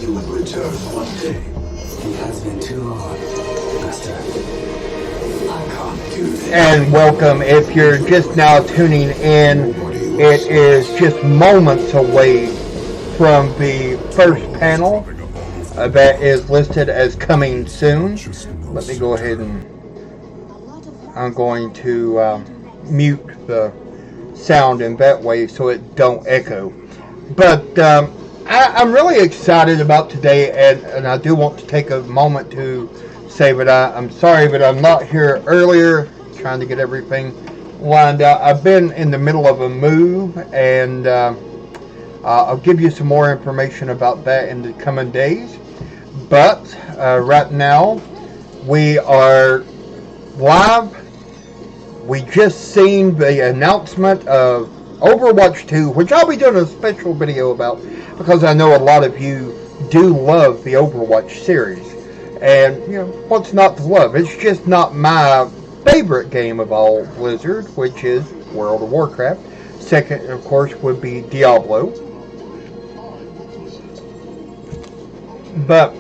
he would return one day. It has been too long, Master. I can't do this. And welcome. If you're just now tuning in, it is just moments away from the first panel that is listed as coming soon. Let me go ahead and I'm going to mute the sound in that way so it don't echo. But I'm really excited about today, and I do want to take a moment to say that I'm sorry that I'm not here earlier, trying to get everything lined out. I've been in the middle of a move, and I'll give you some more information about that in the coming days. But right now, we are live. We just seen the announcement of Overwatch 2, which I'll be doing a special video about because I know a lot of you do love the Overwatch series. And, you know, what's not to love? It's just not my favorite game of all Blizzard, which is World of Warcraft. Second, of course, would be Diablo. But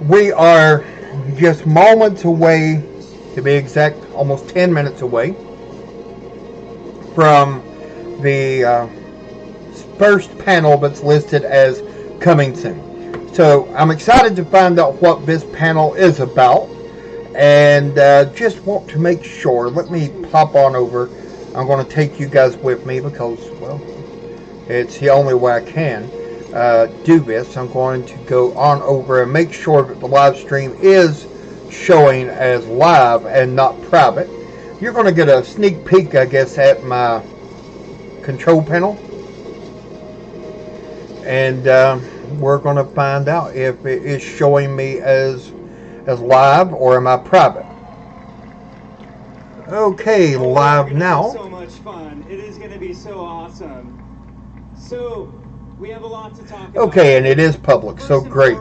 we are just moments away, to be exact, almost 10 minutes away from the first panel that's listed as coming soon. So I'm excited to find out what this panel is about, and just want to make sure. Let me pop on over. I'm going to take you guys with me because, well, it's the only way I can do this. I'm going to go on over and make sure that the live stream is showing as live and not private. You're going to get a sneak peek, I guess, at my control panel, and we're going to find out if it is showing me as live or am I private. Okay, live now. So much fun. It is going to be so awesome. So we have a lot to talk about. Okay, and it is public, so great.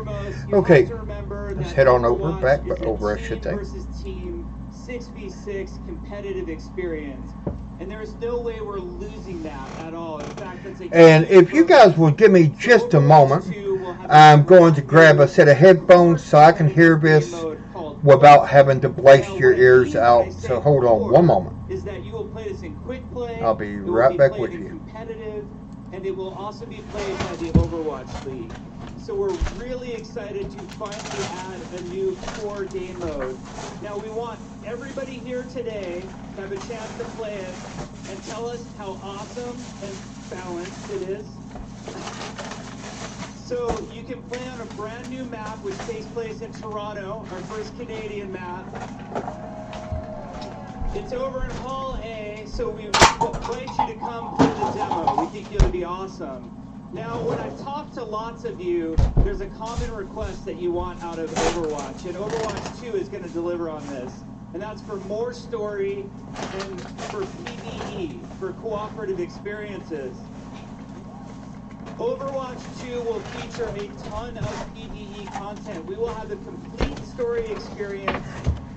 Okay, let's head on over, back, but over I should say. Versus team 6v6 competitive experience. And there's no way we're losing that at all. In fact, that's a and if you guys will give me just a moment, I'm going to grab a set of headphones so I can hear this without having to blast your ears out. So hold on one moment. Is that you will play this in quick play. I'll be right back with you. Competitive, and it will also be played by the Overwatch League. So we're really excited to finally add a new core game mode. Now we want everybody here today to have a chance to play it and tell us how awesome and balanced it is. So you can play on a brand new map which takes place in Toronto, our first Canadian map. It's over in Hall A, so we invite you to come play the demo. We think it'll be awesome. Now, when I've talked to lots of you, there's a common request that you want out of Overwatch, and Overwatch 2 is going to deliver on this. And that's for more story and for PvE, for cooperative experiences. Overwatch 2 will feature a ton of PvE content. We will have the complete story experience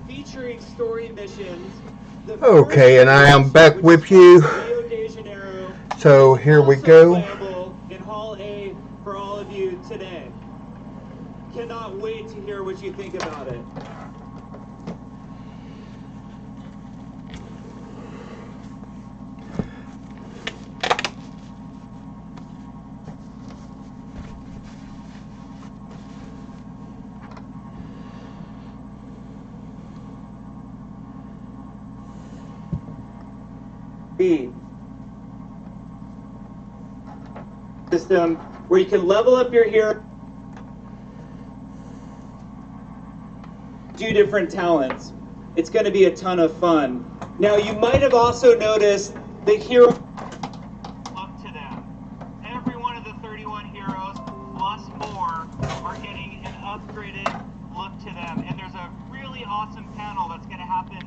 featuring story missions. Okay, and I am back with you. So here we go. In Hall A for all of you today. Cannot wait to hear what you think about it. B system where you can level up your hero, do different talents. It's going to be a ton of fun. Now you might have also noticed the hero up to them. Every one of the 31 heroes plus more are getting an upgraded look to them, and there's a really awesome panel that's going to happen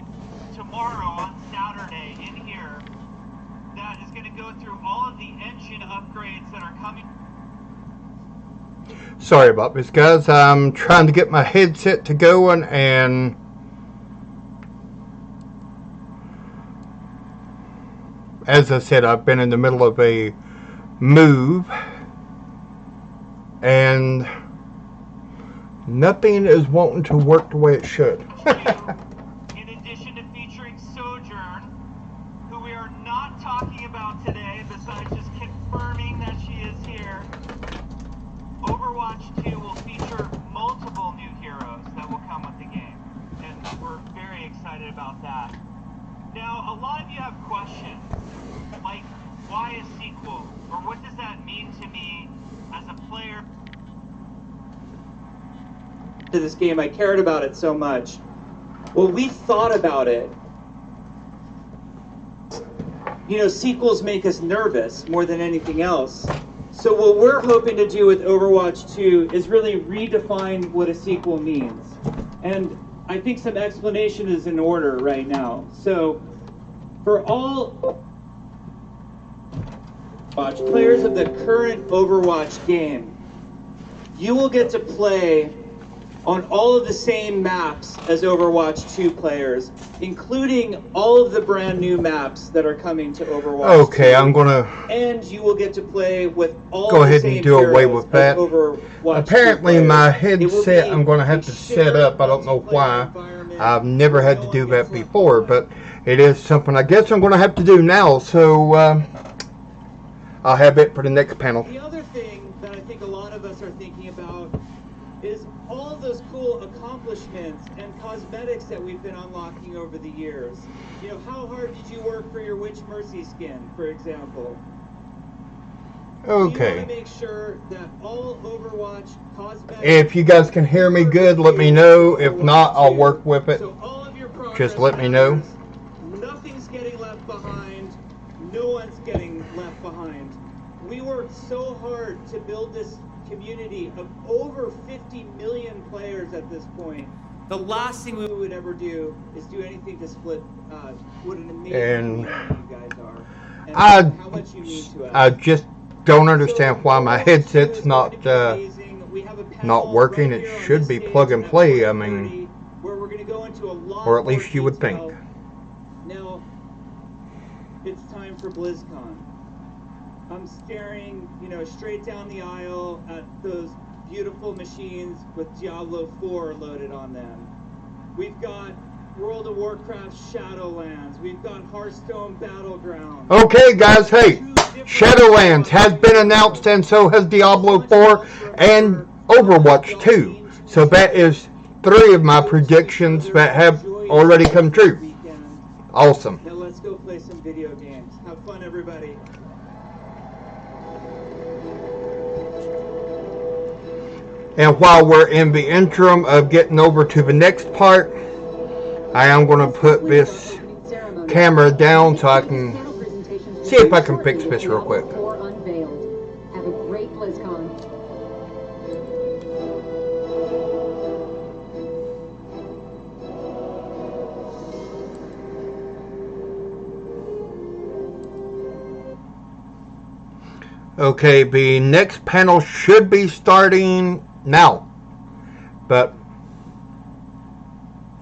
tomorrow on Saturday in here that is going to go through all of the engine upgrades that are coming. Sorry about this, guys. I'm trying to get my headset to going, and as I said, I've been in the middle of a move, and Nothing is wanting to work the way it should. In addition to featuring Sojourn, who we are not talking about today, besides just confirming that she is here, Overwatch 2 will feature multiple new heroes that will come with the game, and we're very excited about that. Now, a lot of you have questions, like, why a sequel? Or what does that mean to me as a player? To this game, I cared about it so much. Well, we thought about it. You know, sequels make us nervous more than anything else. So what we're hoping to do with Overwatch 2 is really redefine what a sequel means. And I think some explanation is in order right now. So for all players of the current Overwatch game, you will get to play on all of the same maps as Overwatch 2 players, including all of the brand new maps that are coming to Overwatch 2. I'm gonna And you will get to play with all go the ahead same and do away heroes with that. as Overwatch 2 Apparently players. my It will headset be I'm gonna have a to set shared up. I don't know multiplayer why. environment I've never had where to no do one that gets left before, behind. but it is something I guess I'm gonna have to do now. So I'll have it for the next panel. The other thing that I think a lot of us are thinking about is all of those cool accomplishments and cosmetics that we've been unlocking over the years. You know, how hard did you work for your Witch Mercy skin, for example? We want to Okay. make sure that all Overwatch cosmetics... If you guys can hear me good, let me know. If not, I'll work with it. So all of your progress Just let me know. matters. Nothing's getting left behind. No one's getting left behind. We worked so hard to build this community of over 50 million players at this point. The last thing we would ever do is do anything to split what an amazing And community you guys are. And I- how much you mean to us. I just don't understand why my So, headset's Overwatch 2 is not going to be amazing. We have a panel not working. right It here on should this be stage plug and at play. I 1:30, mean, where we're going to go into a lot or at more least you would think. detail. Now, it's time for BlizzCon. I'm staring, you know, straight down the aisle at those beautiful machines with Diablo 4 loaded on them. We've got World of Warcraft Shadowlands. We've got Hearthstone Battlegrounds. Okay, guys, hey, Shadowlands has been announced, and so has Diablo 4 and Overwatch 2. So that is 3 of my predictions that have already come true. Awesome. Now let's go play some video games. Have fun, everybody. And while we're in the interim of getting over to the next part, I am going to put this camera down so I can see if I can fix this real quick. Have a great BlizzCon. Okay, the next panel should be starting now,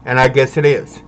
and I guess it is.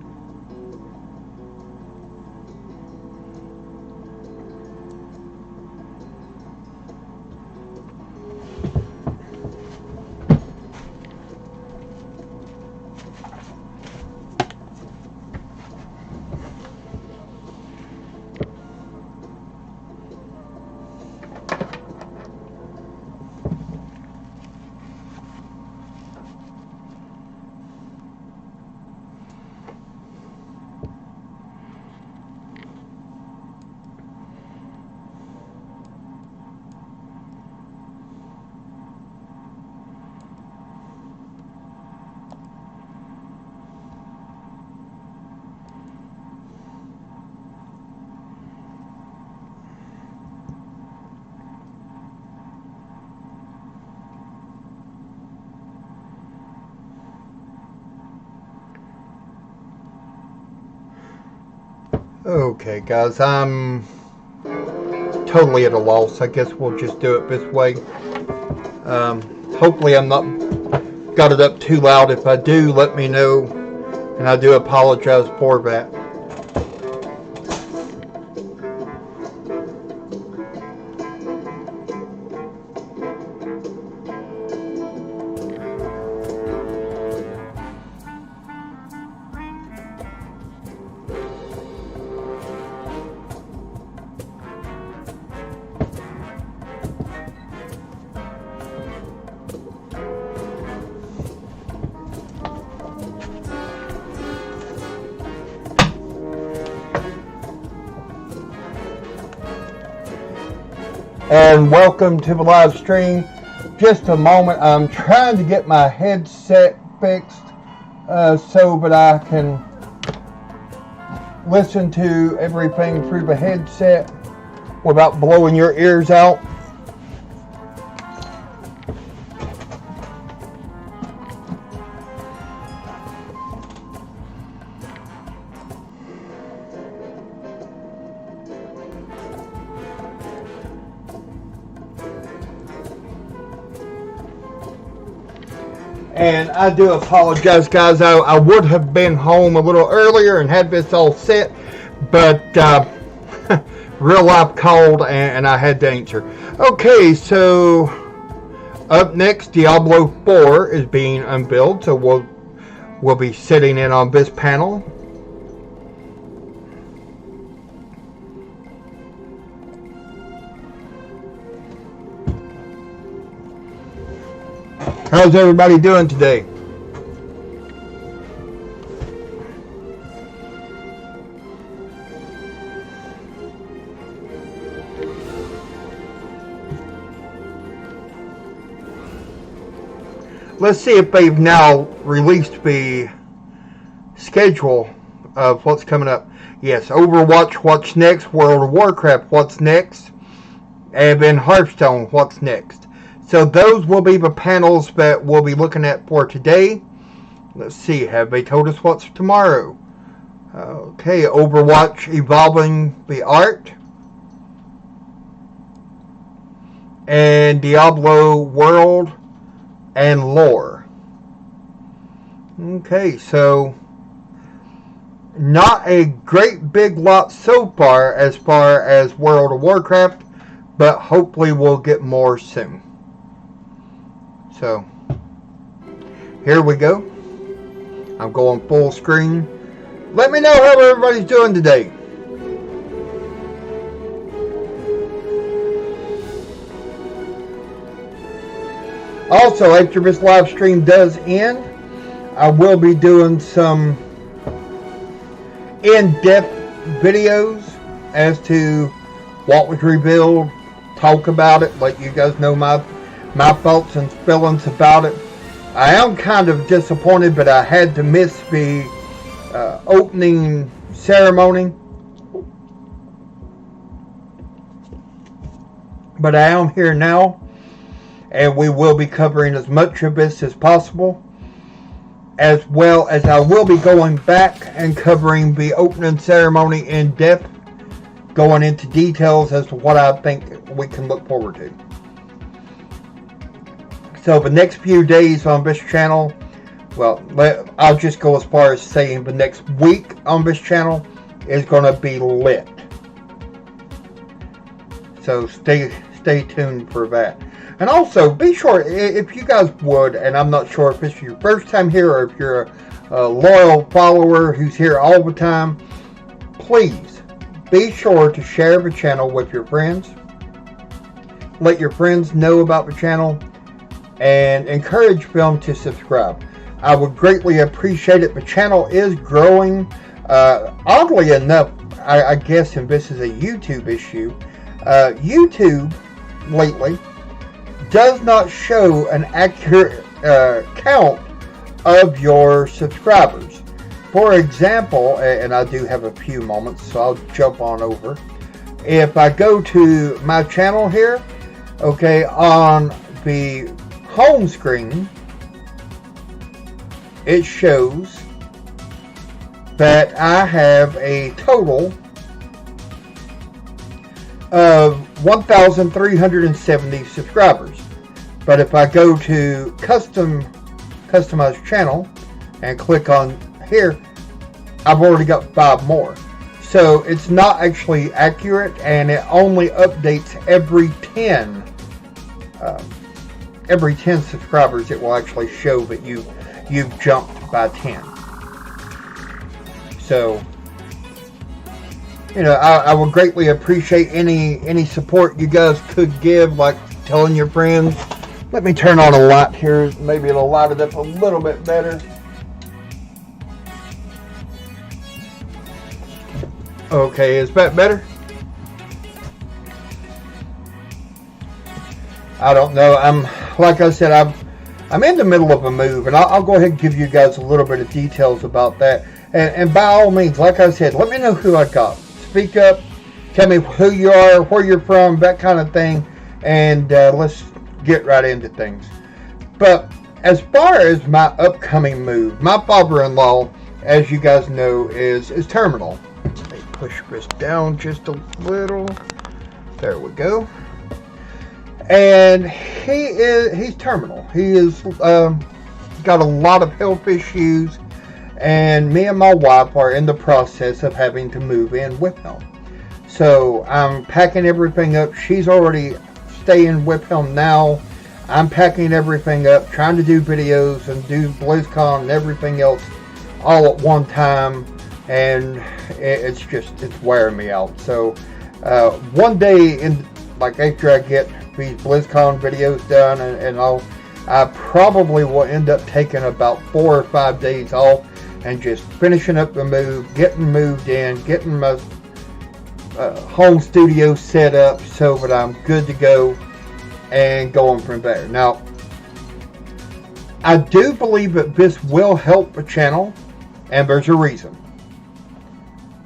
Okay, guys, I'm totally at a loss. I guess we'll just do it this way. Hopefully I'm not got it up too loud. If I do, let me know, and I do apologize for that. and welcome to the live stream. Just a moment, I'm trying to get my headset fixed so that I can listen to everything through the headset without blowing your ears out. And I do apologize, guys. I would have been home a little earlier and had this all set, but real life called and I had to answer. Okay, so up next, Diablo 4 is being unveiled, so we'll be sitting in on this panel. How's everybody doing today? Let's see if they've now released the schedule of what's coming up. Yes, Overwatch, what's next? World of Warcraft, what's next? And then Hearthstone, what's next? So those will be the panels that we'll be looking at for today. Let's see, have they told us what's tomorrow? Okay, Overwatch Evolving the Art. And Diablo World and Lore. Okay, so not a great big lot so far as World of Warcraft, but hopefully we'll get more soon. So, here we go. I'm going full screen. Let me know how everybody's doing today. Also, after this live stream does end, I will be doing some in-depth videos as to what was revealed, talk about it, let you guys know my thoughts and feelings about it. I am kind of disappointed, but I had to miss the opening ceremony. But I am here now, and we will be covering as much of this as possible, as well as I will be going back and covering the opening ceremony in depth, going into details as to what I think we can look forward to. So the next few days on this channel, well, I'll just go as far as saying the next week on this channel is going to be lit. So stay tuned for that. And also, be sure, if you guys would, and I'm not sure if it's your first time here or if you're a loyal follower who's here all the time, please be sure to share the channel with your friends. Let your friends know about the channel and encourage them to subscribe. I would greatly appreciate it. The channel is growing. Oddly enough, I guess, and this is a YouTube issue, YouTube lately does not show an accurate count of your subscribers. For example, and I do have a few moments, so I'll jump on over. If I go to my channel here, okay, on the home screen, it shows that I have a total of 1,370 subscribers. But if I go to customize channel and click on here, I've already got 5 more. So it's not actually accurate, and it only updates every 10 subscribers. It will actually show that you've jumped by 10. So, you know, I would greatly appreciate any support you guys could give, like telling your friends. Let me turn on a light here. Maybe it'll light it up a little bit better. Okay, is that better? I don't know. Like I said, I'm in the middle of a move, and I'll go ahead and give you guys a little bit of details about that. And by all means, like I said, let me know who I got. Speak up, tell me who you are, where you're from, that kind of thing, and let's get right into things. But as far as my upcoming move, my father-in-law, as you guys know, is terminal. Let me push this down just a little. There we go. And he's terminal. He is got a lot of health issues, and me and my wife are in the process of having to move in with him. So I'm packing everything up. She's already staying with him now. I'm packing everything up, trying to do videos and do BlizzCon and everything else all at one time, and it's wearing me out. So one day after I get these BlizzCon videos done and I probably will end up taking about 4 or 5 days off and just finishing up the move, getting moved in, getting my home studio set up so that I'm good to go and going from there. Now, I do believe that this will help the channel, and there's a reason.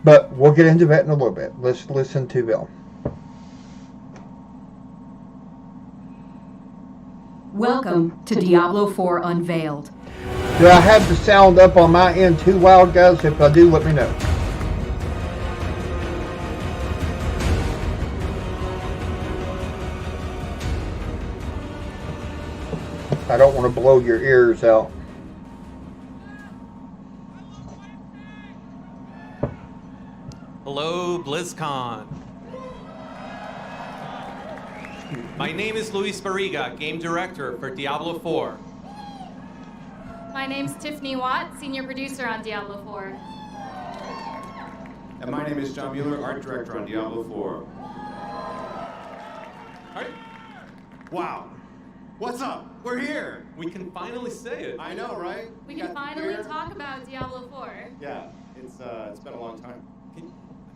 But we'll get into that in a little bit. Let's listen to Bill. Welcome to Diablo 4 Unveiled. Do I have the sound up on my end too loud, guys? If I do, let me know. I don't want to blow your ears out. Hello, BlizzCon. My name is Luis Barriga, Game Director for Diablo 4. My name's Tiffany Watt, Senior Producer on Diablo 4. And my name is John Mueller, Art Director on Diablo 4. All right, Wow. What's up? We're here. we can finally say it. I know, right? We Got can finally beer. talk about Diablo 4. Yeah, it's been a long time.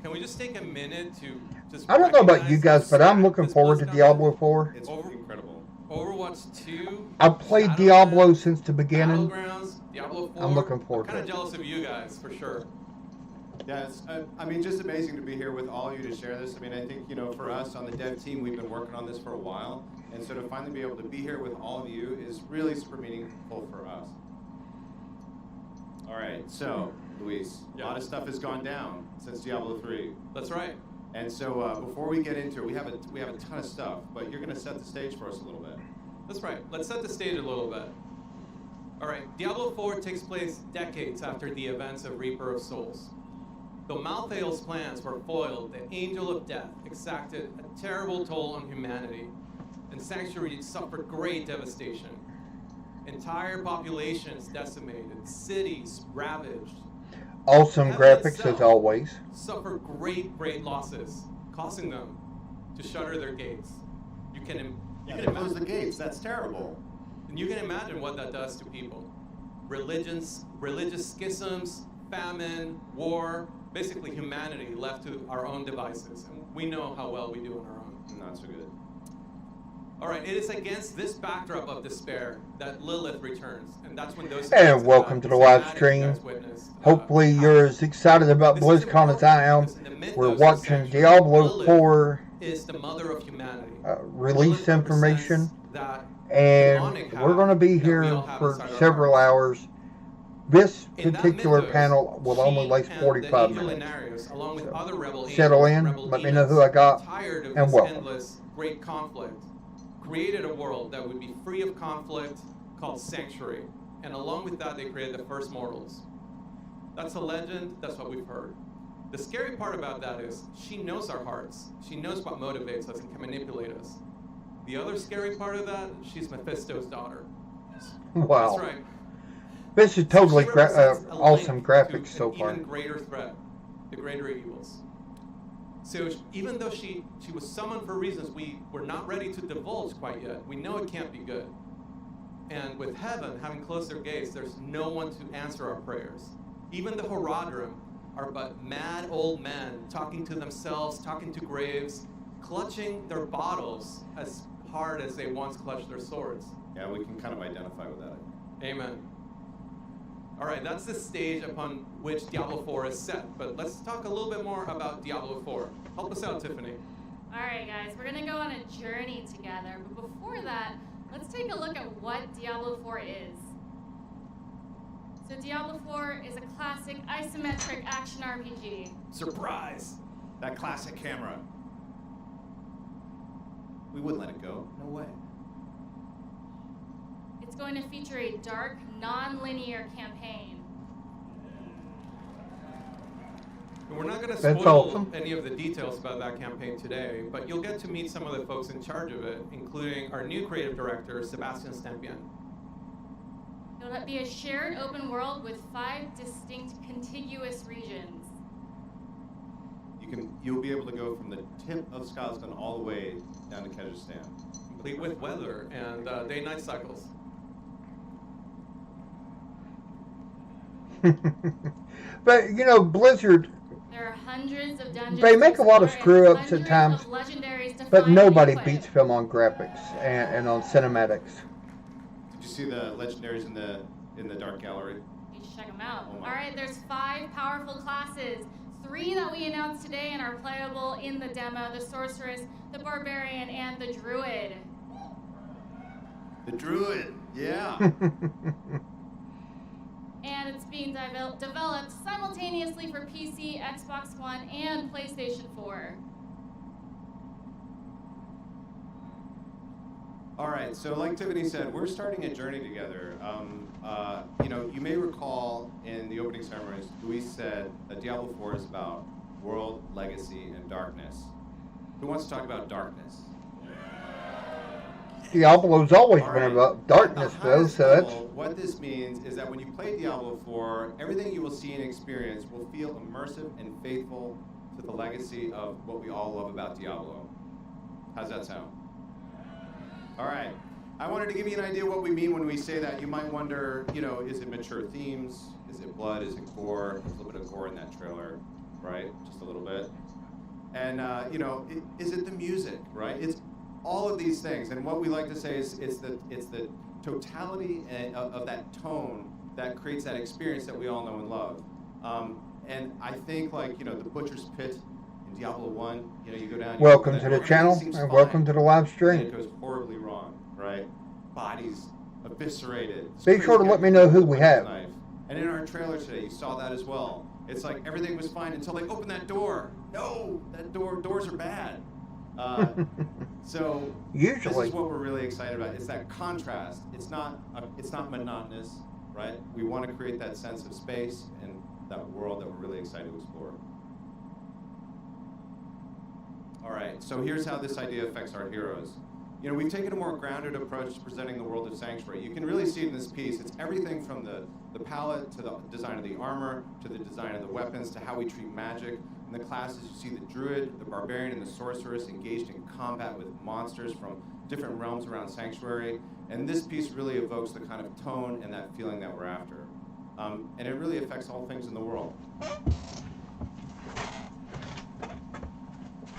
Can we just take a minute to just I don't know about you recognize guys, but how I'm looking this forward to BlizzCon Diablo 4. It's incredible. Overwatch 2. I've played Shadowlands, Diablo since the beginning. Battlegrounds, Diablo 4. I'm looking forward I'm to kind it. of jealous of you guys, for sure. Yeah, it's, I mean, just amazing to be here with all of you to share this. I mean, I think, for us on the dev team, we've been working on this for a while. And so to finally be able to be here with all of you is really super meaningful for us. All right, so, Luis, a lot of stuff has gone down since Diablo 3. That's right. And so before we get into it, we have a ton of stuff, but you're going to set the stage for us a little bit. That's right. Let's set the stage a little bit. All right, Diablo 4 takes place decades after the events of Reaper of Souls. Though Malthael's plans were foiled, the Angel of Death exacted a terrible toll on humanity, and Sanctuary suffered great devastation. Entire populations decimated, cities ravaged. Awesome Heaven graphics itself as always. Suffered great losses, causing them to shutter their gates. You can Close the gates. That's terrible. And you can imagine what that does to people. Religious schisms, famine, war, basically humanity left to our own devices. And we know how well we do on our own. Not so good. All right, it is against this backdrop of despair that Lilith returns, and that's when those. And welcome to the live stream. Hopefully you're as excited about BlizzCon as I am. We're watching Diablo 4 is the mother of humanity. release information, That and we're going to be here for several hours. This in that particular mythos, panel will only she last and 45 the angel minutes. Inarius, along with So, other rebel settle angels, in, rebel let me know demons, who I got, tired of and this welcome. endless great conflict, created a world that would be free of conflict called Sanctuary. And along with that, they created the first mortals. That's a legend, that's what we've heard. The scary part about that is she knows our hearts. She knows what motivates us and can manipulate us. The other scary part of that, she's Mephisto's daughter. Wow. That's right. This is totally She represents a awesome link graphics to so an far. even greater threat, the greater evils. So even though she was summoned for reasons we were not ready to divulge quite yet, we know it can't be good. And with heaven having closed their gates, there's no one to answer our prayers. Even the Horadrim are but mad old men talking to themselves, talking to graves, clutching their bottles as hard as they once clutched their swords. Yeah, we can kind of identify with that. Amen. All right, that's the stage upon which Diablo 4 is set. But let's talk a little bit more about Diablo 4. Help us out, Tiffany. All right, guys, we're going to go on a journey together. But before that, let's take a look at what Diablo 4 is. So Diablo 4 is a classic isometric action RPG. Surprise! That classic camera. We wouldn't let it go. No way. It's going to feature a dark, non-linear campaign. And we're not going to That's spoil awesome. any of the details about that campaign today, but you'll get to meet some of the folks in charge of it, including our new creative director, Sebastian Stempian. It'll be a shared open world with 5 distinct contiguous regions. You'll be able to go from the tip of Scotland all the way down to Kyrgyzstan. Complete with weather and day-night cycles. But you know, Blizzard, There are hundreds of dungeons. they to make a lot of explore and screw-ups at hundreds times, of legendaries to but find nobody and equip. beats film on graphics and on cinematics. Did you see the legendaries in the Dark Gallery? You should check them out. Oh my. All right, there's 5 powerful classes. 3 that we announced today and are playable in the demo: the Sorceress, the Barbarian, and the Druid. The Druid, yeah. And it's being developed simultaneously for PC, Xbox One, and PlayStation 4. All right, so like Tiffany said, we're starting a journey together. You may recall in the opening ceremonies, Luis said that Diablo 4 is about world, legacy, and darkness. Who wants to talk about darkness? Diablo's always All been right. about darkness, At the though, highest so that's level, what this means is that when you play Diablo 4, everything you will see and experience will feel immersive and faithful to the legacy of what we all love about Diablo. How's that sound? All right. I wanted to give you an idea what we mean when we say that. You might wonder, is it mature themes? Is it blood? Is it gore? There's a little bit of gore in that trailer, right? Just a little bit. And, is it the music, right? It's all of these things. And what we like to say is it's the totality of that tone that creates that experience that we all know and love. And I think, the Butcher's Pit in Diablo 1, you go down. welcome you to go the down, channel everything seems and fine. welcome to the live And stream. it goes horribly wrong, right? Bodies eviscerated. This Be crazy sure to guy let me know who we with his have. knife. And in our trailer today, you saw that as well. It's like everything was fine until they opened that door. No, doors are bad. So this Usually. is what we're really excited about. It's that contrast. It's not monotonous, right? We want to create that sense of space and that world that we're really excited to explore. All right, so here's how this idea affects our heroes. We've taken a more grounded approach to presenting the world of Sanctuary. You can really see it in this piece. It's everything from the palette to the design of the armor, to the design of the weapons, to how we treat magic. In the classes, you see the Druid, the Barbarian, and the Sorceress engaged in combat with monsters from different realms around Sanctuary. And this piece really evokes the kind of tone and that feeling that we're after. And it really affects all things in the world.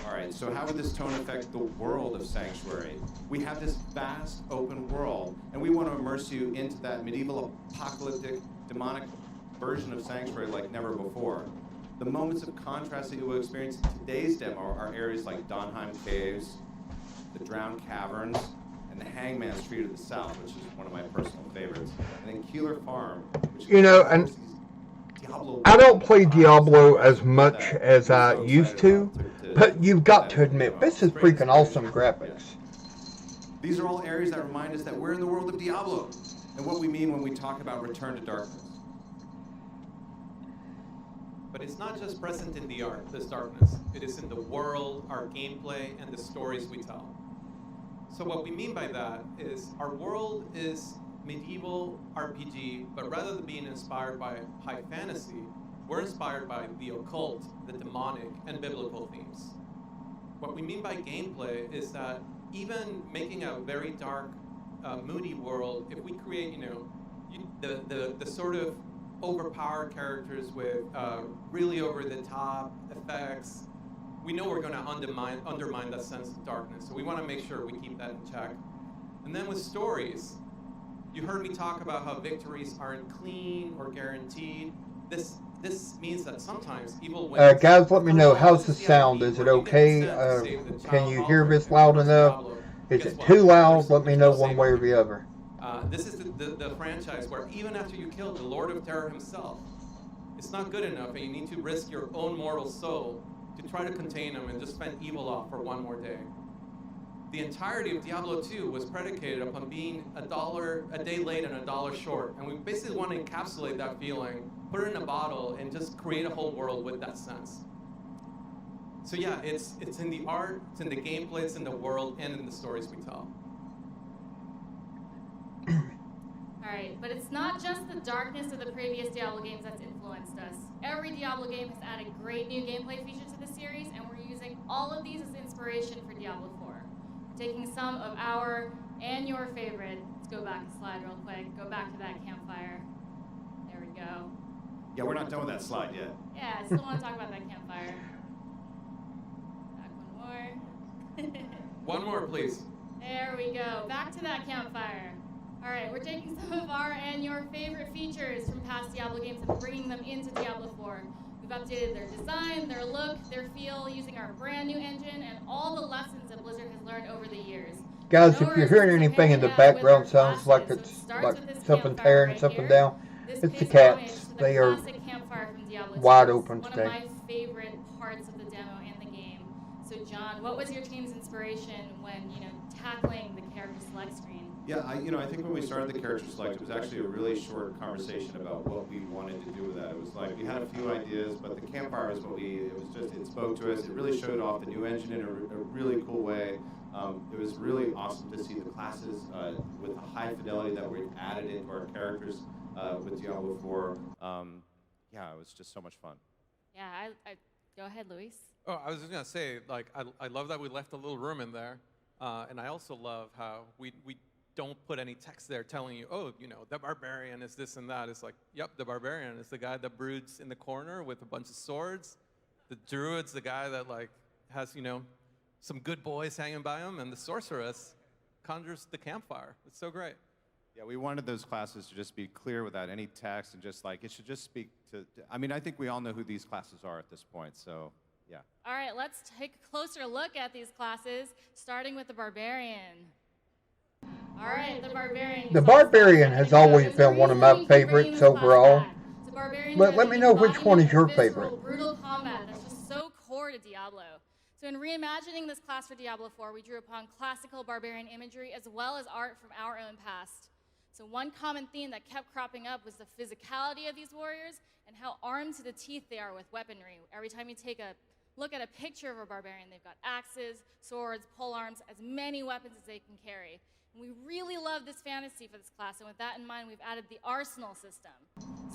All right, so how would this tone affect the world of Sanctuary? We have this vast open world, and we want to immerse you into that medieval, apocalyptic, demonic version of Sanctuary like never before. The moments of contrast that you will experience in today's demo are areas like Donheim Caves, the Drowned Caverns, and the Hangman's Tree to the south, which is one of my personal favorites. And then Keeler Farm, which And I don't play Diablo as much as I used to, but you've got to admit, this is freaking awesome graphics. These are all areas that remind us that we're in the world of Diablo and what we mean when we talk about Return to Darkness. But it's not just present in the art, this darkness. It is in the world, our gameplay, and the stories we tell. So what we mean by that is our world is medieval RPG, but rather than being inspired by high fantasy, we're inspired by the occult, the demonic, and biblical themes. What we mean by gameplay is that even making a very dark, moody world, if we create, the sort of overpowered characters with really over-the-top effects, we know we're going to undermine that sense of darkness. So we want to make sure we keep that in check. And then with stories, you heard me talk about how victories aren't clean or guaranteed. This means that sometimes evil wins. Guys, let me know, how's the sound? Is it okay? Can you hear this loud enough? Is it too loud? Let me know one way or the other. This is the franchise where even after you kill the Lord of Terror himself, it's not good enough, and you need to risk your own mortal soul to try to contain him and just fend evil off for one more day. The entirety of Diablo 2 was predicated upon being $1 a day late and $1 short, and we basically want to encapsulate that feeling, put it in a bottle, and just create a whole world with that sense. So yeah, it's in the art, it's in the gameplay, it's in the world, and in the stories we tell. Alright, but it's not just the darkness of the previous Diablo games that's influenced us. Every Diablo game has added great new gameplay features to the series, and we're using all of these as inspiration for Diablo 4. We're taking some of our and your favorite. Let's go back a slide real quick. Go back to that campfire. There we go. Yeah, we're not done with that slide yet. Yeah, I still want to talk about that campfire. Back one more. One more, please. There we go. Back to that campfire. All right, we're taking some of our and your favorite features from past Diablo games and bringing them into Diablo 4. We've updated their design, their look, their feel, using our brand new engine and all the lessons that Blizzard has learned over the years. Guys, if you're hearing anything in the background, sounds like it's like something tearing something down. It's the cats. They are wide open today. One of my favorite parts of the demo and the game. So, John, what was your team's inspiration when tackling the character select screen? Yeah, I think when we started the character select, it was actually a really short conversation about what we wanted to do with that. It was like we had a few ideas, but the campfire is it spoke to us. It really showed off the new engine in a really cool way. It was really awesome to see the classes with the high fidelity that we added into our characters with Diablo 4. Yeah, it was just so much fun. Yeah, I go ahead, Luis. Oh, I was just gonna say, like, I love that we left a little room in there, and I also love how we don't put any text there telling you, oh, the barbarian is this and that. It's like, yep, the barbarian is the guy that broods in the corner with a bunch of swords. The druid's the guy that has some good boys hanging by him, and the sorceress conjures the campfire. It's so great. Yeah, we wanted those classes to just be clear without any text and just it should just speak to. I mean, I think we all know who these classes are at this point, so yeah. All right, let's take a closer look at these classes, starting with the barbarian. All right, the barbarian. The barbarian has always been one of my favorites overall. Let me know which one is your favorite. Brutal combat that's just so core to Diablo. So in reimagining this class for Diablo 4, we drew upon classical barbarian imagery as well as art from our own past. So one common theme that kept cropping up was the physicality of these warriors and how armed to the teeth they are with weaponry. Every time you take a look at a picture of a barbarian, they've got axes, swords, polearms, as many weapons as they can carry. And we really love this fantasy for this class, and with that in mind, we've added the arsenal system.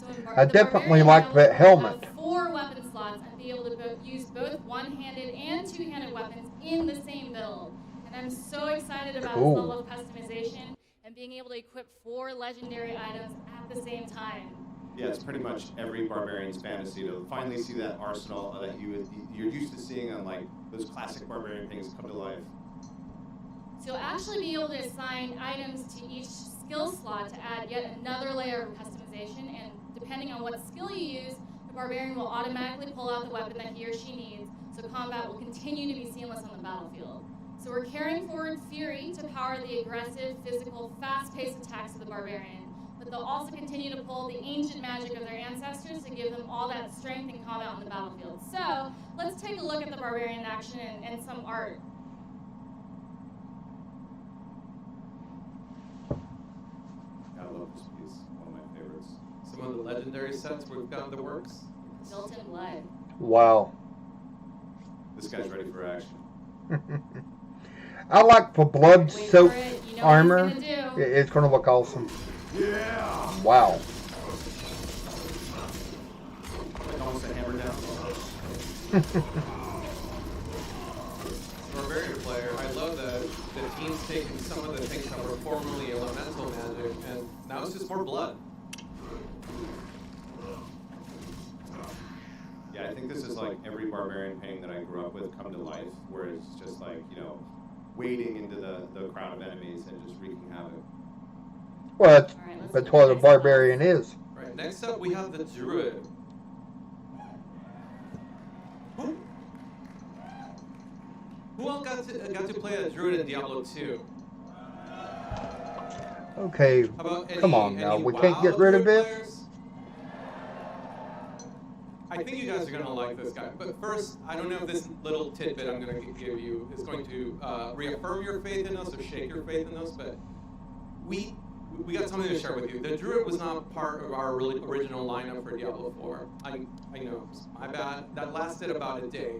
So I definitely like that helmet. Have 4 weapon slots and be able to use both one-handed and two-handed weapons in the same build. And I'm so excited about this level of customization and being able to equip 4 legendary items at the same time. Yeah, it's pretty much every barbarian's fantasy to finally see that arsenal that you're used to seeing on those classic barbarian things come to life. So actually be able to assign items to each skill slot to add yet another layer of customization, and depending on what skill you use, the barbarian will automatically pull out the weapon that he or she needs, so combat will continue to be seamless on the battlefield. So we're carrying forward Fury to power the aggressive, physical, fast-paced attacks of the barbarian, but they'll also continue to pull the ancient magic of their ancestors to give them all that strength and combat on the battlefield. So let's take a look at the barbarian in action and some art. I love this piece, one of my favorites. Some of the legendary sets we've got in the works. Built in blood. Wow. This guy's ready for action. I like the blood-soaked armor. It's going to look awesome. Yeah! Wow. Almost a hammer down. Barbarian player, I love that the team's taking some of the things that were formerly elemental magic, and now it's just more blood. Yeah, I think this is like every barbarian painting that I grew up with come to life, where it's just like, you know, wading into the crowd of enemies and just wreaking havoc. Well, that's All right, let's what a next barbarian is. Right, next up we have the Druid. Who all got to play a Druid in Diablo 2? Okay, How about come on now. any We WoW can't get rid of Druid this. players? I think you guys are going to like this guy. But first, I don't know if this little tidbit I'm going to give you is going to reaffirm your faith in us or shake your faith in us, but we got something to share with you. The Druid was not part of our original lineup for Diablo 4. I know, my bad. That lasted about a day.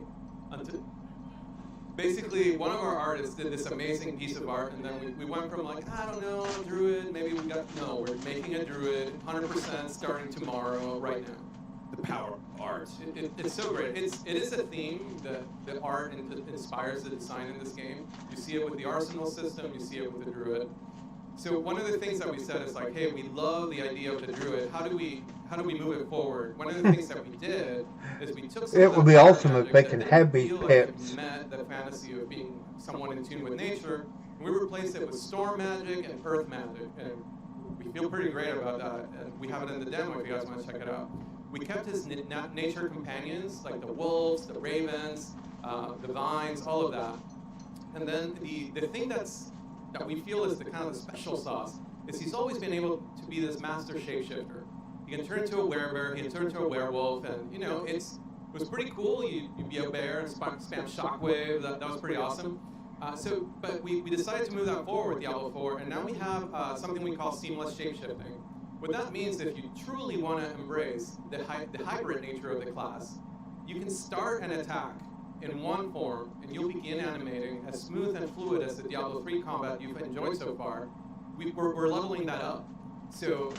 Basically, one of our artists did this amazing piece of art, and then we went from like, I don't know, Druid, maybe we're making a Druid, 100% starting tomorrow, right now. The power of art. It's so great. It is a theme that the art inspires the design in this game. You see it with the arsenal system, you see it with the Druid. So one of the things that we said is like, hey, we love the idea of the Druid. How do we move it forward? One of the things that we did is we took some It of would the be fire awesome if magic they that can didn't have these feel like pets. it met the fantasy of being someone in tune with nature, and we replaced it with storm magic and earth magic, and we feel pretty great about that. And we have it in the demo if you guys want to check it out. We kept his nature companions, like the wolves, the ravens, the vines, all of that. And then the thing that we feel is the kind of the special sauce is he's always been able to be this master shapeshifter. He can turn into a werebear, he can turn into a werewolf, and you know, it was pretty cool. You'd be a bear and spam shockwave. That was pretty awesome. But we decided to move that forward with Diablo 4, and now we have something we call seamless shapeshifting. What that means, if you truly want to embrace the hybrid nature of the class, you can start an attack in one form, and you'll begin animating as smooth and fluid as the Diablo 3 combat you've enjoyed so far. We're leveling that up. So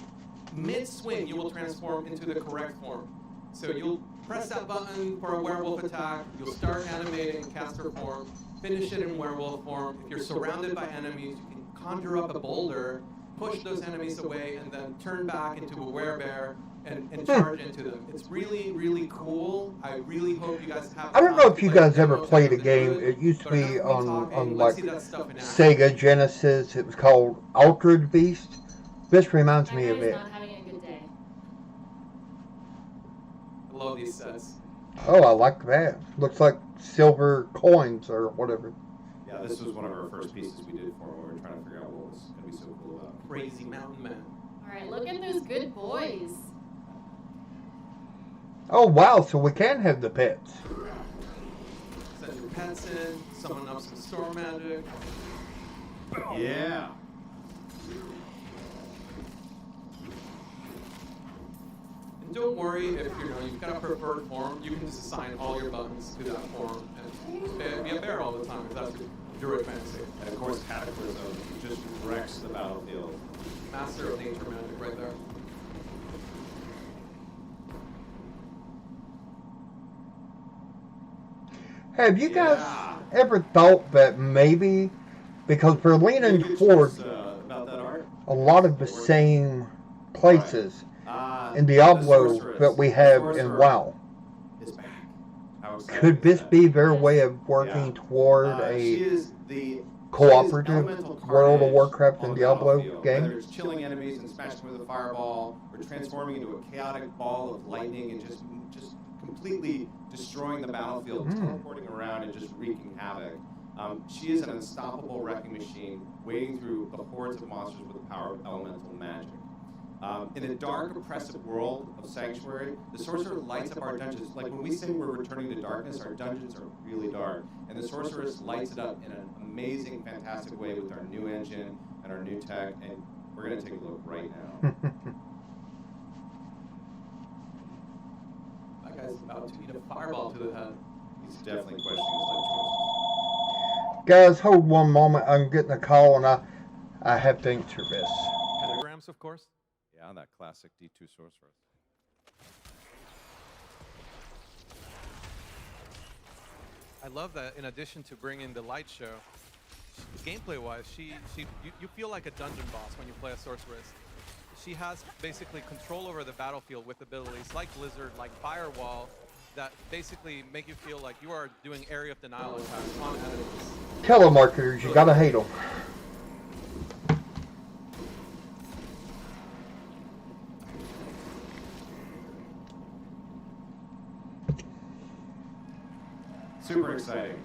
mid-swing, you will transform into the correct form. So you'll press that button for a werewolf attack, you'll start animating in caster form, finish it in werewolf form. If you're surrounded by enemies, you can conjure up a boulder, push those enemies away, and then turn back into a werebear and charge into them. It's really, really cool. I really hope you guys have. I don't know if you guys ever played a game. It used to be on like Sega Genesis. It was called Altered Beast. This reminds me of That it. guy's not having a good day. I love these sets. Oh, I like that. Looks like silver coins or whatever. Yeah, this was one of our first pieces we did for when we were trying to figure out what was going to be so cool about it. Crazy mountain man. All right, look at those good boys. Oh, wow. So we can have the pets. Send your pets in, summon up some storm magic. Yeah. And don't worry if you've got a preferred form, you can just assign all your buttons to that form and be a bear all the time if that's your druid fantasy. And of course, Cataclysm just wrecks the battlefield. Master of nature magic right there. Have you guys ever thought that maybe, because we're leaning toward About that art? a lot of the same places in The Diablo sorceress. that we The have in sorcerer WoW, is back. How exciting could is this that? be their way of working toward She a is the cooperative elemental World of carnage Warcraft on and the Diablo battlefield. game? Whether it's killing enemies and smashing them with a fireball, or transforming into a chaotic ball of lightning and just completely destroying the battlefield, teleporting around and just wreaking havoc. She is an unstoppable wrecking machine, wading through the hordes of monsters with the power of elemental magic. In a dark, oppressive world of Sanctuary, the Sorcerer lights up our dungeons. Like when we say we're returning to darkness, our dungeons are really dark. And the Sorceress lights it up in an amazing, fantastic way with our new engine and our new tech. And we're going to take a look right now. That guy's about to eat a fireball to the head. He's definitely questioning his life choices. Guys, hold one moment. I'm getting a call and I have to answer this. Pentagrams, of course. Yeah, that classic D2 Sorceress. I love that in addition to bringing the light show, gameplay-wise, you feel like a dungeon boss when you play a sorceress. She has basically control over the battlefield with abilities like Blizzard, like Firewall, that basically make you feel like you are doing area of denial attacks on enemies. Telemarketers, you gotta hate them. Super exciting.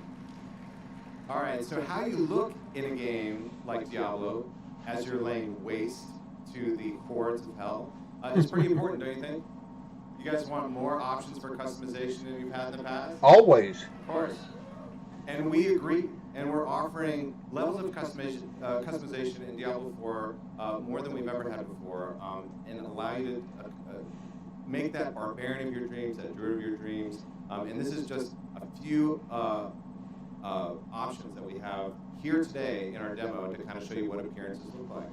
All right, so how you look in a game like Diablo as you're laying waste to the hordes of hell is pretty important, don't you think? You guys want more options for customization than you've had in the past? Always. Of course. And we agree. And we're offering levels of customization in Diablo 4 more than we've ever had before, and allow you to make that barbarian of your dreams, that druid of your dreams. And this is just a few options that we have here today in our demo to kind of show you what appearances look like.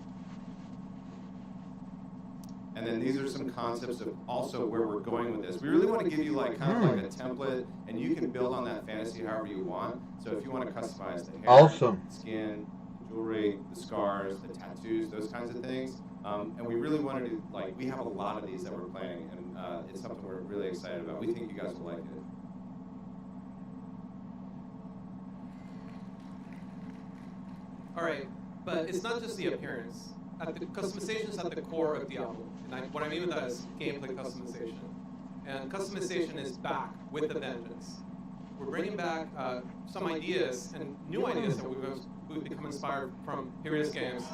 And then these are some concepts of also where we're going with this. We really want to give you like kind of like a template, and you can build on that fantasy however you want. So if you want to customize the hair, Awesome. skin, jewelry, the scars, the tattoos, those kinds of things. And we really wanted to, like, we have a lot of these that we're planning, and it's something we're really excited about. We think you guys will like it. All right, but it's not just the appearance. Customization is at the core of Diablo. And what I mean with that is gameplay customization. And customization is back with a vengeance. We're bringing back some ideas and new ideas that we've become inspired from previous games.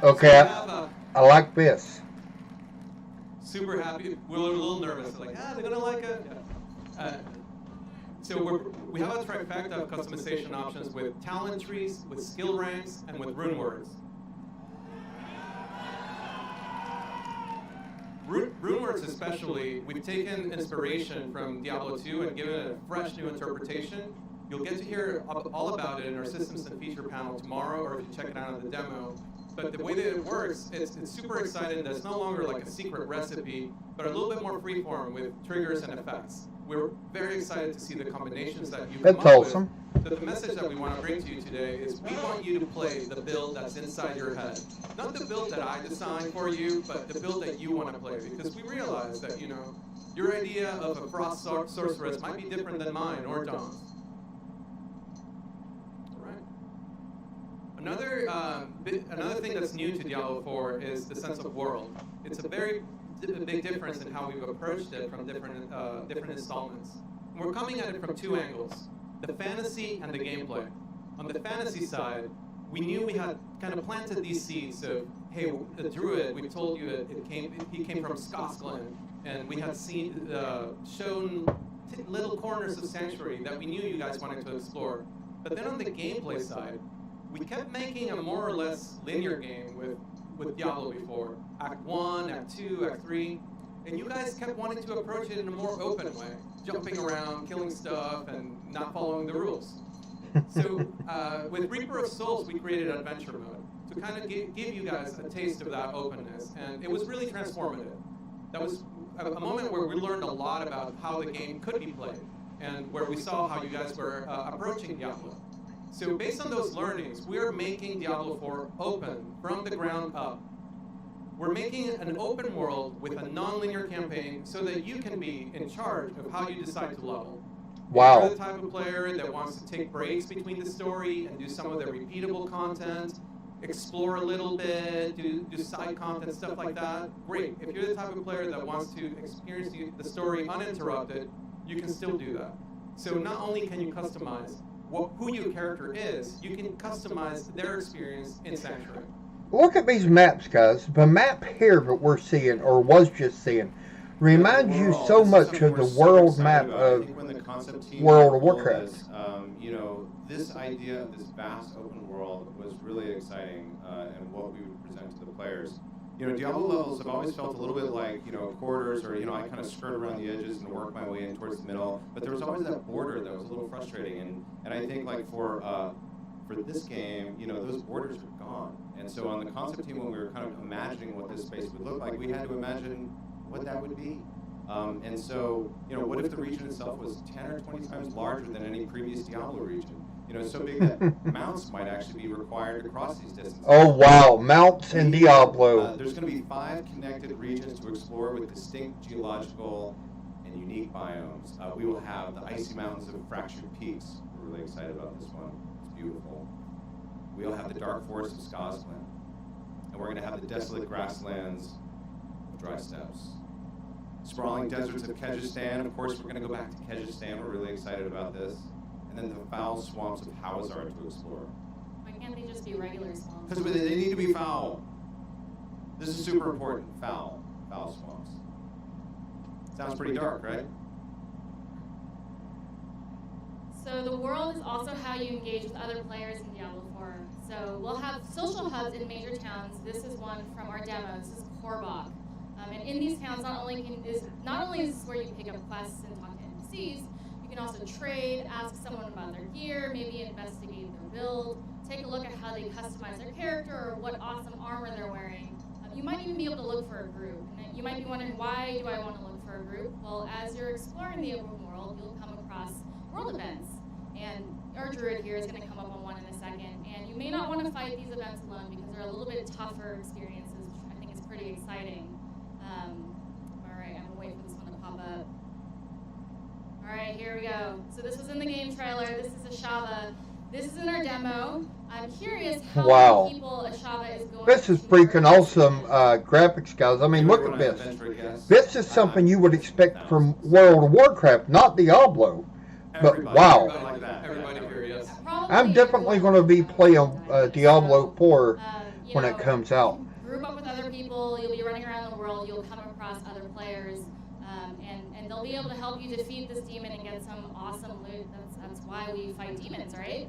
Okay, So I like this. super happy. We're a little nervous. Like, they're gonna like it. Yeah. So we have a trifecta of customization options with talent trees, with skill ranks, and with rune words. Rune words especially, we've taken inspiration from Diablo 2 and given it a fresh new interpretation. You'll get to hear all about it in our systems and feature panel tomorrow, or if you check it out in the demo. But the way that it works, it's super exciting that it's no longer like a secret recipe, but a little bit more freeform with triggers and effects. We're very excited to see the combinations that you come That's up awesome. with. But the message that we want to bring to you today is we want you to play the build that's inside your head. Not the build that I designed for you, but the build that you want to play. Because we realize that, you know, your idea of a frost sorceress might be different than mine or John's. Another thing that's new to Diablo 4 is the sense of world. It's a very big difference in how we've approached it from different installments. And we're coming at it from two angles, the fantasy and the gameplay. On the fantasy side, we knew we had kind of planted these seeds of, hey, the druid, we told you he came from Scotland, and we had shown little corners of Sanctuary that we knew you guys wanted to explore. But then on the gameplay side, we kept making a more or less linear game with Diablo before. Act 1, Act 2, Act 3. And you guys kept wanting to approach it in a more open way, jumping around, killing stuff, and not following the rules. So with Reaper of Souls, we created Adventure Mode to kind of give you guys a taste of that openness. And it was really transformative. That was a moment where we learned a lot about how the game could be played, and where we saw how you guys were approaching Diablo. So based on those learnings, we're making Diablo 4 open from the ground up. We're making an open world with a non-linear campaign so that you can be in charge of how you decide to level. Wow. If you're the type of player that wants to take breaks between the story and do some of the repeatable content, explore a little bit, do side content, stuff like that, great. If you're the type of player that wants to experience the story uninterrupted, you can still do that. So not only can you customize who your character is, you can customize their experience in Sanctuary. Look at these maps, guys. The map here that we're seeing, or was just seeing, reminds you so much of the world map of World of Warcraft. You know, this idea of this vast open world was really exciting, and what we would present to the players. You know, Diablo levels have always felt a little bit like, you know, corridors, or, you know, I kind of skirt around the edges and work my way in towards the middle, but there was always that border that was a little frustrating, and I think, like, for this game, you know, those borders are gone. And so on the concept team, when we were kind of imagining what this space would look like, we had to imagine what that would be. And so, you know, what if the region itself was 10 or 20 times larger than any previous Diablo region? You You know, it's so big that mounts might actually be required to cross these distances. Oh wow, mounts in Diablo. There's going to be 5 connected regions to explore with distinct geological and unique biomes. We will have the icy mountains of Fractured Peaks. We're really excited about this one. It's beautiful. We'll have the dark forest of Skosland. And we're going to have the desolate grasslands of Dry Steppes. Sprawling deserts of Kyrgyzstan. Of course, we're going to go back to Kyrgyzstan. We're really excited about this. And then the foul swamps of Hawazar to explore. Why can't they just be regular swamps? Because they need to be foul. This is super important. Foul swamps. Sounds pretty dark, right? So the world is also how you engage with other players in Diablo 4. So we'll have social hubs in major towns. This is one from our demo. This is Korbach. And in these towns, not only is this where you pick up quests and talk to NPCs, you can also trade, ask someone about their gear, maybe investigate their build, take a look at how they customize their character or what awesome armor they're wearing. You might even be able to look for a group. And you might be wondering, why do I want to look for a group? Well, as you're exploring the open world, you'll come across world events. And our druid here is going to come up on one in a second. And you may not want to fight these events alone because they're a little bit tougher experiences, which I think is pretty exciting. All right, I'm going to wait for this one to pop up. All right, here we go. So this was in the game trailer. This is Ashava. This is in our demo. I'm curious how many people Ashava is going to... This is freaking awesome graphics, guys. I mean, look at this. This is something you would expect from World of Warcraft, not Diablo. But wow. Everybody here, yes. I'm definitely going to be playing Diablo 4 when it comes out. Group up with other people, you'll be running around the world, you'll come across other players, and they'll be able to help you defeat this demon and get some awesome loot. That's why we fight demons, right?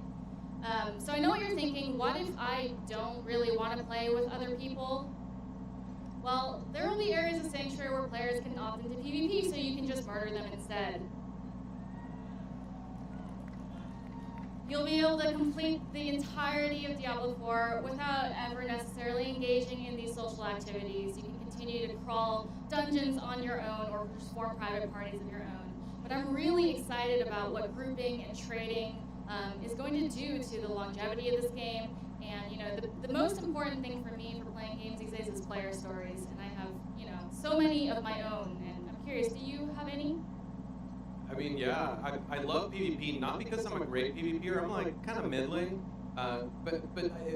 So I know what you're thinking, what if I don't really want to play with other people? Well, there will be areas of Sanctuary where players can opt into PvP, so you can just murder them instead. You'll be able to complete the entirety of Diablo 4 without ever necessarily engaging in these social activities. You can continue to crawl dungeons on your own or just form private parties of your own. But I'm really excited about what grouping and trading is going to do to the longevity of this game. And you know, the most important thing for me for playing games these days is player stories. And I have, you know, so many of my own. And I'm curious, do you have any? I mean, yeah, I love PvP, not because I'm a great PvPer, I'm like kind of middling, but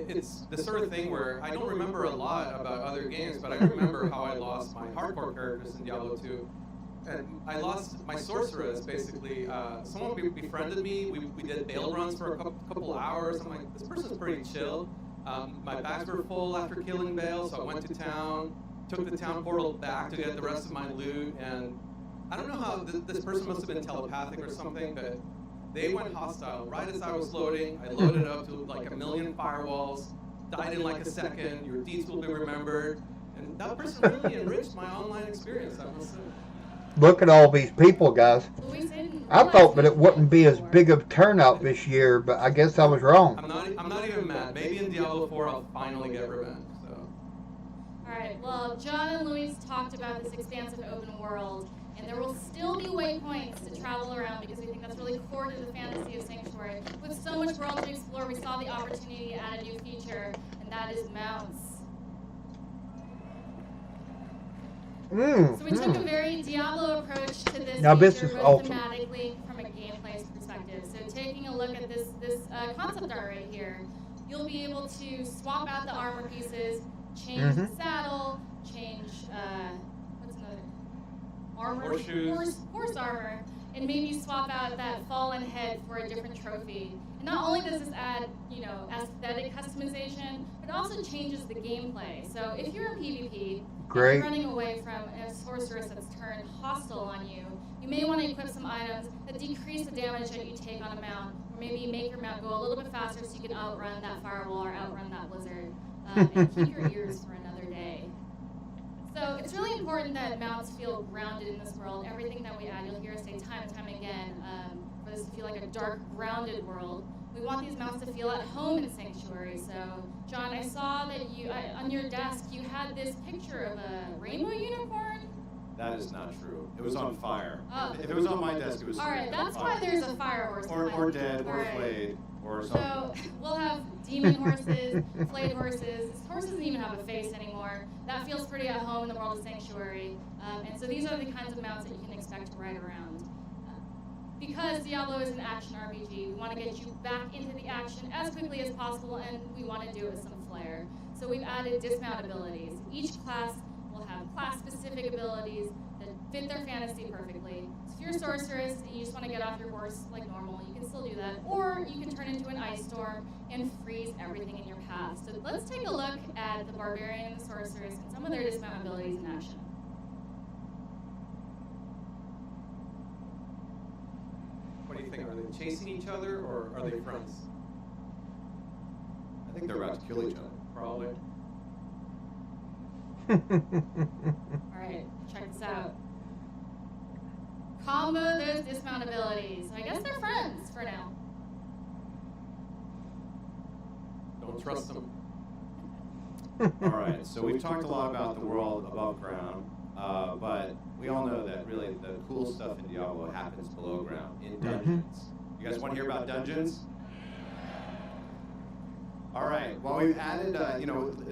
it's the sort of thing where I don't remember a lot about other games, but I remember how I lost my hardcore characters in Diablo 2. And I lost my sorceress, basically. Someone befriended me, we did bail runs for a couple hours. I'm like, this person's pretty chill. My bags were full after killing Bale, so I went to town, took the town portal back to get the rest of my loot, and I don't know how this person must have been telepathic or something, but they went hostile right as I was loading. I loaded up to like 1 million firewalls, died in like a second, your deeds will be remembered, and that person really enriched my online experience, I must say. Look at all these people, guys. I thought that it wouldn't be as big of a turnout this year, but I guess I was wrong. I'm not even mad. Maybe in Diablo 4 I'll finally get revenge. So. Alright, well, John and Luis talked about this expansive open world, and there will still be waypoints to travel around because we think that's really core to the fantasy of Sanctuary. With so much world to explore, we saw the opportunity to add a new feature, and that is mounts. So we took a very Diablo approach to this feature, both thematically from a gameplay perspective. So taking a look at this concept art right here, you'll be able to swap out the armor pieces, change the saddle, change what's another armor, horse armor, and maybe swap out that fallen head for a different trophy. And not only does this add, you know, aesthetic customization, but it also changes the gameplay. So if you're in PvP, Great. If you're running away from a sorceress that's turned hostile on you, you may want to equip some items that decrease the damage that you take on a mount, or maybe make your mount go a little bit faster so you can outrun that firewall or outrun that blizzard, and keep your ears for another day. So it's really important that mounts feel grounded in this world. Everything that we add, you'll hear us say time and time again, for this to feel like a dark, grounded world. We want these mounts to feel at home in Sanctuary. So, John, I saw that you, on your desk, you had this picture of a rainbow unicorn. That is not true. It was on fire. Oh. If it was on my desk, it was All right, on that's fire. why there's a fire horse. Or behind dead, me. or All right. flayed, or something. So we'll have demon horses, flayed horses. Horses doesn't even have a face anymore. That feels pretty at home in the world of Sanctuary. And so these are the kinds of mounts that you can expect to ride around. Because Diablo is an action RPG, we want to get you back into the action as quickly as possible, and we want to do it with some flair. So we've added dismount abilities. Each class will have class-specific abilities that fit their fantasy perfectly. So if you're a sorceress and you just want to get off your horse like normal, you can still do that. Or you can turn into an ice storm and freeze everything in your path. So let's take a look at the barbarian and the sorceress and some of their dismount abilities in action. What do you think? Are they chasing each other or are they friends? I think they're about to kill each other. Probably. All right, check this out. Combo those dismount abilities. I guess they're friends for now. Don't trust them. All right, so we've talked a lot about the world above ground, but we all know that really the cool stuff in Diablo happens below ground, in dungeons. You guys want to hear about dungeons? All right, well, we've added,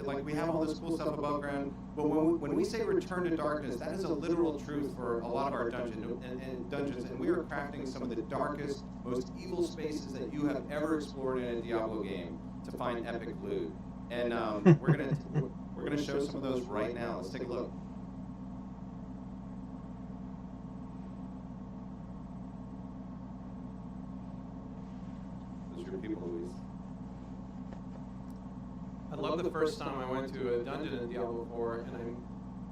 like we have all this cool stuff above ground, but when we say return to darkness, that is a literal truth for a lot of our dungeons, and we are crafting some of the darkest, most evil spaces that you have ever explored in a Diablo game to find epic loot. And we're gonna show some of those right now. Let's take a look. Those are your people, Luis. I love the first time I went to a dungeon in Diablo 4 and I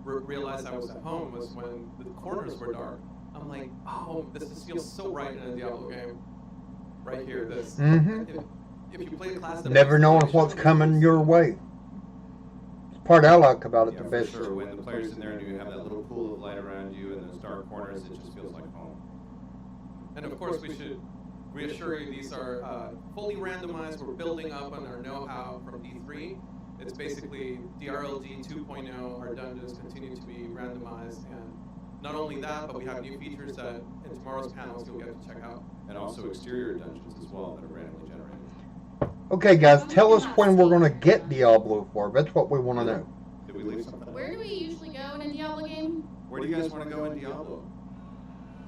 realized I was at home was when the corners were dark. I'm like, oh, this just feels so right in a Diablo game. Right here, this. If you play a class that Never knowing what's coming your way. It's the part I like about it the For best. sure. When the player's in there and you have that little pool of light around you and those dark corners, it just feels like home. And of course, we should reassure you these are fully randomized. We're building up on our know-how from D3. It's basically DRLD 2.0. Our dungeons continue to be randomized. And not only that, but we have new features that in tomorrow's panels you'll get to check out. And also exterior dungeons as well that are randomly generated. Okay, guys, tell us when we're going to get Diablo 4. That's what we want to know. Did we leave something? Where do we usually go in a Diablo game? Where do you guys want to go in Diablo?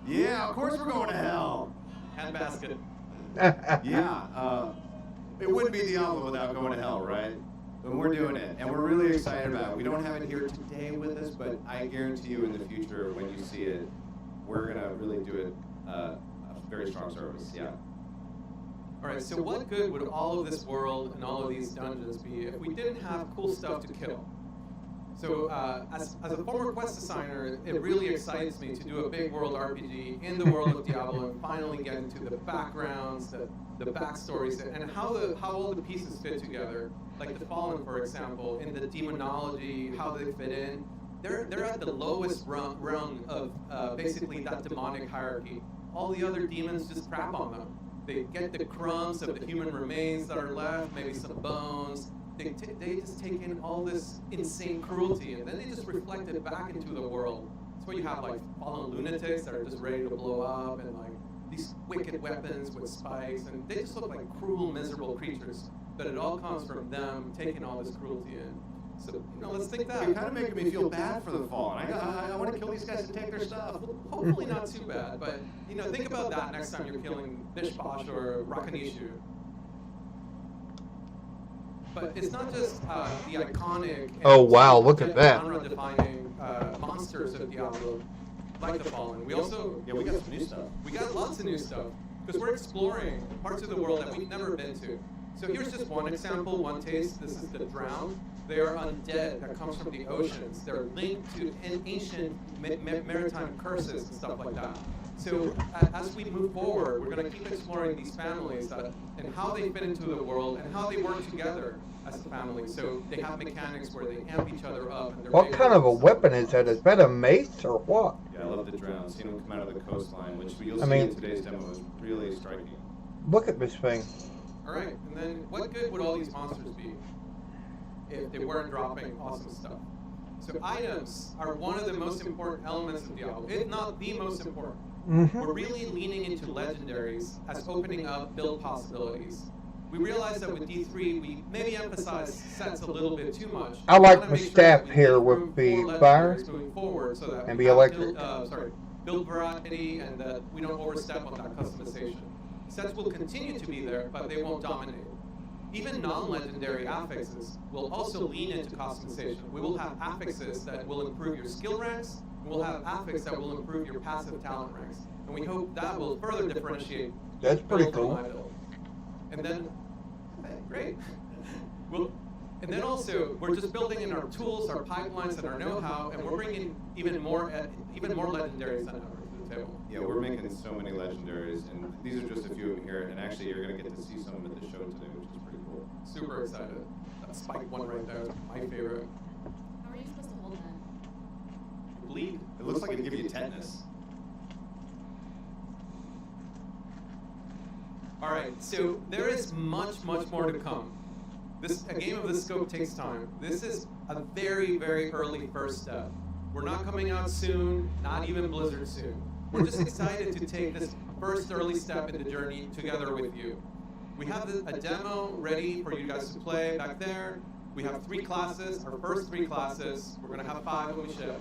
Yeah, of course we're going to hell. Handbasket. Yeah, it wouldn't be Diablo without going to hell, right? But we're doing it, and we're really excited about it. We don't have it here today with us, but I guarantee you in the future, when you see it, we're going to really do it a very strong service, yeah. All right, so what good would all of this world and all of these dungeons be if we didn't have cool stuff to kill? So as a former quest designer, it really excites me to do a big world RPG in the world of Diablo and finally get into the backgrounds, the backstories, and how all the pieces fit together. Like the Fallen, for example, in the demonology, how they fit in. They're at the lowest rung of basically that demonic hierarchy. All the other demons just crap on them. They get the crumbs of the human remains that are left, maybe some bones. They just take in all this insane cruelty, and then they just reflect it back into the world. That's why you have like fallen lunatics that are just ready to blow up, and like these wicked weapons with spikes, and they just look like cruel, miserable creatures. But it all comes from them taking all this cruelty in. So, let's think that. You're kind of making me feel bad for the Fallen. I want to kill these guys and take their stuff. Hopefully not too bad, but think about that next time you're killing Bishbash or Rakanishu. But it's not just the iconic. Oh, wow, look at that. Genre-defining monsters of Diablo, like the Fallen. We also we got some new stuff. We got lots of new stuff because we're exploring parts of the world that we've never been to. So here's just one example, one taste. This is the Drowned. They are undead that comes from the oceans. They're linked to ancient maritime curses and stuff like that. So as we move forward, we're going to keep exploring these families and how they fit into the world and how they work together as a family. So they have mechanics where they amp each other up. And What kind of a weapon is that? Is that a mace or what? Yeah, I love the Drowned. Seeing them come out of the coastline, which you'll see mean, in today's demo, is really striking. Look at this thing. All right, and then what good would all these monsters be if they weren't dropping awesome stuff? So items are one of the most important elements of Diablo, if not the most important. Mm-hmm. We're really leaning into legendaries as opening up build possibilities. We realize that with D3, we maybe emphasize sets a little bit too much. I like We wanna my make sure staff that we here leave with room the for fire legendaries moving forward so that and we the have electric. build variety and that we don't overstep on that customization. Sets will continue to be there, but they won't dominate. Even non-legendary affixes will also lean into customization. We will have affixes that will improve your skill ranks, and we'll have affixes that will improve your passive talent ranks. And we hope that will further differentiate That's pretty build from cool. my build. And then, great. And then also, we're just building in our tools, our pipelines, and our know-how, and we're bringing even more legendaries than ever to the table. Yeah, we're making so many legendaries, and these are just a few of them here. And actually, you're going to get to see some at the show today, which is pretty cool. Super excited. That spike one right there is my favorite. How are you supposed to hold that? Bleed. It looks like it'd give you tetanus. All right, so there is much more to come. A game of this scope takes time. This is a very, very early first step. We're not coming out soon, not even Blizzard soon. We're just excited to take this first early step in the journey together with you. We have a demo ready for you guys to play back there. We have 3 classes, our first 3 classes. We're gonna have 5 when we ship.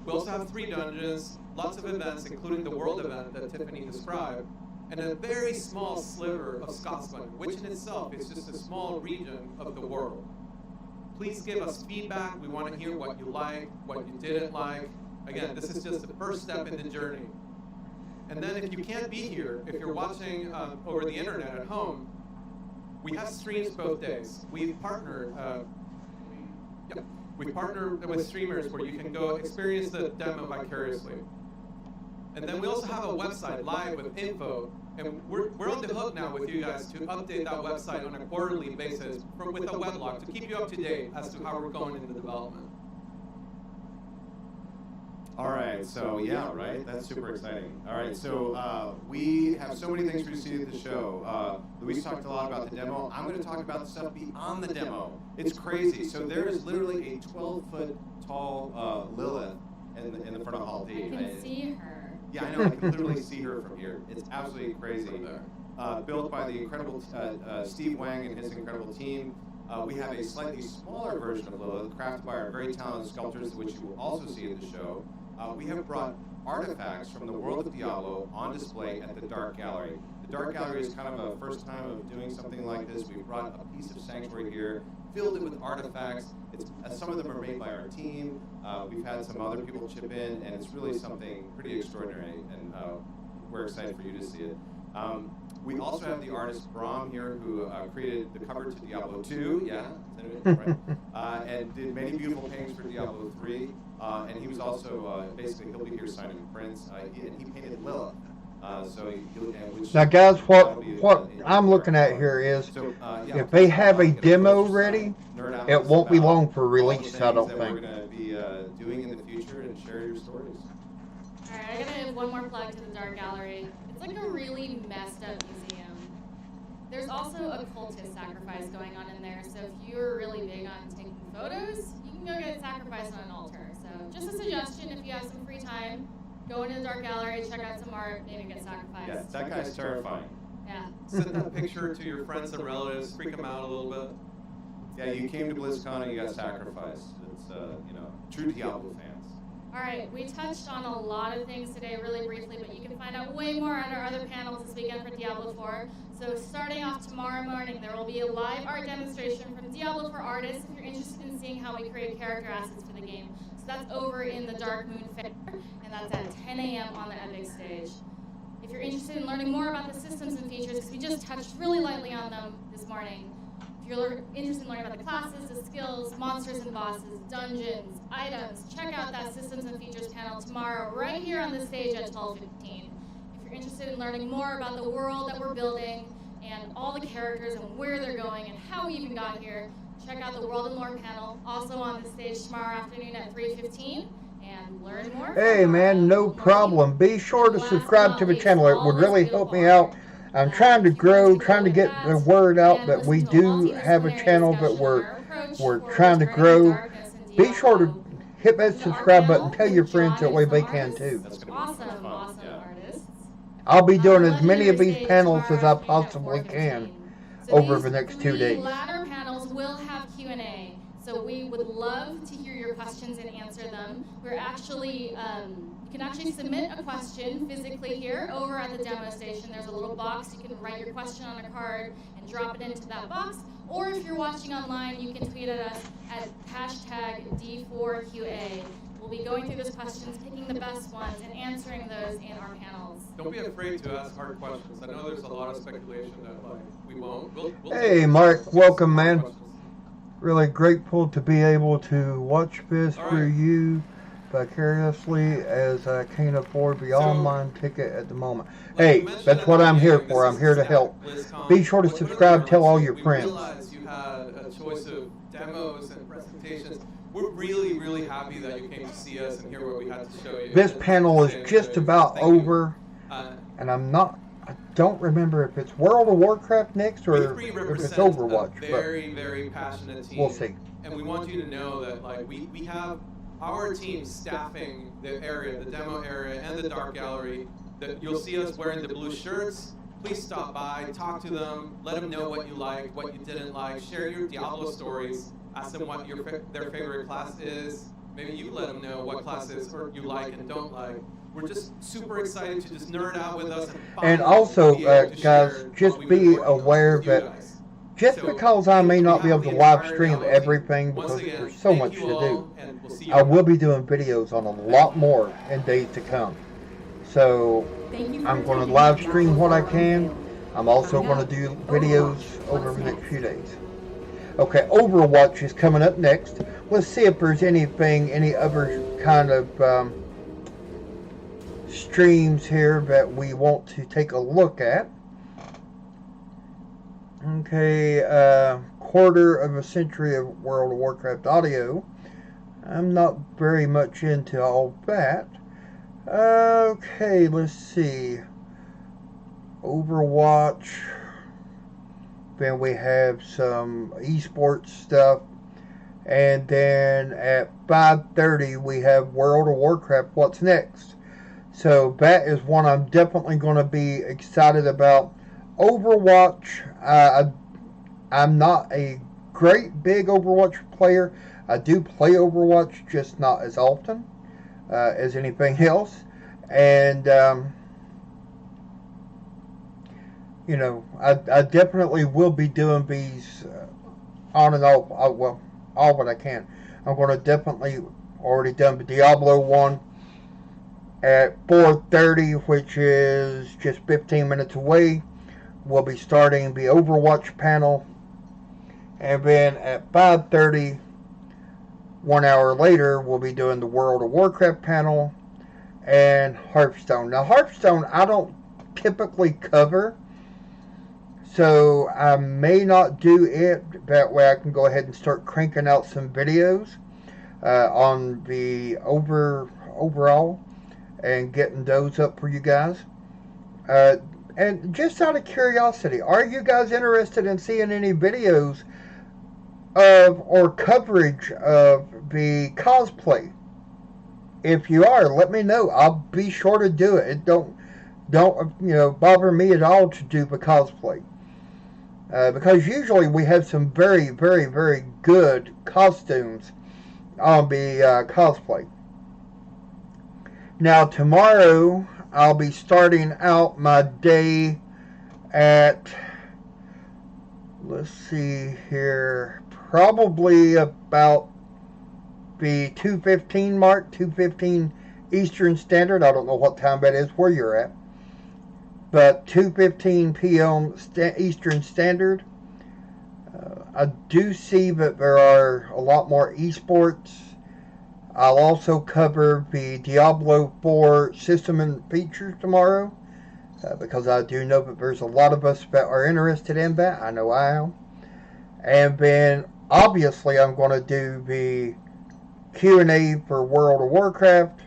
We also have 3 dungeons, lots of events, including the world event that Tiffany described, and a very small sliver of Scotsland, which in itself is just a small region of the world. Please give us feedback. We want to hear what you like, what you didn't like. Again, this is just the first step in the journey. And then if you can't be here, if you're watching over the internet at home, we have streams both days. We've partnered with streamers where you can go experience the demo vicariously. And then we also have a website live with info, and we're on the hook now with you guys to update that website on a quarterly basis with a weblog to keep you up to date as to how we're going in the development. All right, so yeah, right? That's super exciting. All right, so we have so many things for you to see at the show. Luis talked a lot about the demo. I'm going to talk about the stuff beyond the demo. It's crazy. So there is literally a 12-foot tall Lilith in the front of Hall D. I can see her. Yeah, I know. I can literally see her from here. It's absolutely crazy. Built by the incredible Steve Wang and his incredible team. We have a slightly smaller version of Lilith, crafted by our very talented sculptors, which you will also see at the show. We have brought artifacts from the world of Diablo on display at the Dark Gallery. The Dark Gallery is kind of a first time of doing something like this. We've brought a piece of Sanctuary here, filled it with artifacts. Some of them are made by our team. We've had some other people chip in, and it's really something pretty extraordinary, and we're excited for you to see it. We also have the artist Brahm here, who created the cover to Diablo 2, right? And did many beautiful paintings for Diablo 3. And he was also, basically, he'll be here signing prints, and he painted Lilith. Now, guys, what I'm looking at here is, if they have a demo ready, it won't be long for release, I don't think. We're going to be doing in the future and share your stories. All right, I gotta give one more plug to the Dark Gallery. It's like a really messed up museum. There's also a cultist sacrifice going on in there, so if you're really big on taking photos, you can go get sacrificed on an altar. So just a suggestion, if you have some free time, go into the Dark Gallery, check out some art, maybe get sacrificed. Yeah, that guy's terrifying. Yeah. Send that picture to your friends and relatives, freak them out a little bit. Yeah, you came to BlizzCon and you got sacrificed. It's, true Diablo fans. All right, we touched on a lot of things today really briefly, but you can find out way more on our other panels this weekend for Diablo 4. So starting off tomorrow morning, there will be a live art demonstration from Diablo 4 artists if you're interested in seeing how we create character assets for the game. So that's over in the Dark Moon Fair, and that's at 10 a.m. on the Epic stage. If you're interested in learning more about the systems and features, because we just touched really lightly on them this morning, if you're interested in learning about the classes, the skills, monsters and bosses, dungeons, items, check out that systems and features panel tomorrow right here on the stage at 12:15. If you're interested in learning more about the world that we're building and all the characters and where they're going and how we even got here, check out the World and Lore panel, also on the stage tomorrow afternoon at 3:15, and learn more. Hey man, no problem. Be sure to subscribe to the channel. It would really help me out. I'm trying to grow, trying to get the word out that we do have a channel, but we're trying to grow. be sure to Diablo. hit that Our subscribe panel button. Tell with your friends John that way and they some can artists. too. That's gonna be Awesome, fun. awesome Yeah. artists. I'll be doing The as many of legendary these stage panels tomorrow as I afternoon at possibly 4:15. can So over these the next 2 three days. latter panels will have Q&A. So we would love to hear your questions and answer them. We're actually, you can actually submit a question physically here over at the demo station. There's a little box. You can write your question on a card and drop it into that box. Or if you're watching online, you can tweet at us at hashtag D4QA. We'll be going through those questions, picking the best ones, and answering those in our panels. Don't be afraid to ask hard questions. I know there's a lot of speculation that like we won't. We'll Hey, take Mark, some welcome, hard man. questions. Really grateful to be able to watch this All for right. you vicariously, as I can't afford the So, online ticket at the moment. Like Hey, you mentioned that's at what the I'm here beginning, for. this I'm here is to help. BlizzCon. Be sure to When subscribe, we tell all your we friends. realized you had a choice of demos and presentations. We're really, really happy that you came to see us and hear what we had to show you. This And panel is and just so about thank you. over, Uh, and I don't remember if it's World of Warcraft next we or three if it's represent Overwatch, a but very, very passionate team. we'll see. And we want you to know that like we have our team staffing the area, the demo area, and the dark gallery. That you'll see us wearing the blue shirts. Please stop by, talk to them, let them know what you liked, what you didn't like, share your Diablo stories, ask them what their favorite class is. Maybe you let them know what classes or you like and don't like. We're just super excited to just nerd out with us. And finally also, be able to guys, share just what we've been be working on aware with you that guys. just So, because I may on not be behalf able of to the live entire stream Diablo team, everything once because again, there's so thank much you to all, do, and we'll see you I around. will be doing videos on a lot more in days to come. So Thank you for I'm going to attending live Diablo stream what I 4 can. Unveiled. I'm also Coming going up, to do Overwatch. videos over What's the next next? few days. Okay, Overwatch is coming up next. Let's see if there's any other kind of streams here that we want to take a look at. Okay, quarter of a century of World of Warcraft audio. I'm not very much into all that. Okay, let's see. Overwatch. Then we have some esports stuff. And then at 5:30 we have World of Warcraft, What's Next. So that is one I'm definitely going to be excited about. Overwatch, I'm not a great big Overwatch player. I do play Overwatch, just not as often as anything else. And, you know, I definitely will be doing these on and off, well, all what I can. I'm going to definitely already done the Diablo one at 4:30, which is just 15 minutes away. We'll be starting the Overwatch panel, and then at 5:30, 1 hour later, we'll be doing the World of Warcraft panel and Hearthstone. Now, Hearthstone I don't typically cover, so I may not do it. That way I can go ahead and start cranking out some videos on the overall and getting those up for you guys. And just out of curiosity, are you guys interested in seeing any videos of or coverage of the cosplay? If you are, let me know. I'll be sure to do it. It don't bother me at all to do the cosplay. Because usually we have some very, very, very good costumes on the cosplay. Now tomorrow I'll be starting out my day at, let's see here, probably about the 2:15 mark, 2:15 Eastern Standard. I don't know what time that is where you're at, but 2:15 p.m. Eastern Standard. I do see that there are a lot more esports. I'll also cover the Diablo 4 system and features tomorrow, because I do know that there's a lot of us that are interested in that. I know I am. And then obviously I'm going to do the Q&A for World of Warcraft,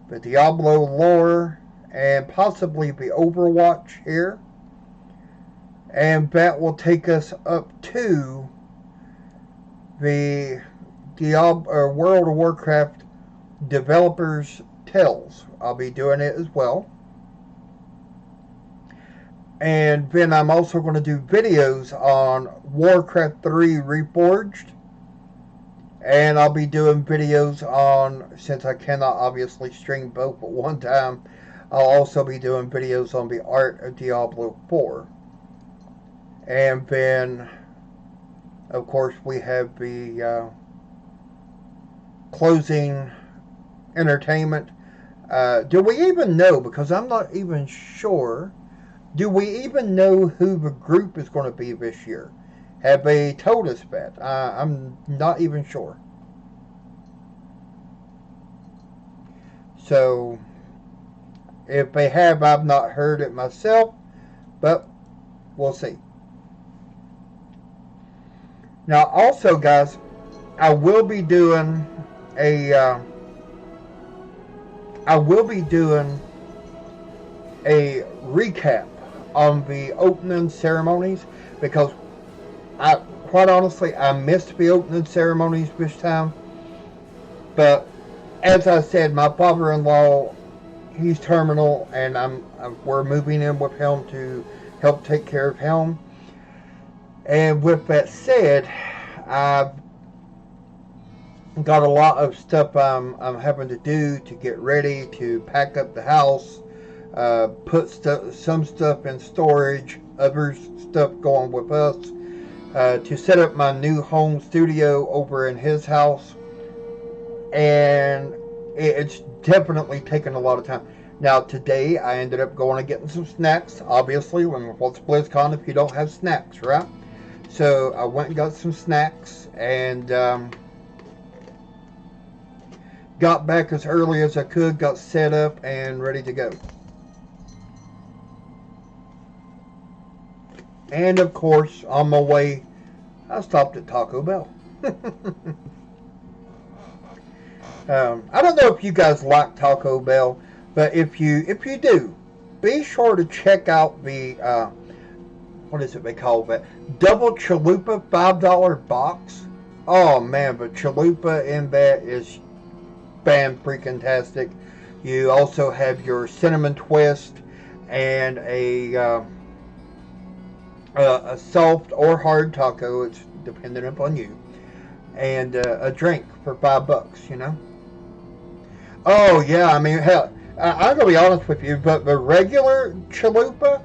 the Diablo lore, and possibly the Overwatch here. And that will take us up to the World of Warcraft Developers Tales. I'll be doing it as well. And then I'm also going to do videos on Warcraft 3 Reforged. And I'll be doing videos on, since I cannot obviously stream both at one time, I'll also be doing videos on the art of Diablo 4. And then, of course, we have the closing entertainment. Do we even know, because I'm not even sure, do we even know who the group is going to be this year? Have they told us that? I'm not even sure. So, if they have, I've not heard it myself, but we'll see. Now, also, guys, I will be doing a recap on the opening ceremonies, because quite honestly, I missed the opening ceremonies this time. But as I said, my father-in-law, he's terminal, and we're moving in with him to help take care of him. And with that said, I've got a lot of stuff I'm having to do to get ready to pack up the house, put some stuff in storage, other stuff going with us, to set up my new home studio over in his house. And it's definitely taken a lot of time. Now, today I ended up going and getting some snacks. Obviously, what's BlizzCon if you don't have snacks, right? So I went and got some snacks, and got back as early as I could, got set up and ready to go. And of course, on my way, I stopped at Taco Bell. I don't know if you guys like Taco Bell, but if you do, be sure to check out the what is it they call that? Double Chalupa $5 box. Oh man, but chalupa in that is fan-freaking-tastic. You also have your cinnamon twist and a soft or hard taco. It's dependent upon you. And a drink for $5, you know. Oh yeah, I mean, hell, I'm gonna be honest with you, but the regular chalupa,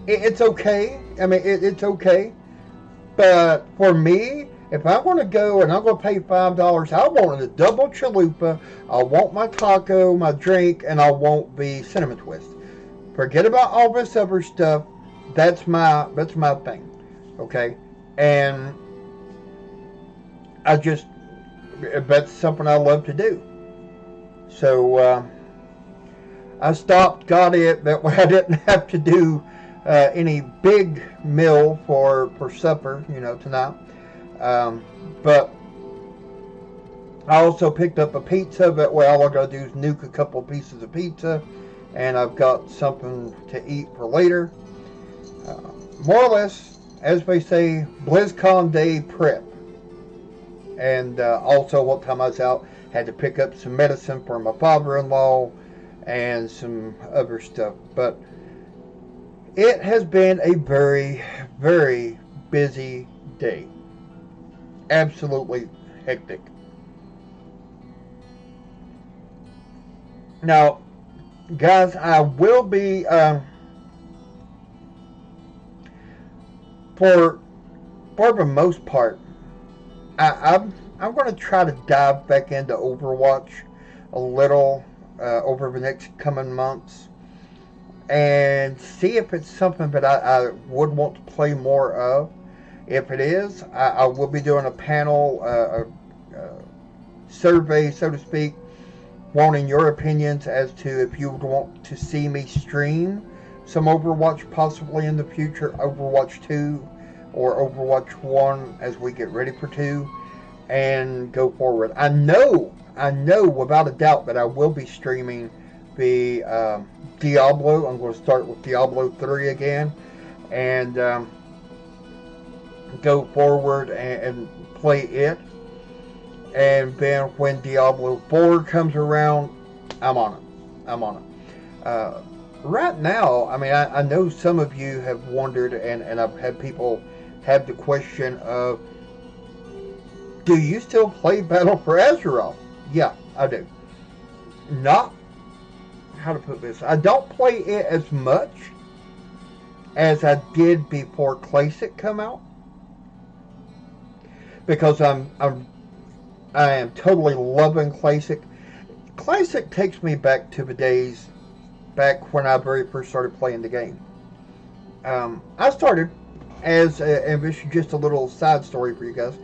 it's okay. I mean, it's okay. But for me, if I want to go and I'm going to pay $5, I want a double chalupa, I want my taco, my drink, and I want the cinnamon twist. Forget about all this other stuff. That's my thing. Okay? And that's something I love to do. So, I stopped, got it, that way I didn't have to do any big meal for supper, you know, tonight. But I also picked up a pizza, that way all I gotta do is nuke a couple pieces of pizza, and I've got something to eat for later. More or less, as they say, BlizzCon Day prep. And also, one time I was out, had to pick up some medicine for my father-in-law and some other stuff. But it has been a very, very busy day. Absolutely hectic. Now, guys, I will be for the most part, I'm going to try to dive back into Overwatch a little over the next coming months and see if it's something that I would want to play more of. If it is, I will be doing a panel, a survey, so to speak, wanting your opinions as to if you would want to see me stream some Overwatch possibly in the future, Overwatch 2 or Overwatch 1 as we get ready for 2 and go forward. I know without a doubt that I will be streaming the Diablo. I'm going to start with Diablo 3 again and go forward and play it. And then when Diablo 4 comes around, I'm on it. Right now, I mean, I know some of you have wondered, and I've had people have the question of, do you still play Battle for Azeroth? Yeah, I do. Not, how to put this, I don't play it as much as I did before Classic come out, because I am totally loving Classic. Classic takes me back to the days back when I very first started playing the game. I started as, and this is just a little side story for you guys,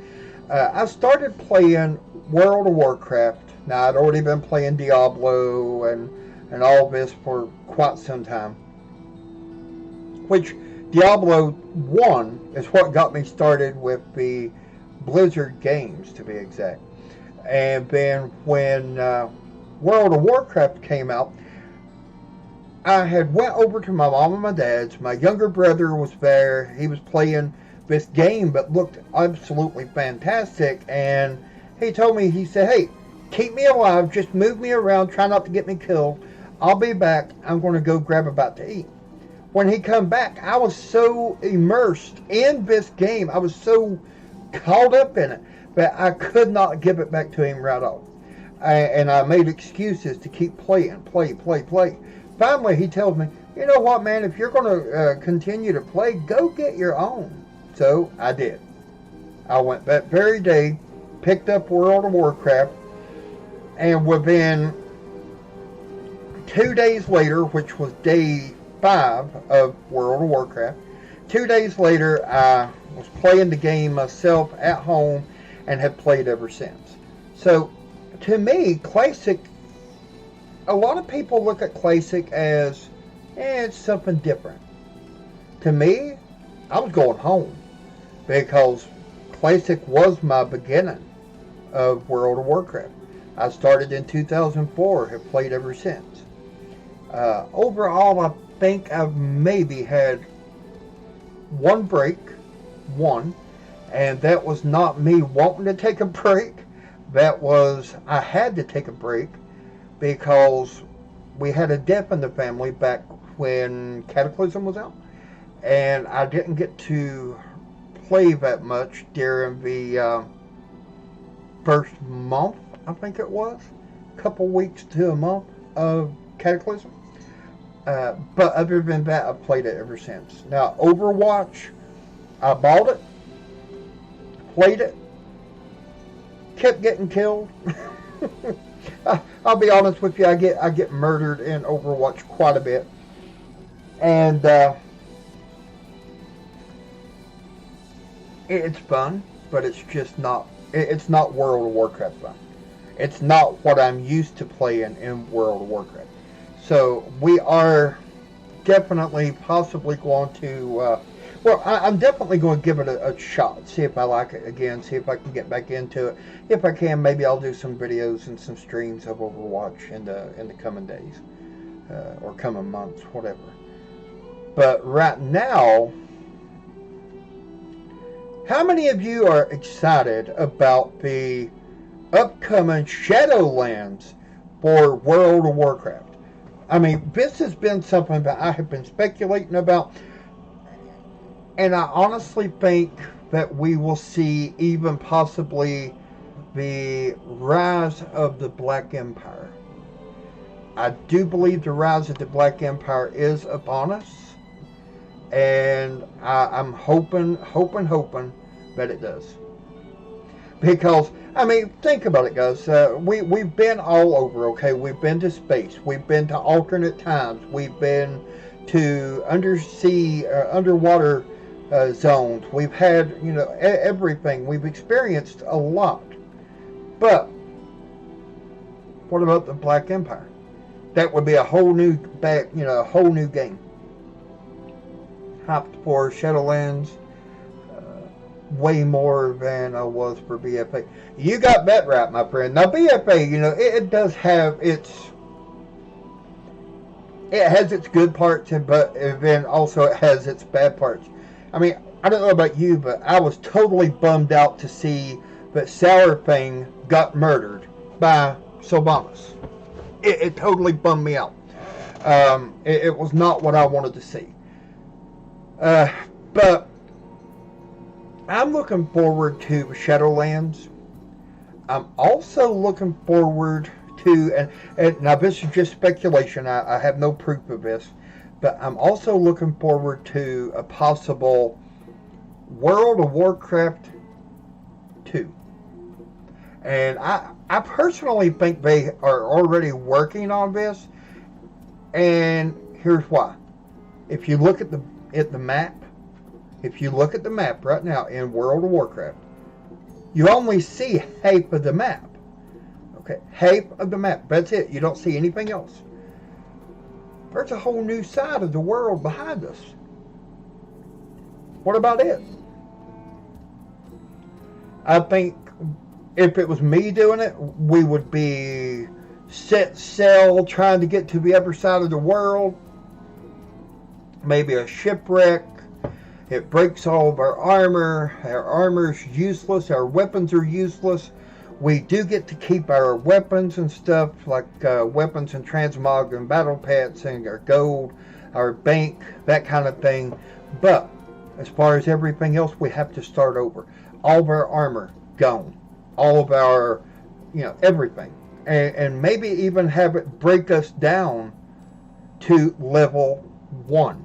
I started playing World of Warcraft. Now, I'd already been playing Diablo and all this for quite some time, which Diablo 1 is what got me started with the Blizzard games, to be exact. And then when World of Warcraft came out, I had went over to my mom and my dad's. My younger brother was there. He was playing this game that looked absolutely fantastic. And he told me, he said, hey, keep me alive. Just move me around. Try not to get me killed. I'll be back. I'm going to go grab a bite to eat. When he come back, I was so immersed in this game. I was so caught up in it that I could not give it back to him right off. And I made excuses to keep playing, play. Finally, he tells me, you know what, man, if you're going to continue to play, go get your own. So I did. I went that very day, picked up World of Warcraft, and within 2 days later, which was day 5 of World of Warcraft, 2 days later, I was playing the game myself at home and have played ever since. So, to me, Classic, a lot of people look at Classic as, it's something different. To me, I was going home, because Classic was my beginning of World of Warcraft. I started in 2004, have played ever since. Overall, I think I've maybe had one break, and that was not me wanting to take a break. That was, I had to take a break because we had a death in the family back when Cataclysm was out, and I didn't get to play that much during the first month, I think it was, a couple weeks to a month of Cataclysm. But other than that, I've played it ever since. Now, Overwatch, I bought it, played it, kept getting killed. I'll be honest with you, I get murdered in Overwatch quite a bit. And it's fun, but it's just not, it's not World of Warcraft fun. It's not what I'm used to playing in World of Warcraft. So we are definitely possibly going to, I'm definitely going to give it a shot, see if I like it again, see if I can get back into it. If I can, maybe I'll do some videos and some streams of Overwatch in the coming days, or coming months, whatever. But right now, how many of you are excited about the upcoming Shadowlands for World of Warcraft? I mean, this has been something that I have been speculating about, and I honestly think that we will see even possibly the rise of the Black Empire. I do believe the rise of the Black Empire is upon us, and I'm hoping that it does. Because, I mean, think about it, guys. We've been all over, okay? We've been to space. We've been to alternate times. We've been to underwater zones. We've had, everything. We've experienced a lot. But what about the Black Empire? That would be a whole new game. Hyped for Shadowlands. Way more than I was for BFA. You got that right, my friend. Now, BFA, it does have it has its good parts, but then also it has its bad parts. I mean, I don't know about you, but I was totally bummed out to see but Sour Fang got murdered by Sylvanas. It totally bummed me out. It was not what I wanted to see. But I'm looking forward to Shadowlands. I'm also looking forward to, and now this is just speculation, I have no proof of this, but I'm also looking forward to a possible World of Warcraft 2. And I personally think they are already working on this, and here's why. If you look at the map, if you look at the map right now in World of Warcraft, you only see half of the map. Okay, half of the map. That's it. You don't see anything else. There's a whole new side of the world behind us. What about it? I think if it was me doing it, we would be set sail trying to get to the other side of the world. Maybe a shipwreck. It breaks all of our armor. Our armor's useless. Our weapons are useless. We do get to keep our weapons and stuff, like weapons and transmog and battle pets and our gold, our bank, that kind of thing. But as far as everything else, we have to start over. All of our armor gone. All of our, everything. And maybe even have it break us down to level 1.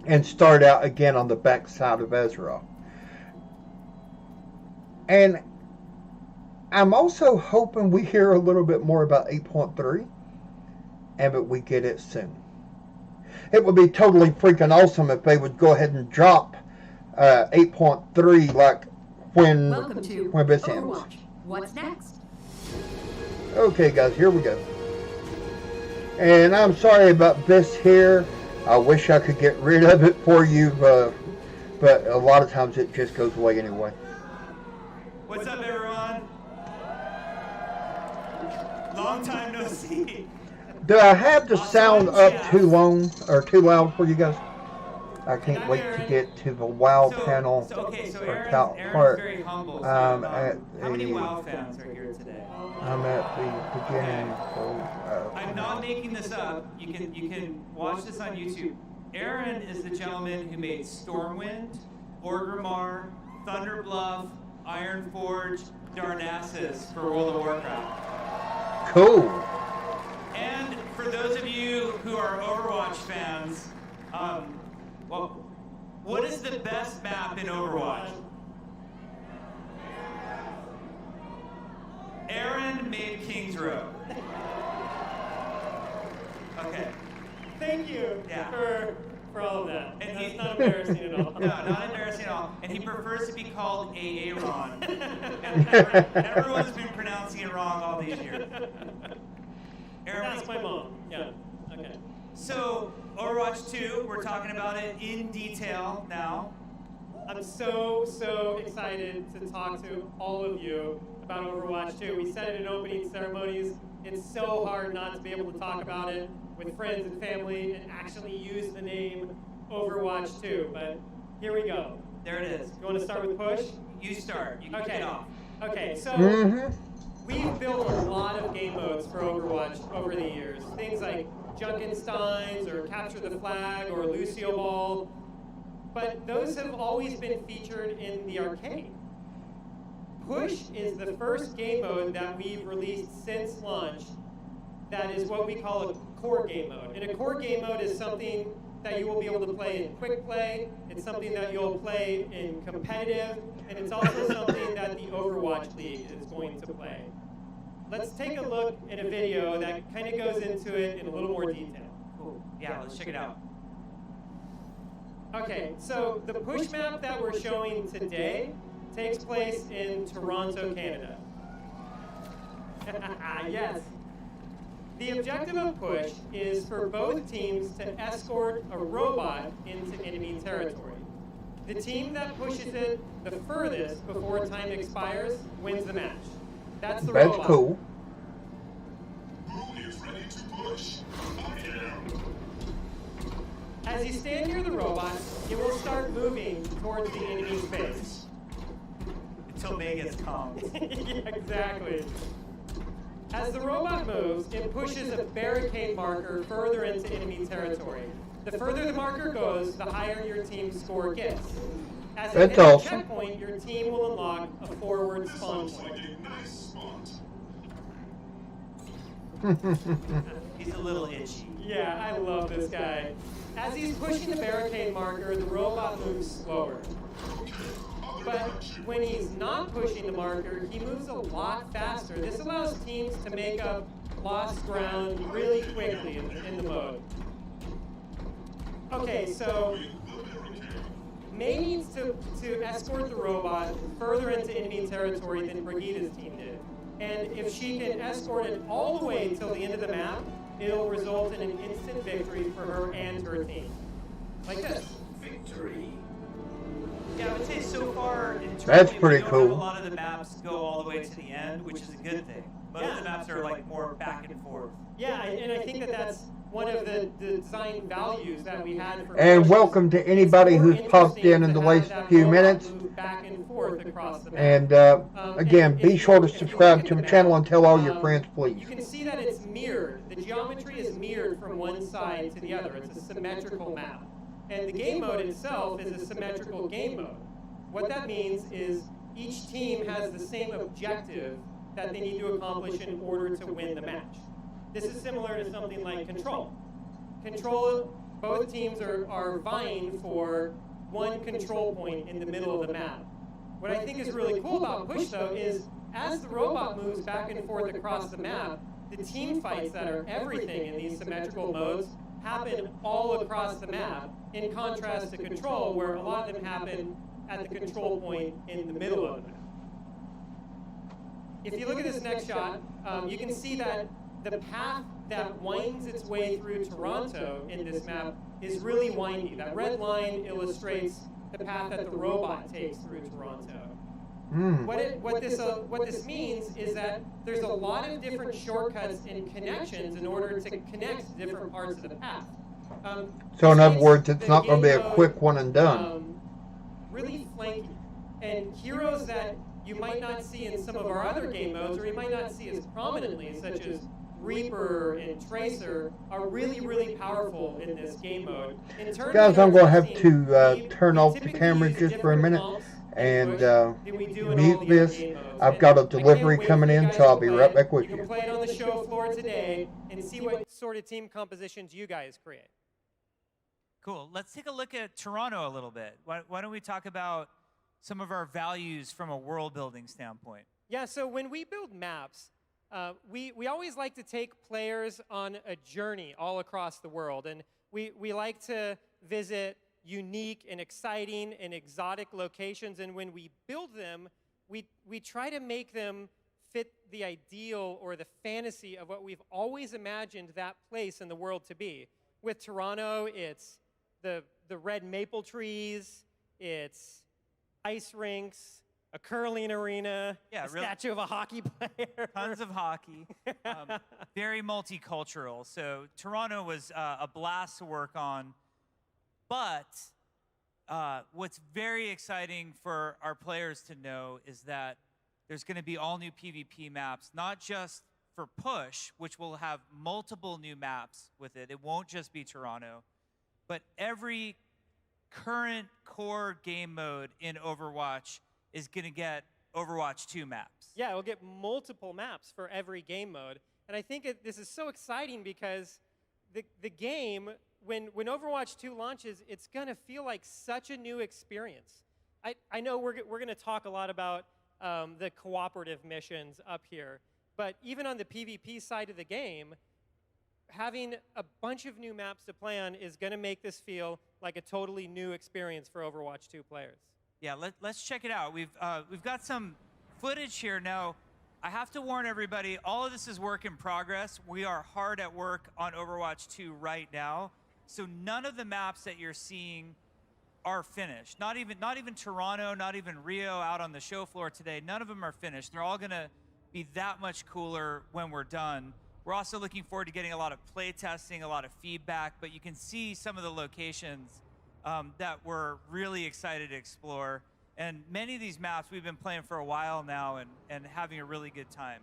And start out again on the backside of Azeroth. And I'm also hoping we hear a little bit more about 8.3 and that we get it soon. It would be totally freaking awesome if they would go ahead and drop 8.3 like when this ends. What's next? Okay guys, here we go. And I'm sorry about this here. I wish I could get rid of it for you, but a lot of times it just goes away anyway. What's up, everyone? Long time no see. Do I have the sound up too long or too loud for you guys? I can't wait to get to the WoW panel. So Aaron's part. very humble. So, At how many the, WoW fans are here today? I'm at the beginning. I'm not making this up. You can watch this on YouTube. Aaron is the gentleman who made Stormwind, Orgrimmar, Thunderbluff, Ironforge, Darnassus for World of Warcraft. Cool. And for those of you who are Overwatch fans, well, what is the best map in Overwatch? Aaron made King's Row. Okay. Thank you for all of that. And That's not embarrassing at all. No, not embarrassing at all. And he prefers to be called Aaron. And everyone's been pronouncing it wrong all these years. Aaron, That's my mom. Yeah. Okay. So, Overwatch 2, we're talking about it in detail now. I'm so excited to talk to all of you about Overwatch 2. We said it in opening ceremonies. It's so hard not to be able to talk about it with friends and family and actually use the name Overwatch 2. But here we go. There it is. You want to start with push? You start. You kick it off. Okay, so we've built a lot of game modes for Overwatch over the years. Things like Junkensteins or Capture the Flag or Lucio Ball. But those have always been featured in the arcade. Push is the first game mode that we've released since launch that is what we call a core game mode. And a core game mode is something that you will be able to play in quick play, it's something that you'll play in competitive, and it's also something that the Overwatch League is going to play. Let's take a look at a video that kind of goes into it in a little more detail. Cool. Yeah, let's check it out. Okay, so the push map that we're showing today takes place in Toronto, Canada. Yes. The objective of push is for both teams to escort a robot into enemy territory. The team that pushes it the furthest before time expires wins the match. That's the robot. That's cool. Who is ready to push? I am. As you stand near the robot, it will start moving towards the enemy's base. until Vegas comes. Yeah, exactly. As the robot moves, it pushes a barricade marker further into enemy territory. The further the marker goes, the higher your team's score gets. As it hits a checkpoint, your team will unlock a forward spawn point. He's a little itchy. Yeah, I love this guy. As he's pushing the barricade marker, the robot moves slower. But when he's not pushing the marker, he moves a lot faster. This allows teams to make up lost ground really quickly in the mode. Okay, so May needs to escort the robot further into enemy territory than Brigida's team did. And if she can escort it all the way till the end of the map, it'll result in an instant victory for her and her team. Like this. Victory. Yeah, I would say so far, That's pretty we don't cool. have a lot of the maps go all the way to the end, which is a good thing. Most of the maps are like more back and forth. Yeah, and I think that's one of the design values that we had for And welcome to anybody who's popped in the last few minutes. back and forth across the map. And again, be sure to subscribe to the channel and tell all your friends, please. You can see that it's mirrored. The geometry is mirrored from one side to the other. It's a symmetrical map. And the game mode itself is a symmetrical game mode. What that means is each team has the same objective that they need to accomplish in order to win the match. This is similar to something like Control. Control, both teams are vying for one control point in the middle of the map. What I think is really cool about Push, though, is as the robot moves back and forth across the map, the team fights that are everything in these symmetrical modes happen all across the map, in contrast to Control, where a lot of them happen at the control point in the middle of the map. If you look at this next shot, you can see that the path that winds its way through Toronto in this map is really windy. That red line illustrates the path that the robot takes through Toronto. What this means is that there's a lot of different shortcuts and connections in order to connect different parts of the path. So in other words, it's not going to be a quick one and done. Really flanky. And heroes that you might not see in some of our other game modes, or you might not see as prominently, such as Reaper and Tracer, are really, really powerful in this game mode. Guys, I'm going to have to turn off the camera just for a minute and mute this. I've got a delivery coming in, so I'll be right back with You can play it on the show floor today and see what sort of team compositions you guys create. Cool. Let's take a look at Toronto a little bit. Why don't we talk about some of our values from a world building standpoint? Yeah, so when we build maps, we always like to take players on a journey all across the world. And we like to visit unique and exciting and exotic locations. And when we build them, we try to make them fit the ideal or the fantasy of what we've always imagined that place in the world to be. With Toronto, it's the red maple trees, it's ice rinks, a curling arena, a statue of a hockey player. Tons of hockey. Very multicultural. So Toronto was a blast to work on. But what's very exciting for our players to know is that there's going to be all new PvP maps, not just for Push, which will have multiple new maps with it. It won't just be Toronto. But every current core game mode in Overwatch is going to get Overwatch 2 maps. Yeah, we'll get multiple maps for every game mode. And I think this is so exciting because the game, when Overwatch 2 launches, it's going to feel like such a new experience. I know we're going to talk a lot about the cooperative missions up here, but even on the PvP side of the game, having a bunch of new maps to play on is going to make this feel like a totally new experience for Overwatch 2 players. Yeah, let's check it out. We've got some footage here now. I have to warn everybody, all of this is work in progress. We are hard at work on Overwatch 2 right now. So none of the maps that you're seeing are finished. Not even Toronto, not even Rio out on the show floor today. None of them are finished. They're all going to be that much cooler when we're done. We're also looking forward to getting a lot of play testing, a lot of feedback, but you can see some of the locations that we're really excited to explore. And many of these maps we've been playing for a while now and having a really good time.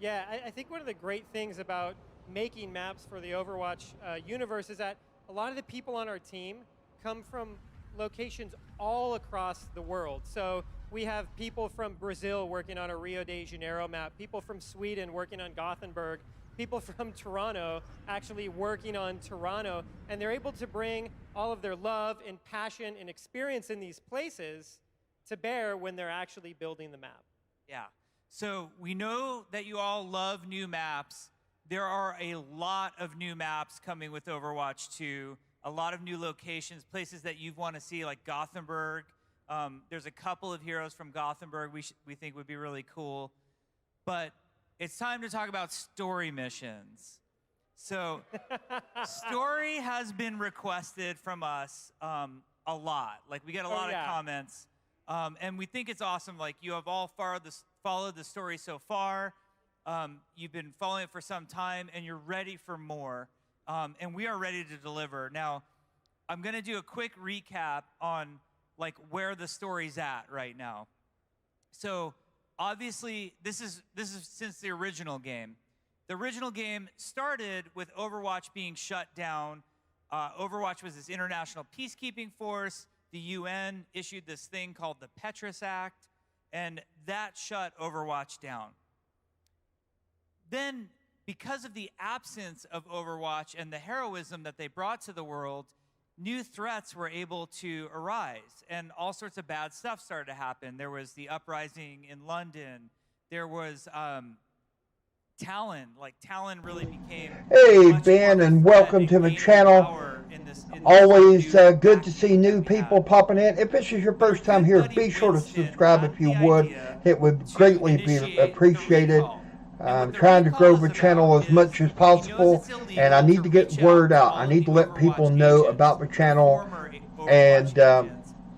Yeah, I think one of the great things about making maps for the Overwatch universe is that a lot of the people on our team come from locations all across the world. So we have people from Brazil working on a Rio de Janeiro map, people from Sweden working on Gothenburg, people from Toronto actually working on Toronto, and they're able to bring all of their love and passion and experience in these places to bear when they're actually building the map. Yeah. So we know that you all love new maps. There are a lot of new maps coming with Overwatch 2, a lot of new locations, places that you want to see, like Gothenburg. There's a couple of heroes from Gothenburg we think would be really cool. But it's time to talk about story missions. So story has been requested from us a lot. Like, we get a lot of comments. And we think it's awesome. Like, you have all followed the story so far. You've been following it for some time, and you're ready for more. And we are ready to deliver. Now, I'm going to do a quick recap on like where the story's at right now. So obviously, this is since the original game. The original game started with Overwatch being shut down. Overwatch was this international peacekeeping force. The UN issued this thing called the Petrus Act, and that shut Overwatch down. Then, because of the absence of Overwatch and the heroism that they brought to the world, new threats were able to arise, and all sorts of bad stuff started to happen. There was the uprising in London. There was Talon. Like, Talon really became... Hey, Ben, and welcome to the channel. Always good to see new people popping in. If this is your first time here, be sure to subscribe if you would. It would greatly be appreciated. I'm trying to grow the channel as much as possible, and I need to get word out. I need to let people know about the channel, and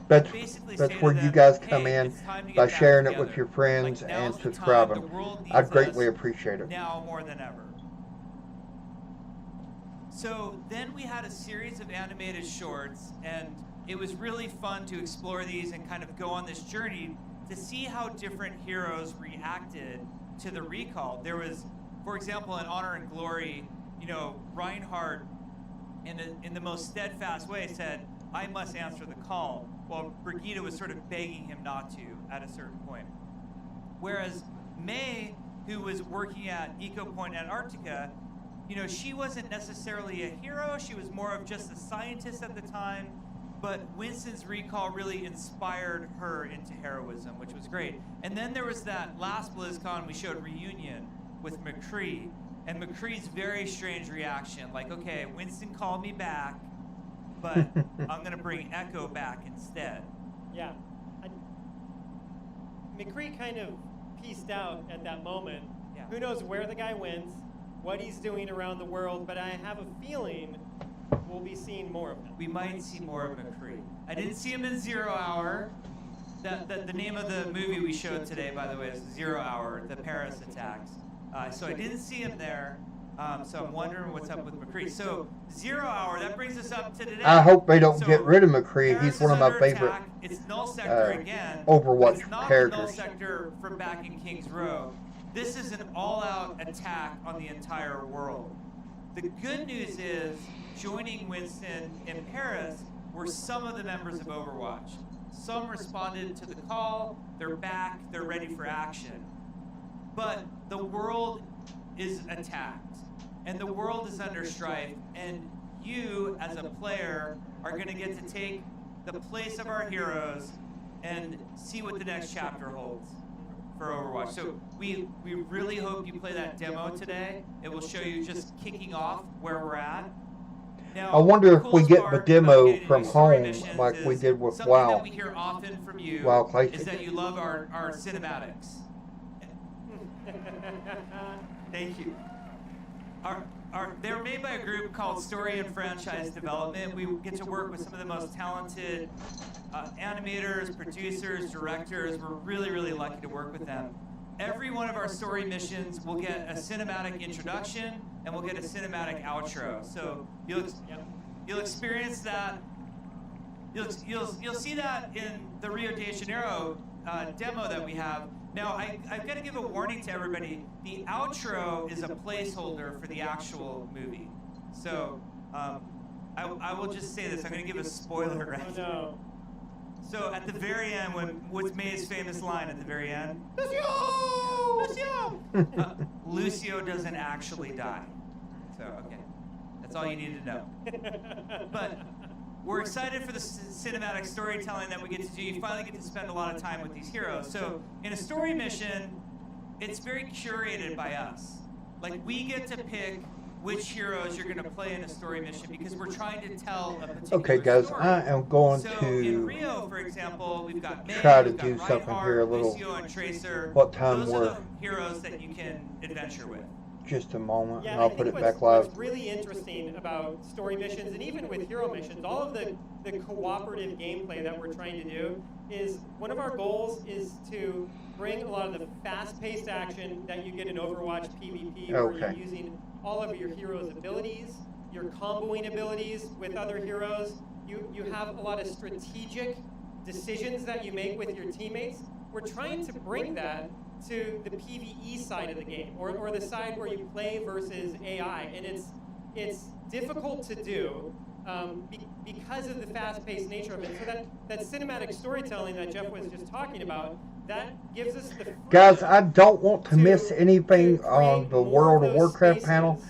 that's where you guys come in by sharing it with your friends and subscribing. I'd greatly appreciate it. Now more than ever. So then we had a series of animated shorts, and it was really fun to explore these and kind of go on this journey to see how different heroes reacted to the recall. There was, for example, in Honor and Glory, you know, Reinhardt, in the most steadfast way, said, "I must answer the call," while Brigitte was sort of begging him not to at a certain point. Whereas May, who was working at Eco Point Antarctica, you know, she wasn't necessarily a hero. She was more of just a scientist at the time. But Winston's recall really inspired her into heroism, which was great. And then there was that last BlizzCon we showed Reunion with McCree, and McCree's very strange reaction. Like, okay, Winston called me back, but I'm gonna bring Echo back instead. Yeah. McCree kind of pieced out at that moment. Yeah. Who knows where the guy went, what he's doing around the world, but I have a feeling we'll be seeing more of him. We might see more of McCree. I didn't see him in Zero Hour. The name of the movie we showed today, by the way, is Zero Hour, the Paris attacks. So I didn't see him there. So I'm wondering what's up with McCree. So Zero Hour, that brings us up to today. I hope they don't get rid of McCree. He's one of my favorite It's Null Sector again. Overwatch it's not characters. The Null Sector from back in King's Row. This is an all-out attack on the entire world. The good news is, joining Winston in Paris were some of the members of Overwatch. Some responded to the call, they're back, they're ready for action. But the world is attacked, and the world is under strife, and you, as a player, are gonna get to take the place of our heroes and see what the next chapter holds for Overwatch. So we really hope you play that demo today. It will show you just kicking off where we're at. Now, I wonder if we get the demo about from story home missions like we is did with something WoW. that we hear often from you WoW Classic. is that you love our cinematics. Thank you. They're made by a group called Story and Franchise Development. We get to work with some of the most talented animators, producers, directors. We're really, really lucky to work with them. Every one of our story missions will get a cinematic introduction and we'll get a cinematic outro. So you'll experience that You'll see that in the Rio de Janeiro demo that we have. Now, I've got to give a warning to everybody. The outro is a placeholder for the actual movie. So I will just say this. I'm going to give a spoiler right Oh, no. So at the very end, what's May's famous line at the very end? Lucio! Lucio doesn't actually die. So, okay. That's all you need to know. But we're excited for the cinematic storytelling that we get to do. You finally get to spend a lot of time with these heroes. So in a story mission, it's very curated by us. Like, we get to pick which heroes you're going to play in a story mission because we're trying to tell a particular Okay, guys, story. I am going So to in Rio, for example, we've got May, try to we've got do something Reinhardt, here a little. Lucio, and Tracer. What time Those we're are the heroes that you can adventure with. just a moment, Yeah, and I'll I put think it back live. What's really interesting about story missions, and even with hero missions, all of the cooperative gameplay that we're trying to do is, one of our goals is to bring a lot of the fast-paced action that you get in Overwatch PvP, where you're Okay. using all of your heroes' abilities, your comboing abilities with other heroes. You have a lot of strategic decisions that you make with your teammates. We're trying to bring that to the PvE side of the game, or the side where you play versus AI, and it's difficult to do because of the fast-paced nature of it. So that cinematic storytelling that Jeff was just talking about, that gives us the Guys, I don't want to miss anything on the World of Warcraft panel,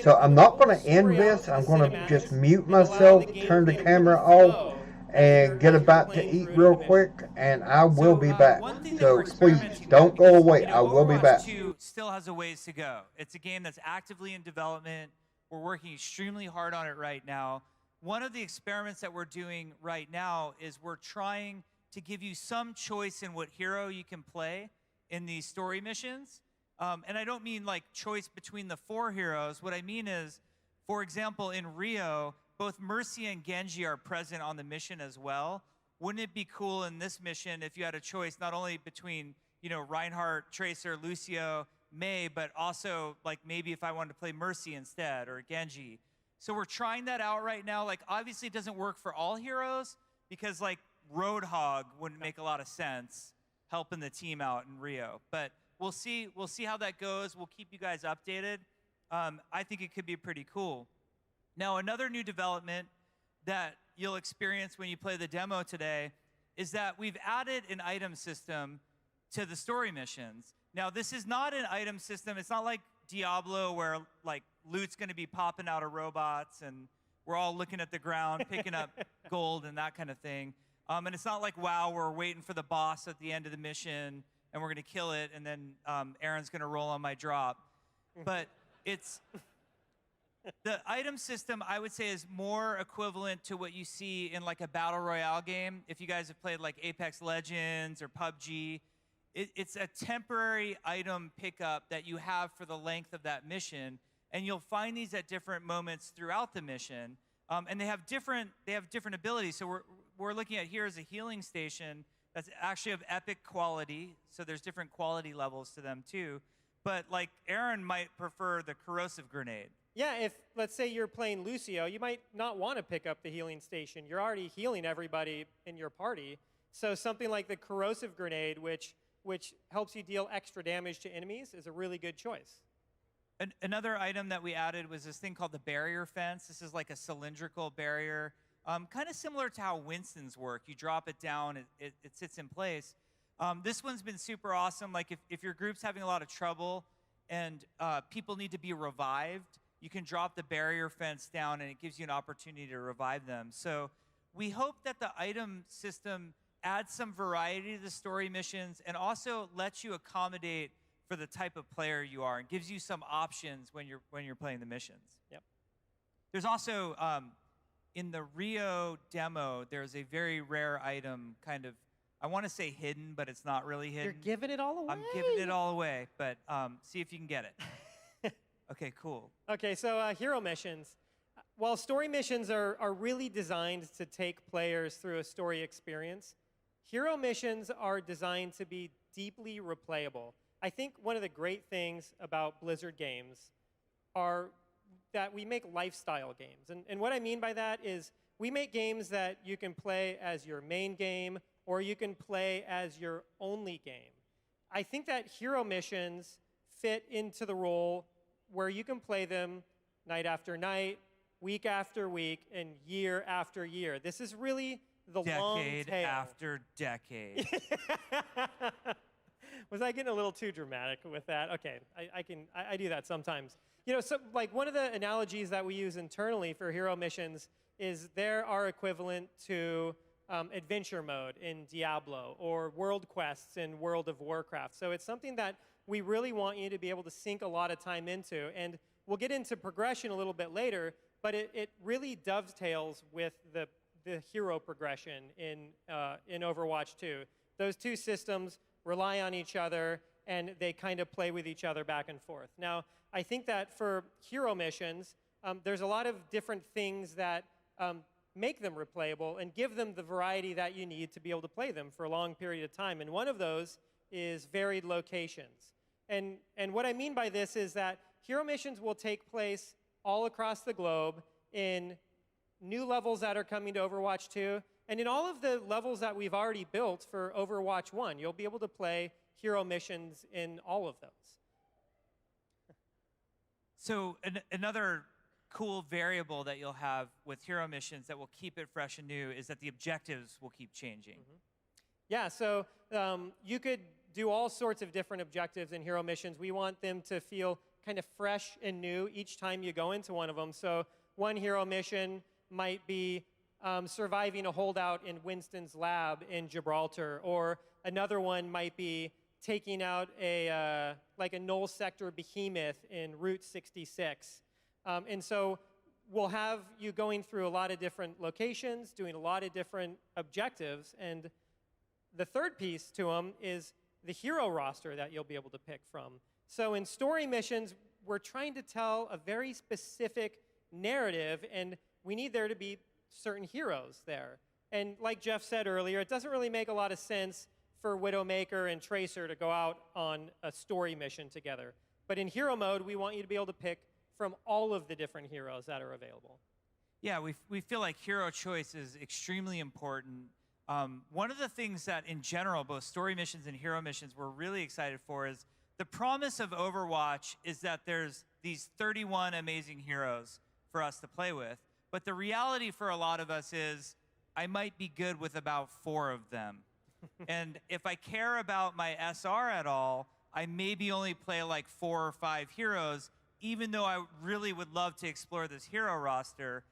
so I'm not going to end this. I'm going to just mute myself, turn the camera off, and get about to eat real quick, and I will be back. So please, don't go away. I will be back. Overwatch 2 still has a ways to go. It's a game that's actively in development. We're working extremely hard on it right now. One of the experiments that we're doing right now is we're trying to give you some choice in what hero you can play in these story missions. And I don't mean like choice between the 4 heroes. What I mean is, for example, in Rio, both Mercy and Genji are present on the mission as well. Wouldn't it be cool in this mission if you had a choice not only between, Reinhardt, Tracer, Lucio, May, but also like maybe if I wanted to play Mercy instead or Genji. So we're trying that out right now. Like, obviously it doesn't work for all heroes because like Roadhog wouldn't make a lot of sense helping the team out in Rio. But we'll see how that goes. We'll keep you guys updated. I think it could be pretty cool. Now, another new development that you'll experience when you play the demo today is that we've added an item system to the story missions. Now, this is not an item system. It's not like Diablo where like loot's going to be popping out of robots and we're all looking at the ground, picking up gold and that kind of thing. And it's not like WoW where we're waiting for the boss at the end of the mission and we're going to kill it and then Aaron's going to roll on my drop. But it's... The item system, I would say, is more equivalent to what you see in like a battle royale game. If you guys have played like Apex Legends or PUBG, it's a temporary item pickup that you have for the length of that mission, and you'll find these at different moments throughout the mission. And they have different abilities. So we're looking at here is a healing station that's actually of epic quality. So there's different quality levels to them too. But like Aaron might prefer the corrosive grenade. Yeah, if, let's say you're playing Lucio, you might not want to pick up the healing station. You're already healing everybody in your party. So something like the corrosive grenade, which helps you deal extra damage to enemies, is a really good choice. Another item that we added was this thing called the barrier fence. This is like a cylindrical barrier, kind of similar to how Winston's work. You drop it down, it sits in place. This one's been super awesome. Like if your group's having a lot of trouble and people need to be revived, you can drop the barrier fence down and it gives you an opportunity to revive them. So we hope that the item system adds some variety to the story missions and also lets you accommodate for the type of player you are and gives you some options when you're playing the missions. Yep. There's also, in the Rio demo, there's a very rare item kind of, I want to say hidden, but it's not really hidden. You're giving it all away. I'm giving it all away, but see if you can get it. Okay, cool. Okay, so hero missions. While story missions are really designed to take players through a story experience, hero missions are designed to be deeply replayable. I think one of the great things about Blizzard games are that we make lifestyle games. And what I mean by that is we make games that you can play as your main game or you can play as your only game. I think that hero missions fit into the role where you can play them night after night, week after week, and year after year. This is really the long tail. Decade after decade. Was I getting a little too dramatic with that? Okay, I do that sometimes. You know, so like one of the analogies that we use internally for hero missions is they're our equivalent to adventure mode in Diablo or world quests in World of Warcraft. So it's something that we really want you to be able to sink a lot of time into. And we'll get into progression a little bit later, but it really dovetails with the hero progression in Overwatch 2. Those two systems rely on each other, and they kind of play with each other back and forth. Now, I think that for hero missions, there's a lot of different things that make them replayable and give them the variety that you need to be able to play them for a long period of time. And one of those is varied locations. And what I mean by this is that hero missions will take place all across the globe in new levels that are coming to Overwatch 2. And in all of the levels that we've already built for Overwatch 1, you'll be able to play hero missions in all of those. So another cool variable that you'll have with hero missions that will keep it fresh and new is that the objectives will keep changing. Mm-hmm. Yeah, so you could do all sorts of different objectives in hero missions. We want them to feel kind of fresh and new each time you go into one of them. So one hero mission might be surviving a holdout in Winston's lab in Gibraltar, or another one might be taking out like a null sector behemoth in Route 66. And so we'll have you going through a lot of different locations, doing a lot of different objectives, and the third piece to them is the hero roster that you'll be able to pick from. So in story missions, we're trying to tell a very specific narrative, and we need there to be certain heroes there. And like Jeff said earlier, it doesn't really make a lot of sense for Widowmaker and Tracer to go out on a story mission together. But in hero mode, we want you to be able to pick from all of the different heroes that are available. Yeah, we feel like hero choice is extremely important. One of the things that, in general, both story missions and hero missions we're really excited for is the promise of Overwatch is that there's these 31 amazing heroes for us to play with. But the reality for a lot of us is I might be good with about 4 of them. And if I care about my SR at all, I maybe only play like 4 or 5 heroes, even though I really would love to explore this hero roster.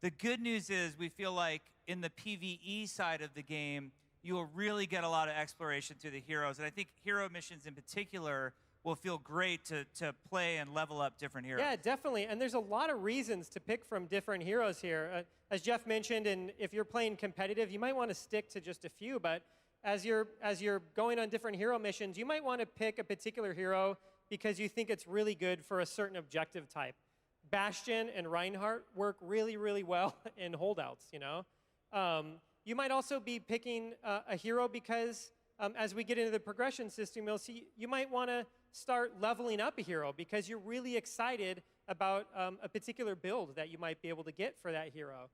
The good news is we feel like in the PvE side of the game, you will really get a lot of exploration through the heroes. And I think hero missions in particular will feel great to play and level up different heroes. Yeah, definitely. And there's a lot of reasons to pick from different heroes here. As Jeff mentioned, and if you're playing competitive, you might want to stick to just a few. But as you're going on different hero missions, you might want to pick a particular hero because you think it's really good for a certain objective type. Bastion and Reinhardt work really, really well in holdouts, you know? You might also be picking a hero because as we get into the progression system, you'll see you might want to start leveling up a hero because you're really excited about a particular build that you might be able to get for that hero.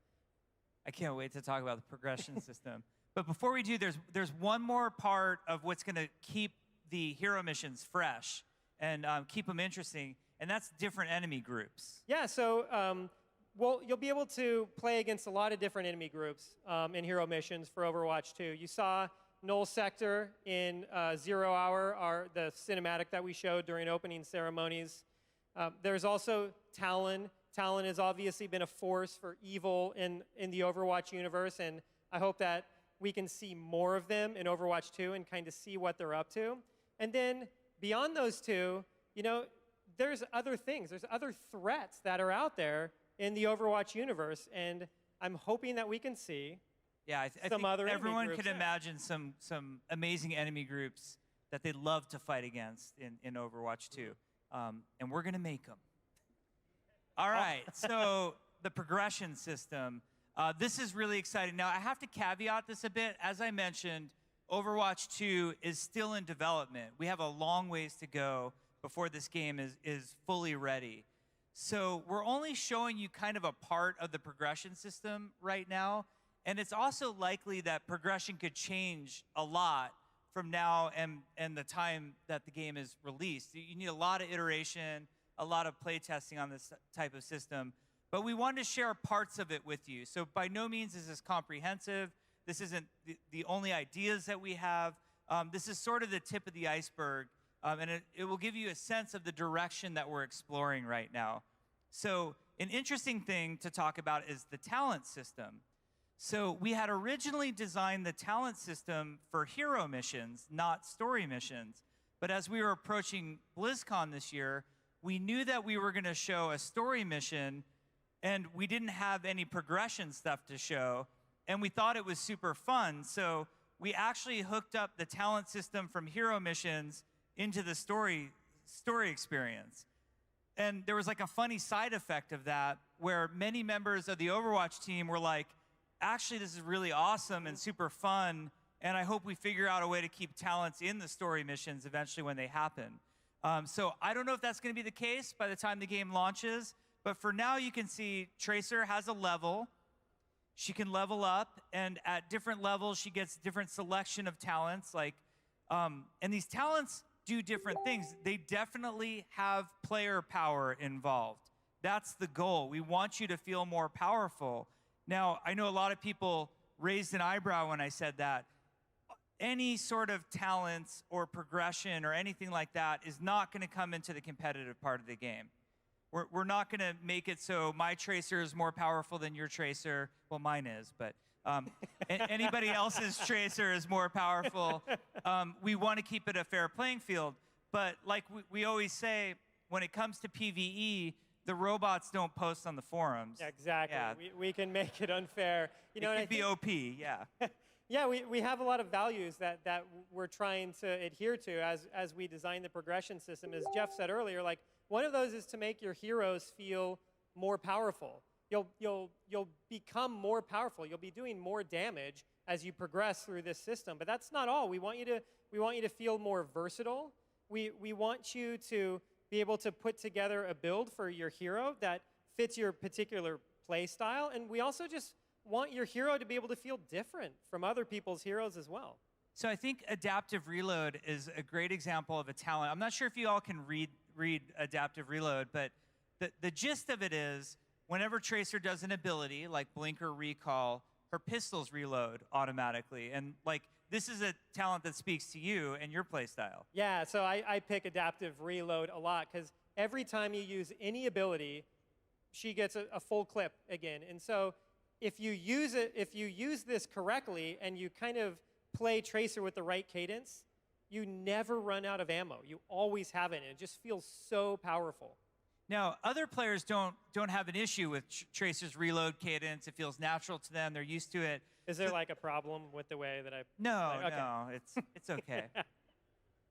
I can't wait to talk about the progression system. But before we do, there's one more part of what's going to keep the hero missions fresh and keep them interesting, and that's different enemy groups. Yeah, so well, you'll be able to play against a lot of different enemy groups in hero missions for Overwatch 2. You saw Null Sector in 0 Hour, the cinematic that we showed during opening ceremonies. There's also Talon. Talon has obviously been a force for evil in the Overwatch universe, and I hope that we can see more of them in Overwatch 2 and kind of see what they're up to. And then beyond those two, you know, there's other things. There's other threats that are out there in the Overwatch universe, and I'm hoping that we can see I think everyone could imagine some amazing enemy groups that they'd love to fight against in Overwatch 2, and we're going to make them. All right, so the progression system. This is really exciting. Now, I have to caveat this a bit. As I mentioned, Overwatch 2 is still in development. We have a long ways to go before this game is fully ready. So we're only showing you kind of a part of the progression system right now. And it's also likely that progression could change a lot from now and the time that the game is released. You need a lot of iteration, a lot of play testing on this type of system. But we wanted to share parts of it with you. So by no means is this comprehensive. This isn't the only ideas that we have. This is sort of the tip of the iceberg. And it will give you a sense of the direction that we're exploring right now. So an interesting thing to talk about is the talent system. So we had originally designed the talent system for hero missions, not story missions. But as we were approaching BlizzCon this year, we knew that we were going to show a story mission, and we didn't have any progression stuff to show, and we thought it was super fun. So we actually hooked up the talent system from hero missions into the story experience. And there was like a funny side effect of that, where many members of the Overwatch team were like, actually, this is really awesome and super fun, and I hope we figure out a way to keep talents in the story missions eventually when they happen. So I don't know if that's going to be the case by the time the game launches, but for now you can see Tracer has a level. She can level up, and at different levels she gets different selection of talents. And these talents do different things. They definitely have player power involved. That's the goal. We want you to feel more powerful. Now, I know a lot of people raised an eyebrow when I said that. Any sort of talents or progression or anything like that is not going to come into the competitive part of the game. We're not going to make it so my Tracer is more powerful than your Tracer. Well, mine is, but anybody else's Tracer is more powerful. We want to keep it a fair playing field. But like we always say, when it comes to PvE, the robots don't post on the forums. Exactly. Yeah. We can make it unfair. You know, it could be OP, yeah. Yeah, we have a lot of values that we're trying to adhere to as we design the progression system. As Jeff said earlier, like one of those is to make your heroes feel more powerful. You'll become more powerful. You'll be doing more damage as you progress through this system. But that's not all. We want you to feel more versatile. We want you to be able to put together a build for your hero that fits your particular play style. And we also just want your hero to be able to feel different from other people's heroes as well. So I think Adaptive Reload is a great example of a talent. I'm not sure if you all can read Adaptive Reload, but the gist of it is whenever Tracer does an ability, like Blink or Recall, her pistols reload automatically. And like this is a talent that speaks to you and your play style. Yeah, so I pick Adaptive Reload a lot because every time you use any ability, she gets a full clip again. And so if you use this correctly and you kind of play Tracer with the right cadence, you never run out of ammo. You always have it, and it just feels so powerful. Now, other players don't have an issue with Tracer's reload cadence. It feels natural to them. They're used to it. Is there like a problem with the way that I... No, okay. no, it's okay.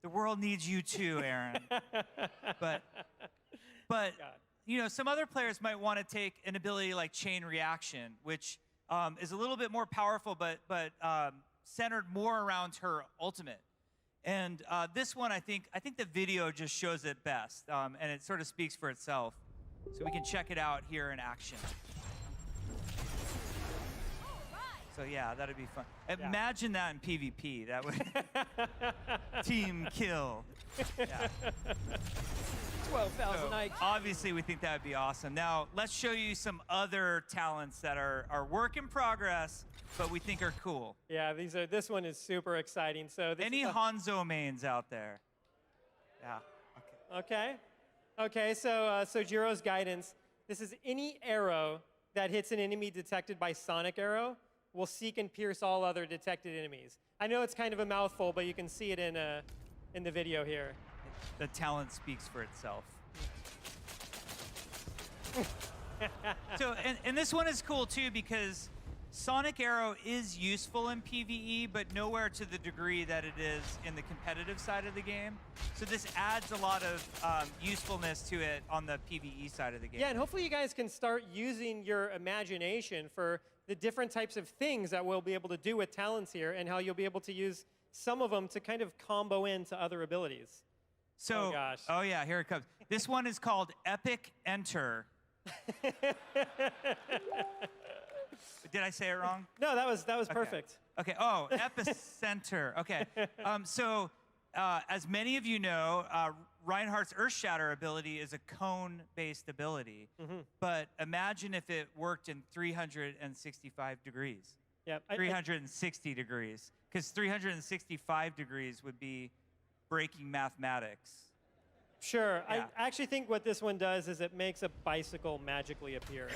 The world needs you too, Aaron. But you know, some other players might want to take an ability like Chain Reaction, which is a little bit more powerful, but centered more around her ultimate. And this one, I think the video just shows it best, and it sort of speaks for itself. So we can check it out here in action. So yeah, that'd be fun. Yeah. Imagine that in PvP. That would team kill. Yeah. 12,000 IQ. Obviously, we think that would be awesome. Now, let's show you some other talents that are work in progress, but we think are cool. Yeah, this one is super exciting. So any Hanzo mains out there? Yeah. Okay. So Jiro's guidance. This is any arrow that hits an enemy detected by Sonic Arrow will seek and pierce all other detected enemies. I know it's kind of a mouthful, but you can see it in the video here. The talent speaks for itself. So, and this one is cool too because Sonic Arrow is useful in PvE, but nowhere to the degree that it is in the competitive side of the game. So this adds a lot of usefulness to it on the PvE side of the game. Yeah, and hopefully you guys can start using your imagination for the different types of things that we'll be able to do with talents here and how you'll be able to use some of them to kind of combo into other abilities. So, Oh, gosh. oh yeah, here it comes. This one is called Epic Enter. Did I say it wrong? No, that was Okay. perfect. Okay. Oh, Epicenter. Okay. As many of you know, Reinhardt's Earthshatter ability is a cone-based ability. But imagine if it worked in 365 degrees. Yeah. 360 degrees. Because 365 degrees would be breaking mathematics. Sure. Yeah. I actually think what this one does is it makes a bicycle magically appear.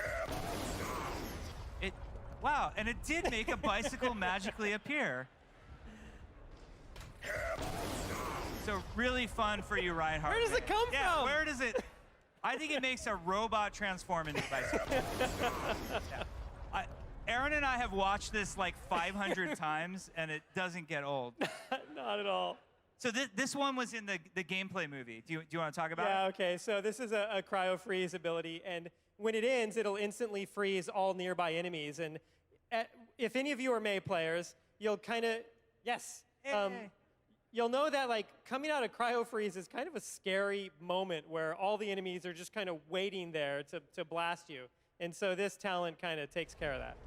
Wow, and it did make a bicycle magically appear. So really fun for you, Reinhardt. Where does it come from? Where does it? I think it makes a robot transform into a bicycle. Aaron and I have watched this like 500 times, and it doesn't get old. Not at all. So this one was in the gameplay movie. Do you want to talk about Yeah, it? okay. So this is a cryo freeze ability, and when it ends, it'll instantly freeze all nearby enemies. And if any of you are May players, you'll kind of, yes. You'll know that like coming out of cryo freeze is kind of a scary moment where all the enemies are just kind of waiting there to blast you. And so this talent kind of takes care of that.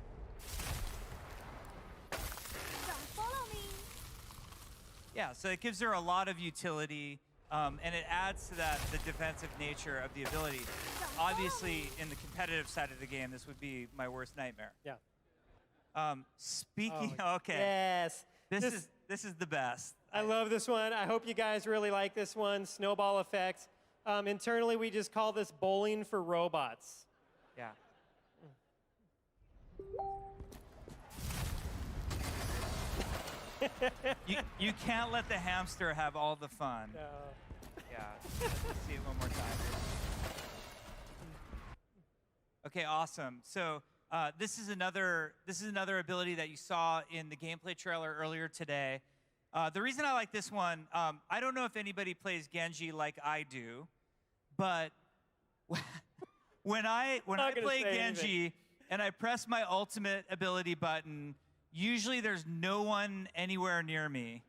Yeah, so it gives her a lot of utility, and it adds to that the defensive nature of the ability. Obviously, in the competitive side of the game, this would be my worst nightmare. Yeah. Speaking, Oh, okay. Yes. This is the best. I love this one. I hope you guys really like this one. Snowball effect. Internally, we just call this bowling for robots. Yeah. you can't let the hamster have all the fun. No. Yeah. Let's see it one more time. Okay, awesome. So this is another ability that you saw in the gameplay trailer earlier today. The reason I like this one, I don't know if anybody plays Genji like I do, but when I play Genji and I press my ultimate ability button, usually there's no one anywhere near me.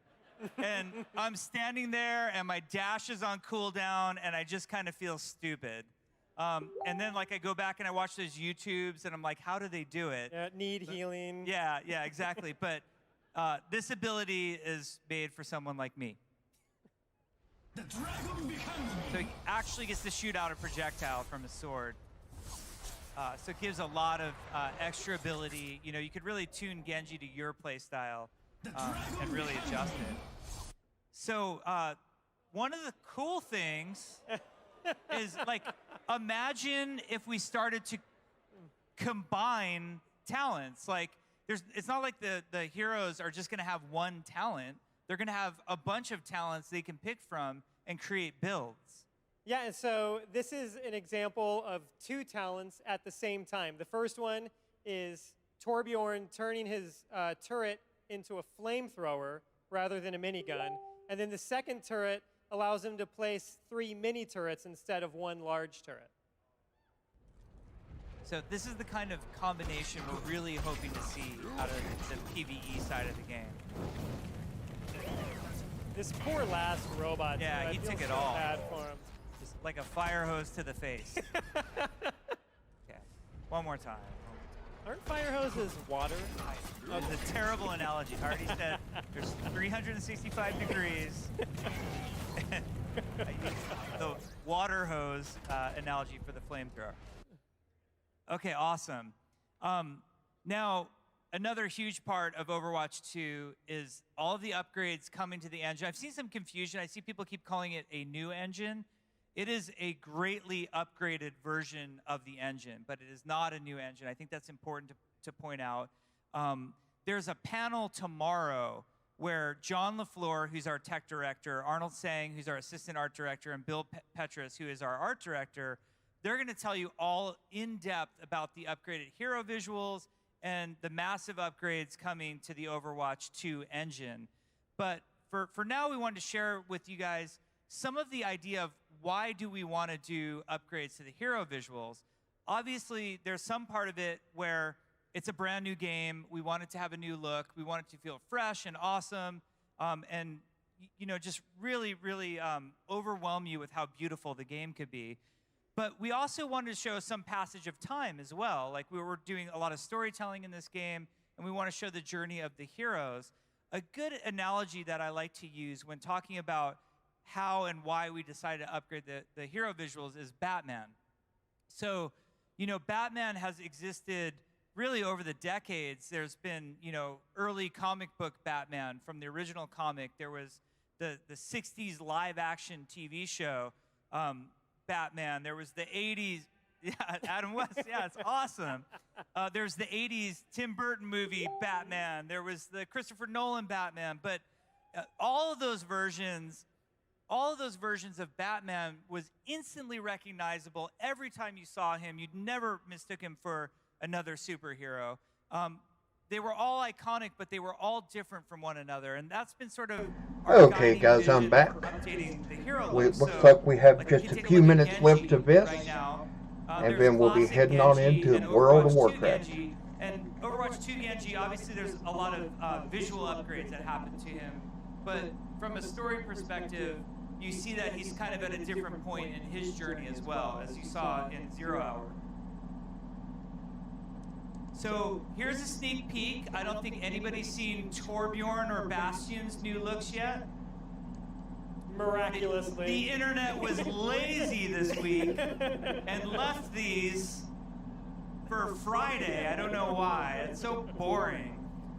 And I'm standing there and my dash is on cooldown and I just kind of feel stupid. And then like I go back and I watch those YouTubes and I'm like, how do they do it? Yeah, need healing. Yeah, exactly. But this ability is made for someone like me. So he actually gets to shoot out a projectile from his sword. So it gives a lot of extra ability. You know, you could really tune Genji to your play style and really adjust it. So one of the cool things is like, imagine if we started to combine talents. Like, it's not like the heroes are just going to have one talent. They're going to have a bunch of talents they can pick from and create builds. Yeah, and so this is an example of two talents at the same time. The first one is Torbjorn turning his turret into a flamethrower rather than a minigun. And then the second turret allows him to place 3 mini turrets instead of 1 large turret. So this is the kind of combination we're really hoping to see out of the PvE side of the game. This poor last robot. Yeah, too, he I feel took it so all. bad for him. Just like a fire hose to the face. Okay, one more time. Aren't fire hoses water? It's a terrible analogy. I already said there's 365 degrees. I used the water hose analogy for the flamethrower. Okay, awesome. Now, another huge part of Overwatch 2 is all of the upgrades coming to the engine. I've seen some confusion. I see people keep calling it a new engine. It is a greatly upgraded version of the engine, but it is not a new engine. I think that's important to point out. There's a panel tomorrow where John LaFleur, who's our tech director, Arnold Sang, who's our assistant art director, and Bill Petrus, who is our art director, they're going to tell you all in depth about the upgraded hero visuals and the massive upgrades coming to the Overwatch 2 engine. But for now, we wanted to share with you guys some of the idea of why do we want to do upgrades to the hero visuals. Obviously, there's some part of it where it's a brand new game. We want it to have a new look. We want it to feel fresh and awesome. And just really, really overwhelm you with how beautiful the game could be. But we also wanted to show some passage of time as well. Like, we were doing a lot of storytelling in this game, and we want to show the journey of the heroes. A good analogy that I like to use when talking about how and why we decided to upgrade the hero visuals is Batman. So, Batman has existed really over the decades. There's been, early comic book Batman from the original comic. There was the 60s live action TV show, Batman. There was the 80s, Adam West, it's awesome. There's the 80s Tim Burton movie, Batman. There was the Christopher Nolan Batman. But all of those versions of Batman was instantly recognizable. Every time you saw him, you'd never mistook him for another superhero. They were all iconic, but they were all different from one another, and that's been sort of okay, guys, I'm back. Looks like we have just a few minutes left of this, and then we'll be heading on into World of Warcraft. And Overwatch 2 Genji, obviously there's a lot of visual upgrades that happen to him, but from a story perspective, you see that he's kind of at a different point in his journey as well, as you saw in Zero Hour. So here's a sneak peek. I don't think anybody's seen Torbjorn or Bastion's new looks yet. Miraculously. The internet was lazy this week and left these for Friday. I don't know why. It's so boring.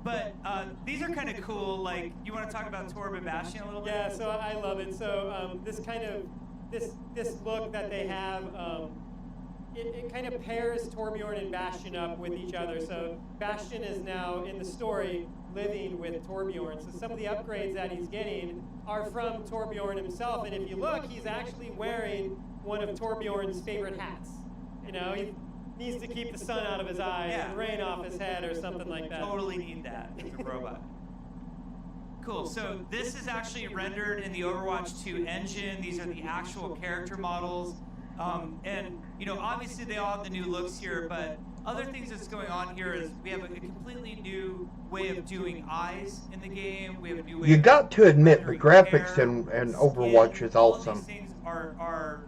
But these are kind of cool. Like, you want to talk about Torb and Bastion a little bit? Yeah, so I love it. So this kind of, this look that they have, it kind of pairs Torbjorn and Bastion up with each other. So Bastion is now, in the story, living with Torbjorn. So some of the upgrades that he's getting are from Torbjorn himself. And if you look, he's actually wearing one of Torbjorn's favorite hats. He needs to keep the sun out of his eyes and rain off his head or something like that. Totally need that as a robot. Cool, so this is actually rendered in the Overwatch 2 engine. These are the actual character models. And, obviously they all have the new looks here, but other things that's going on here is we have a completely new way of doing eyes in the game. We have a new way You got to admit, the graphics in Overwatch is awesome. All these things are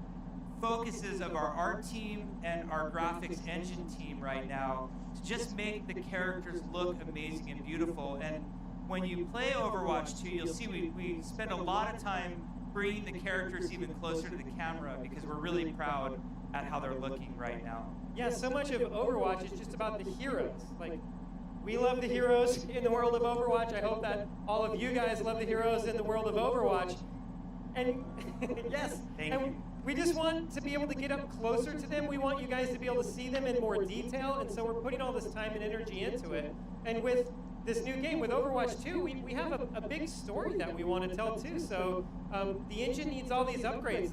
focuses of our art team and our graphics engine team right now to just make the characters look amazing and beautiful. And when you play Overwatch 2, you'll see we spend a lot of time bringing the characters even closer to the camera because we're really proud at how they're looking right now. Yeah, so much of Overwatch is just about the heroes. Like, we love the heroes in the world of Overwatch. I hope that all of you guys love the heroes in the world of Overwatch. And yes, we just want to be able to get up closer to them. We want you guys to be able to see them in more detail, and so we're putting all this time and energy into it. And with this new game, with Overwatch 2, we have a big story that we want to tell too. So the engine needs all these upgrades.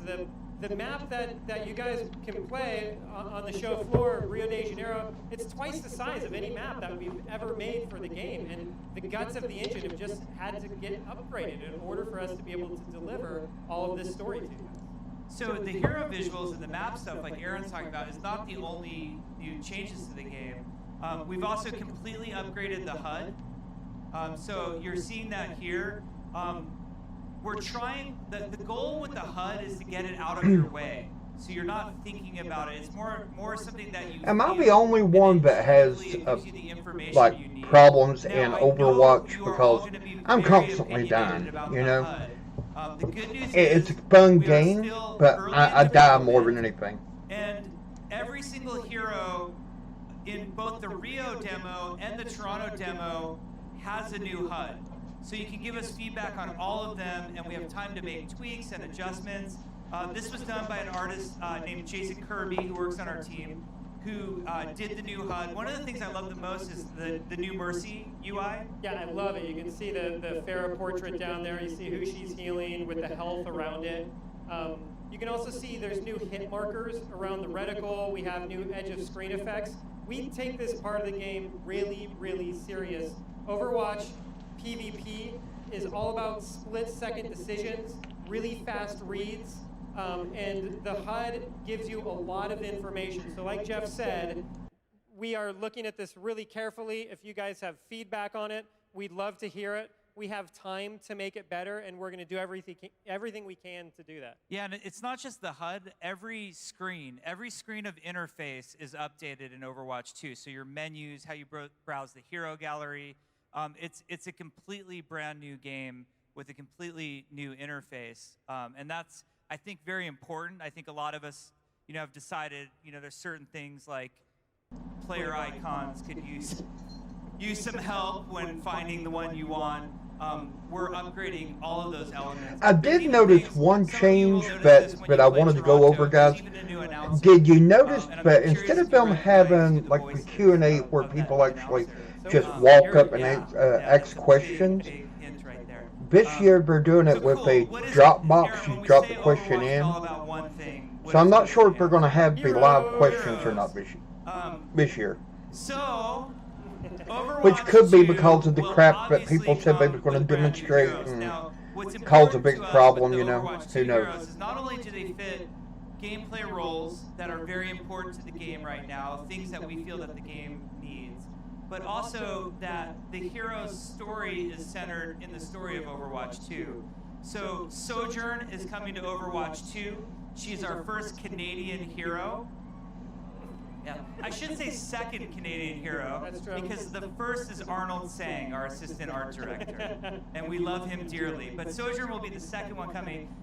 The map that you guys can play on the show floor, Rio de Janeiro, it's twice the size of any map that we've ever made for the game. And the guts of the engine have just had to get upgraded in order for us to be able to deliver all of this story to you. So the hero visuals and the map stuff, like Aaron's talking about, is not the only new changes to the game. We've also completely upgraded the HUD. So you're seeing that here. We're trying, the goal with the HUD is to get it out of your way. So you're not thinking about it. It's more something that you Am I the only one that has like problems in Overwatch because I'm constantly dying, The good news it's is a fun game, but I die more than anything. And every single hero in both the Rio demo and the Toronto demo has a new HUD. So you can give us feedback on all of them, and we have time to make tweaks and adjustments. This was done by an artist named Jason Kirby, who works on our team, who did the new HUD. One of the things I love the most is the new Mercy UI. Yeah, I love it. You can see the Pharah portrait down there. You see who she's healing with the health around it. You can also see there's new hit markers around the reticle. We have new edge of screen effects. We take this part of the game really, really serious. Overwatch PvP is all about split-second decisions, really fast reads, and the HUD gives you a lot of information. So like Jeff said, we are looking at this really carefully. If you guys have feedback on it, we'd love to hear it. we have time to make it better, and we're going to do everything we can to do that. Yeah, and it's not just the HUD. Every screen of interface is updated in Overwatch 2. So your menus, how you browse the hero gallery, it's a completely brand new game with a completely new interface, and that's, I think, very important. I think a lot of us, have decided, there's certain things like player icons could use some help when finding the one you want. We're upgrading all of those elements. I did notice one change, but I wanted to go over, guys. Did you notice that instead of them having like the Q&A where people actually just walk up and ask questions, this year they're doing it with a drop box. You drop the question in. So I'm not sure if they're going to have the live questions or not this year. So, which could be because of the crap that people said they were going to demonstrate and cause a big problem, Who knows? Not only do they fit gameplay roles that are very important to the game right now, things that we feel that the game needs, but also that the hero's story is centered in the story of Overwatch 2. So Sojourn is coming to Overwatch 2. She's our first Canadian hero. Yeah, I should say second Canadian hero, because the first is Arnold Sang, our assistant art director, and we love him dearly. But Sojourn will be the second one coming.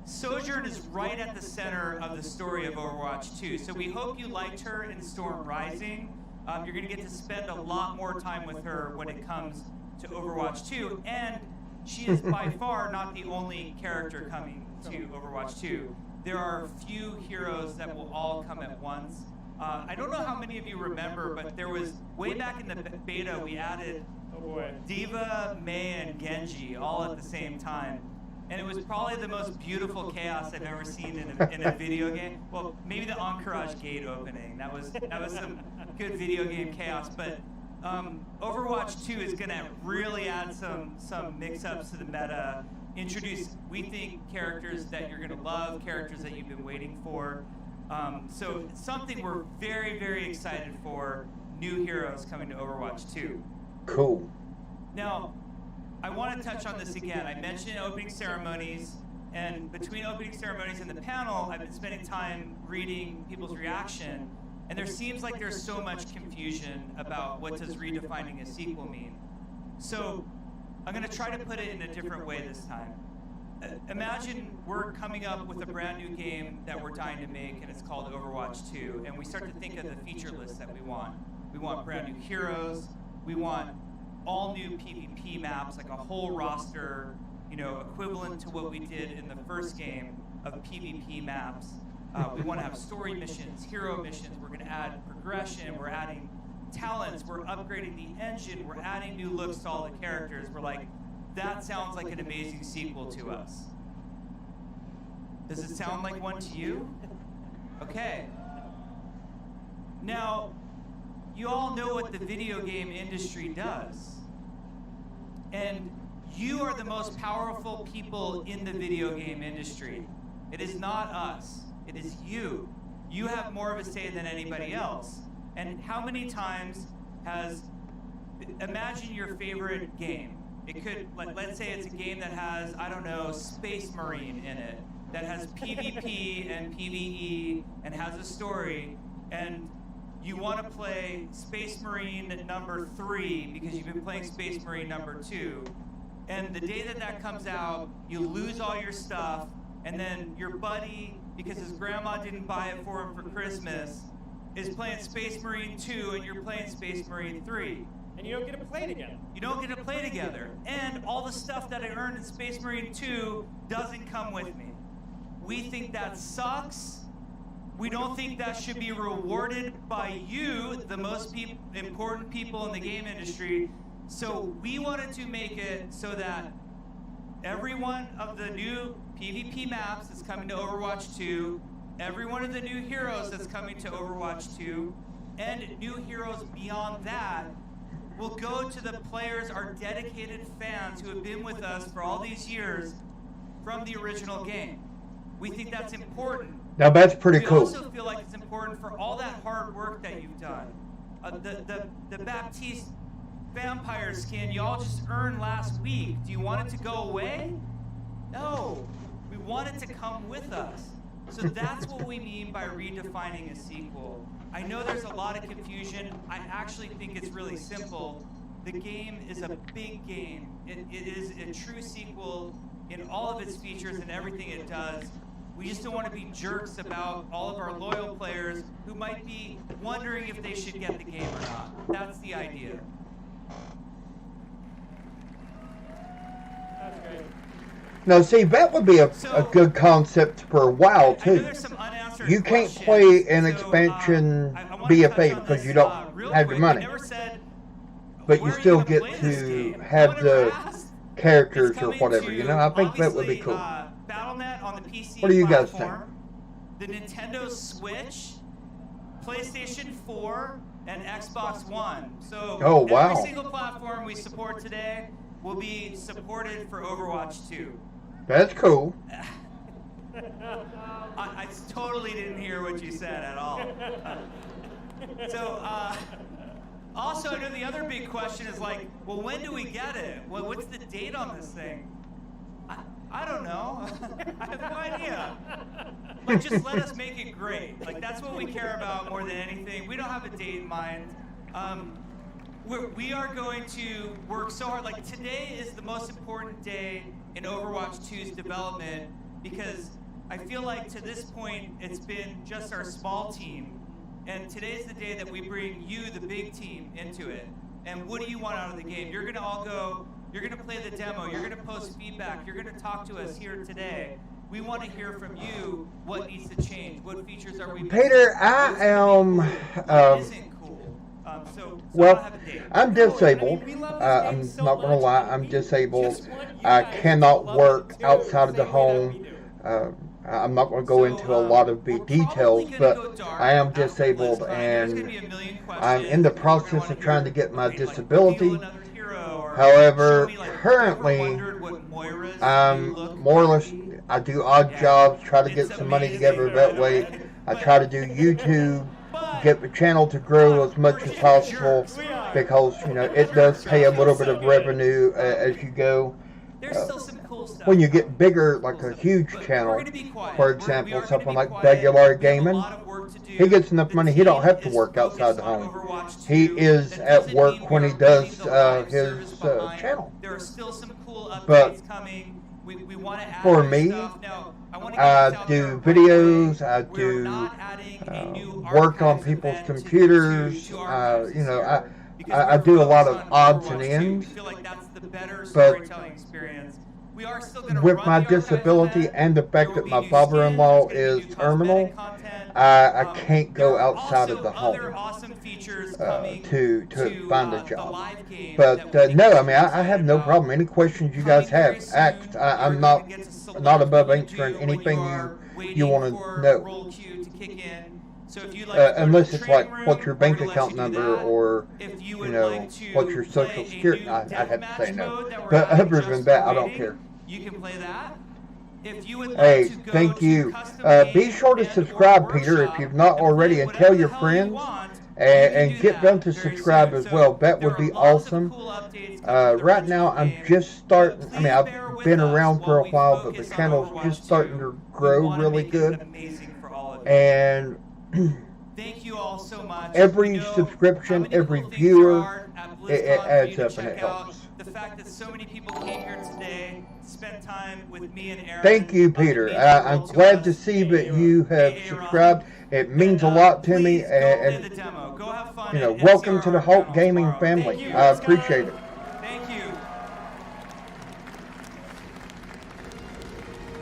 Sojourn is right at the center of the story of Overwatch 2, so we hope you liked her in Storm Rising. You're going to get to spend a lot more time with her when it comes to Overwatch 2, and she is by far not the only character coming to Overwatch 2. There are a few heroes that will all come at once. I don't know how many of you remember, but there was, way back in the beta, we added D.Va, Mei, and Genji all at the same time. And it was probably the most beautiful chaos I've ever seen in a video game. Well, maybe the Encourage Gate opening. That was some good video game chaos. But Overwatch 2 is going to really add some mix-ups to the meta. Introduce, we think, characters that you're going to love, characters that you've been waiting for. So something we're very, very excited for, new heroes coming to Overwatch 2. Cool. Now, I want to touch on this again. I mentioned opening ceremonies, and between opening ceremonies and the panel, I've been spending time reading people's reaction, and there seems like there's so much confusion about what does redefining a sequel mean. So I'm going to try to put it in a different way this time. Imagine we're coming up with a brand new game that we're dying to make, and it's called Overwatch 2, and we start to think of the feature list that we want. We want brand new heroes, we want all new PvP maps, like a whole roster, equivalent to what we did in the first game of PvP maps. We want to have story missions, hero missions, we're going to add progression, we're adding talents, we're upgrading the engine, we're adding new looks to all the characters. We're like, that sounds like an amazing sequel to us. Does it sound like one to you? Okay. Now, you all know what the video game industry does. And you are the most powerful people in the video game industry. It is not us. It is you. You have more of a say than anybody else. And how many times imagine your favorite game. It could, let's say it's a game that has, I don't know, Space Marine in it, that has PvP and PvE and has a story, and you want to play Space Marine number 3 because you've been playing Space Marine number 2, and the day that comes out, you lose all your stuff, and then your buddy, because his grandma didn't buy it for him for Christmas, is playing Space Marine 2 and you're playing Space Marine 3. And you don't get to play together. You don't get to play together. And all the stuff that I earned in Space Marine 2 doesn't come with me. We think that sucks. We don't think that should be rewarded by you, the most important people in the game industry. So we wanted to make it so that every one of the new PvP maps that's coming to Overwatch 2, every one of the new heroes that's coming to Overwatch 2, and new heroes beyond that will go to the players, our dedicated fans who have been with us for all these years from the original game. We think that's important. Now that's pretty cool. We also feel like it's important for all that hard work that you've done. The Baptiste vampire skin you all just earned last week. Do you want it to go away? No, we want it to come with us. So that's what we mean by redefining a sequel. I know there's a lot of confusion. I actually think it's really simple. The game is a big game. It is a true sequel in all of its features and everything it does. We just don't want to be jerks about all of our loyal players who might be wondering if they should get the game or not. That's the idea. That's great. Now, see, that would be a good concept for a while, too. You can't play an expansion BFA because you don't have your money. But you still get to have the characters or whatever, you know? I think that would be cool. Battle.net on the PC What do you guys think? platform, the Nintendo Switch, PlayStation 4, and Xbox One. So Oh, wow. every single platform we support today will be supported for Overwatch 2. That's cool. I totally didn't hear what you said at all. Also, I know the other big question is like, well, when do we get it? Well, what's the date on this thing? I don't know. I have no idea. But just let us make it great. Like, that's what we care about more than anything. We don't have a date in mind. We are going to work so hard. Like, today is the most important day in Overwatch 2's development because I feel like to this point, it's been just our small team. And today's the day that we bring you, the big team, into it. And what do you want out of the game? You're going to all go, you're going to play the demo, you're going to post feedback, you're going to talk to us here today. We want to hear from you what needs to change, what features are we missing? Peter, I am... well, I'm disabled. I'm not going to lie, I'm disabled. I cannot work outside of the home. I'm not going to go into a lot of the details, but I am disabled and I'm in the process of trying to get my disability. However, currently, I'm more or less, I do odd jobs, try to get some money together that way. I try to do YouTube, get the channel to grow as much as possible because, you know, it does pay a little bit of revenue as you go. When you get bigger, like a huge channel, for example, something like Bagular Gaming, he gets enough money, he don't have to work outside the home. He is at work when he does his channel. But for me, I do videos, I do work on people's computers, you know, I do a lot of odds and ends, but with my disability and the fact that my father-in-law is terminal, I can't go outside of the home to find a job. But no, I mean, I have no problem. Any questions you guys have, ask. I'm not above answering anything you want to know. Unless it's like, what's your bank account number, or, you know, what's your social security, I'd have to say no. But other than that, I don't care. You can play that. Hey, thank you. Be sure to subscribe, Peter, if you've not already, and tell your friends, and get them to subscribe as well. That would be awesome. Right now, I'm just starting, I mean, I've been around for a while, but the channel's just starting to grow really good. And thank you all so much. Every subscription, every viewer, it adds up and it helps. The fact that so many people came here today to spend time with me and Aaron. Thank you, Peter. I'm glad to see that you have subscribed. It means a lot to me, and you know, welcome to the Hulk Gaming family. I appreciate it. Thank you.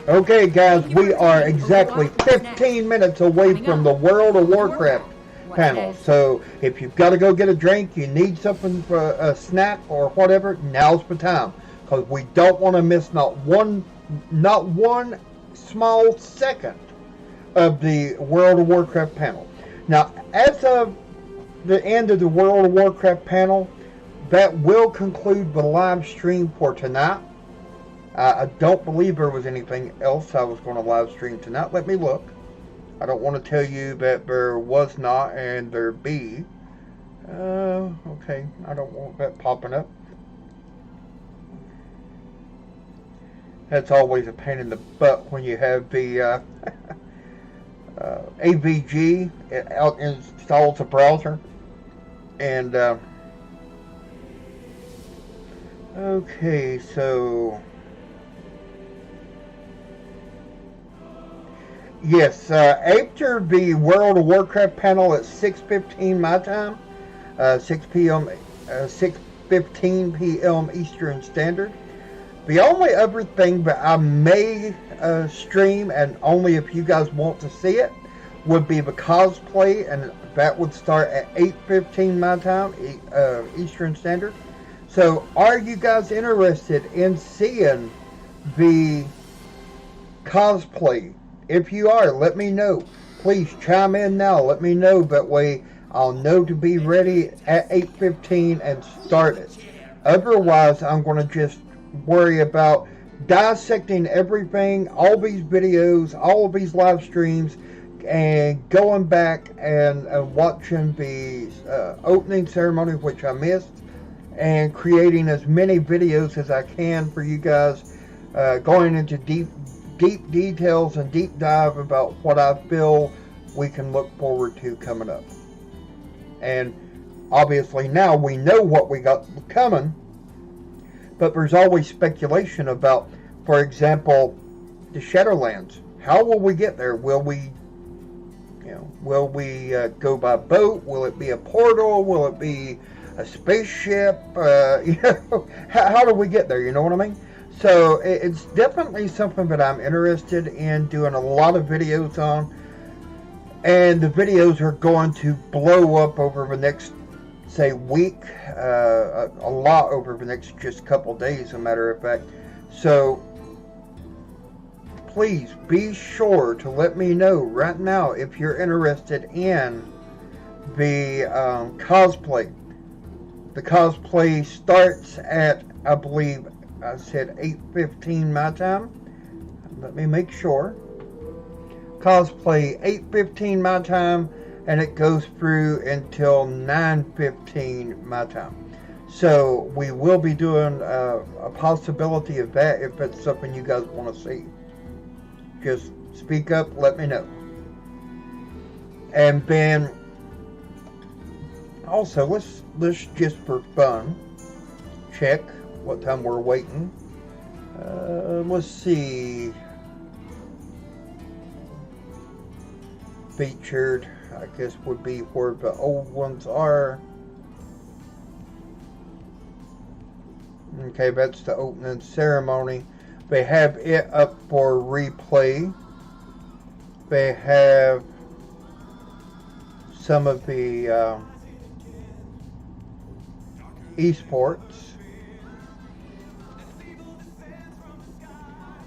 Okay, guys, we are exactly 15 minutes away from the World of Warcraft panel. So if you've got to go get a drink, you need something for a snack or whatever, now's the time, because we don't want to miss not one small second of the World of Warcraft panel. Now, as of the end of the World of Warcraft panel, that will conclude the live stream for tonight. I don't believe there was anything else I was going to live stream tonight. Let me look. I don't want to tell you that there was not and there be. Okay, I don't want that popping up. That's always a pain in the butt when you have the AVG out installs a browser. And okay, so yes, after the World of Warcraft panel at 6:15 my time, 6:15 p.m. Eastern Standard. The only other thing that I may stream, and only if you guys want to see it, would be the cosplay, and that would start at 8:15 my time, Eastern Standard. So, are you guys interested in seeing the cosplay? If you are, let me know. Please chime in now. Let me know. That way, I'll know to be ready at 8:15 and start it. Otherwise, I'm going to just worry about dissecting everything, all these videos, all of these live streams, and going back and watching the opening ceremony, which I missed, and creating as many videos as I can for you guys, going into deep details and deep dive about what I feel we can look forward to coming up. And obviously now we know what we got coming, but there's always speculation about, for example, the Shadowlands. How will we get there? Will we go by boat? Will it be a portal? Will it be a spaceship? How do we get there? You know what I mean? So it's definitely something that I'm interested in doing a lot of videos on, and the videos are going to blow up over the next, say, week, a lot over the next just couple days, as a matter of fact. So please be sure to let me know right now if you're interested in the cosplay. The cosplay starts at, I believe I said 8:15 my time. Let me make sure. Cosplay 8:15 my time, and it goes through until 9:15 my time. So we will be doing a possibility of that if it's something you guys want to see. Just speak up, let me know. And then also let's just for fun check what time we're waiting. Let's see. Featured, I guess, would be where the old ones are. Okay, that's the opening ceremony. They have it up for replay. They have some of the esports.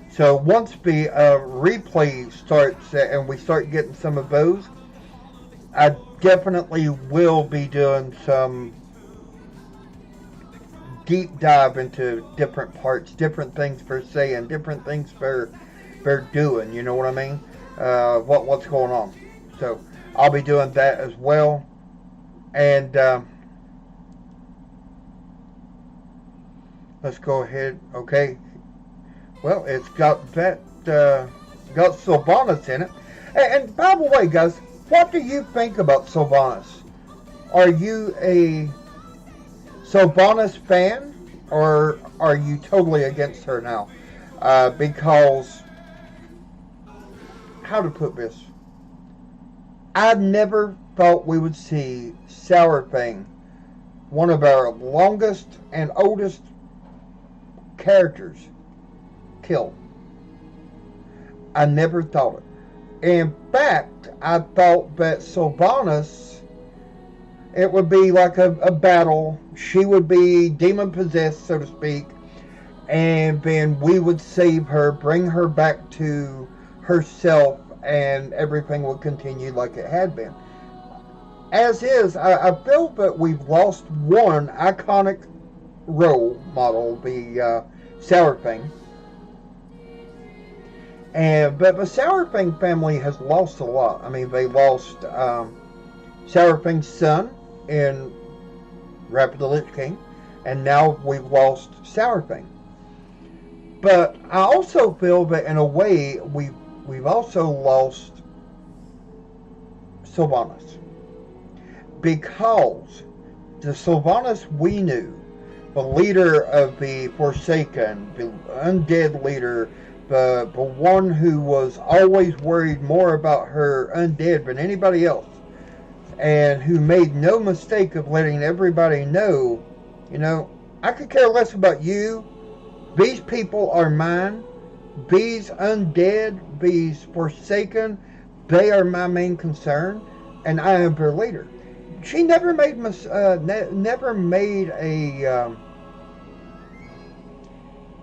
So once the replay starts and we start getting some of those, I definitely will be doing some deep dive into different parts, different things they're saying, different things they're doing. You know what I mean? What's going on? So I'll be doing that as well. And let's go ahead. Okay. Well, it's got that, got Sylvanas in it. And by the way, guys, what do you think about Sylvanas? Are you a Sylvanas fan, or are you totally against her now? Because, how to put this? I never thought we would see Sourfang, one of our longest and oldest characters, killed. I never thought it. In fact, I thought that Sylvanas, it would be like a battle. She would be demon possessed, so to speak, and then we would save her, bring her back to herself, and everything would continue like it had been. As is, I feel that we've lost one iconic role model, the Sourfang. But the Sourfang family has lost a lot. I mean, they lost Sourfang's son in Wrath of the Lich King, and now we've lost Sourfang. But I also feel that in a way we've also lost Sylvanas, because the Sylvanas we knew, the leader of the Forsaken, the undead leader, the one who was always worried more about her undead than anybody else, and who made no mistake of letting everybody know, I could care less about you. These people are mine. These undead, these Forsaken, they are my main concern, and I am their leader. She never made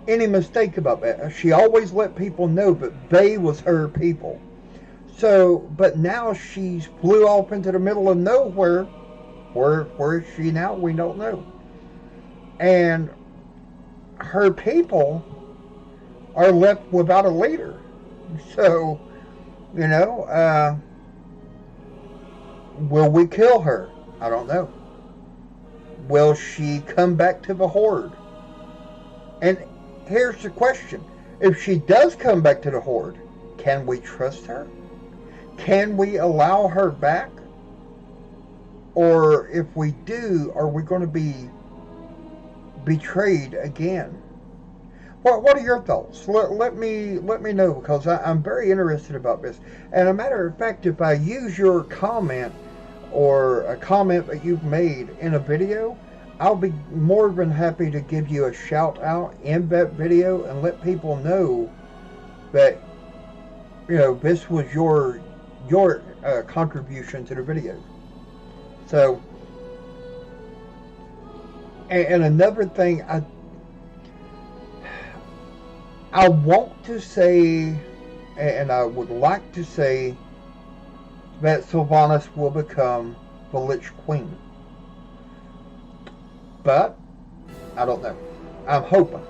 any mistake about that. She always let people know that they was her people. So, but now she's flew off into the middle of nowhere. Where is she now? We don't know. And her people are left without a leader. So, will we kill her? I don't know. Will she come back to the Horde? And here's the question. If she does come back to the Horde, can we trust her? Can we allow her back? Or if we do, are we going to be betrayed again? What are your thoughts? Let me know, because I'm very interested about this. And a matter of fact, if I use your comment or a comment that you've made in a video, I'll be more than happy to give you a shout out in that video and let people know that this was your contribution to the video. So, and another thing, I want to say, and I would like to say, that Sylvanas will become the Lich Queen. But I don't know. I'm hoping,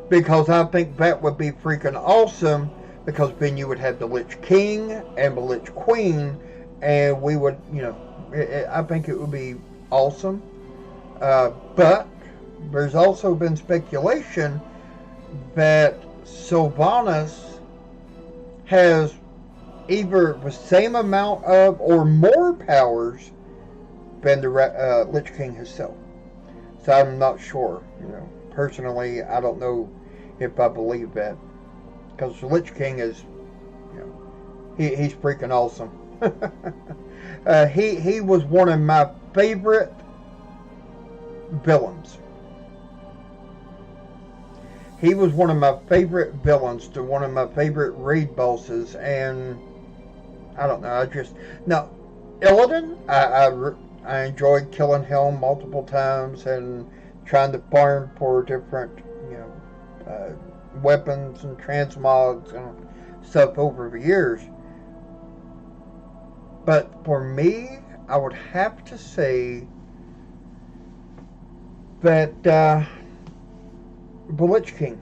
because I think that would be freaking awesome, because then you would have the Lich King and the Lich Queen, and we would, I think it would be awesome. But there's also been speculation that Sylvanas has either the same amount of or more powers than the Lich King himself. So I'm not sure. Personally, I don't know if I believe that, because the Lich King is, he's freaking awesome. He was one of my favorite villains. He was one of my favorite villains, to one of my favorite raid bosses, and I don't know. Now, Illidan, I enjoyed killing him multiple times and trying to farm for different, weapons and transmogs and stuff over the years. But for me, I would have to say that the Lich King,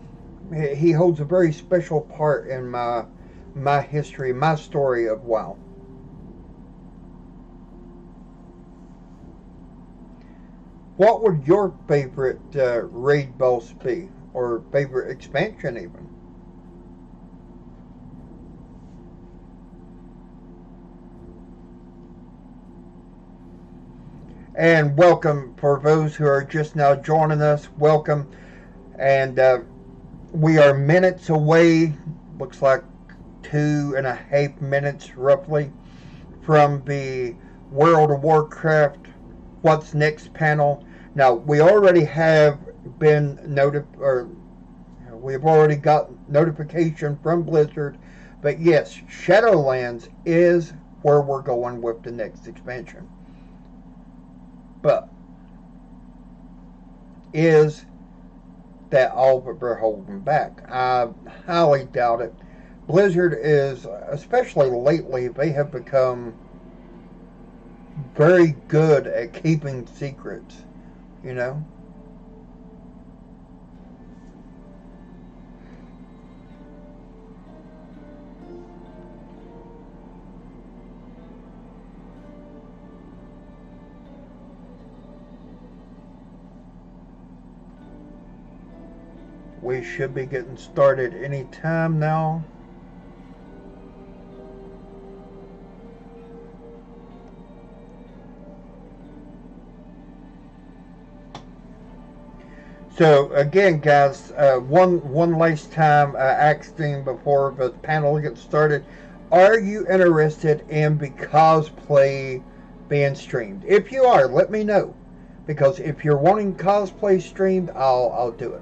he holds a very special part in my history, my story of WoW. What would your favorite raid boss be, or favorite expansion even? And welcome for those who are just now joining us. Welcome. And we are minutes away, looks like 2.5 minutes roughly, from the World of Warcraft What's Next panel. Now, we already have been we've already got notification from Blizzard, but yes, Shadowlands is where we're going with the next expansion. But is that all that they're holding back? I highly doubt it. Blizzard is, especially lately, they have become very good at keeping secrets, We should be getting started any time now. So again, guys, one last time, asking before the panel gets started: are you interested in the cosplay being streamed? If you are, let me know, because if you're wanting cosplay streamed, I'll do it.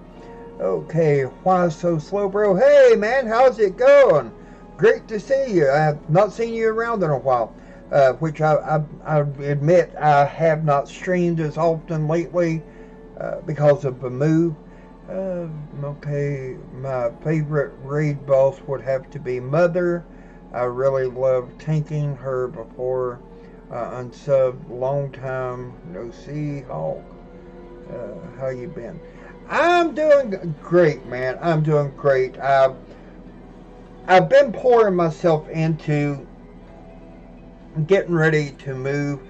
Okay, why so slow, bro? Hey, man, how's it going? Great to see you. I have not seen you around in a while, which I admit I have not streamed as often lately. Because of the move. Okay, my favorite raid boss would have to be Mother. I really love tanking her before unsubbed. Long time no see. Hulk. How you been? I'm doing great, man. I'm doing great. I've been pouring myself into getting ready to move.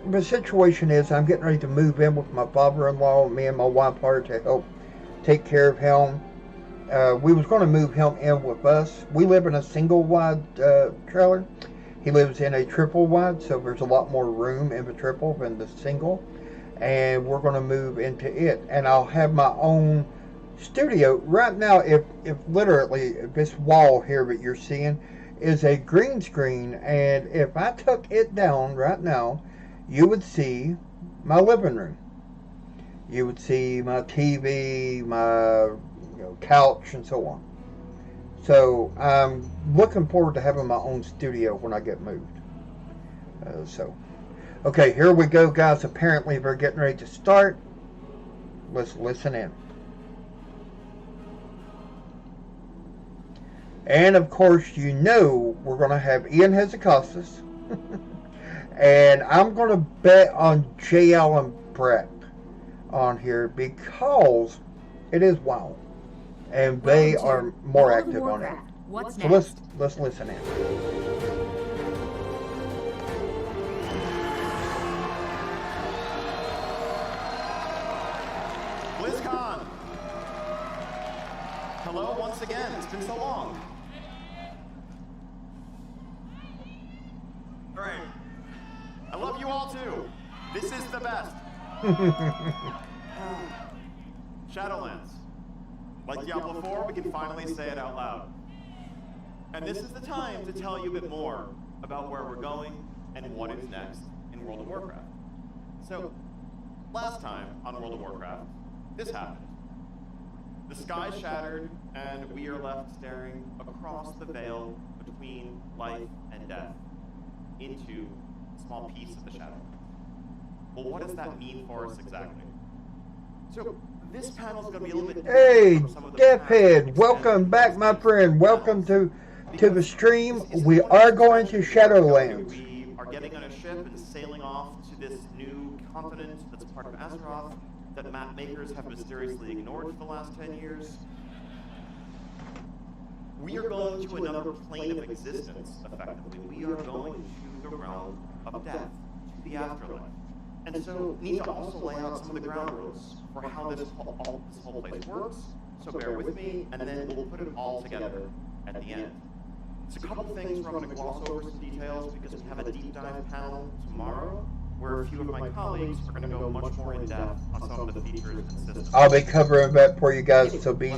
The situation is I'm getting ready to move in with my father-in-law. Me and my wife are to help take care of him. We was going to move him in with us. We live in a single-wide trailer. He lives in a triple-wide, so there's a lot more room in the triple than the single. And we're going to move into it. And I'll have my own studio. Right now, if literally this wall here that you're seeing is a green screen, and if I took it down right now, you would see my living room. You would see my TV, my couch, and so on. So I'm looking forward to having my own studio when I get moved. Okay, here we go, guys. Apparently they're getting ready to start. Let's listen in. And of course, we're going to have Ian Hezekostas. And I'm going to bet on J. Allen Brett on here because it is WoW. And they are more active on it. What's so next? let's listen in. BlizzCon! Hello once again. It's been so long. All right. I love you all too. This is the best. Shadowlands. Like Diablo 4, we can finally say it out loud. And this is the time to tell you a bit more about where we're going and what is next in World of Warcraft. So, last time on World of Warcraft, this happened. The sky shattered, and we are left staring across the veil between life and death into a small piece of the shadow. Well, what does that mean for us exactly? So, this panel is going to be a little bit Hey, from some of the Deathhead, welcome back, my friend. Welcome to the stream. We are going to Shadowlands. We are getting on a ship and sailing off to this new continent that's part of Azeroth that map makers have mysteriously ignored for the last 10 years. We are going to another plane of existence, effectively. We are going to the realm of death, to the afterlife. And so we need to also lay out some of the ground rules for how this whole place works. So bear with me, and then we'll put it all together at the end. There's a couple things where I'm going to gloss over some details because we have a deep dive panel tomorrow where a few of my colleagues are going to go much more in depth on some of the features and systems. I'll be covering that for you guys, so be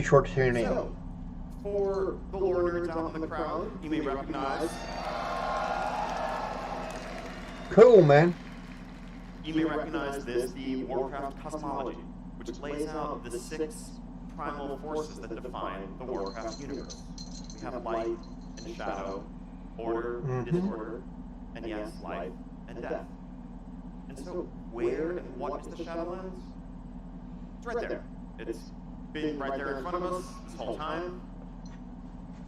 sure to tune in. So, for the lore nerds out in the crowd, you may recognize. Cool, man. You may recognize this, the Warcraft cosmology, which lays out the 6 primal forces that define the Warcraft universe. We have light and shadow, order and disorder, and yes, life and death. And so, where and what is the Shadowlands? It's right there. It's been right there in front of us this whole time.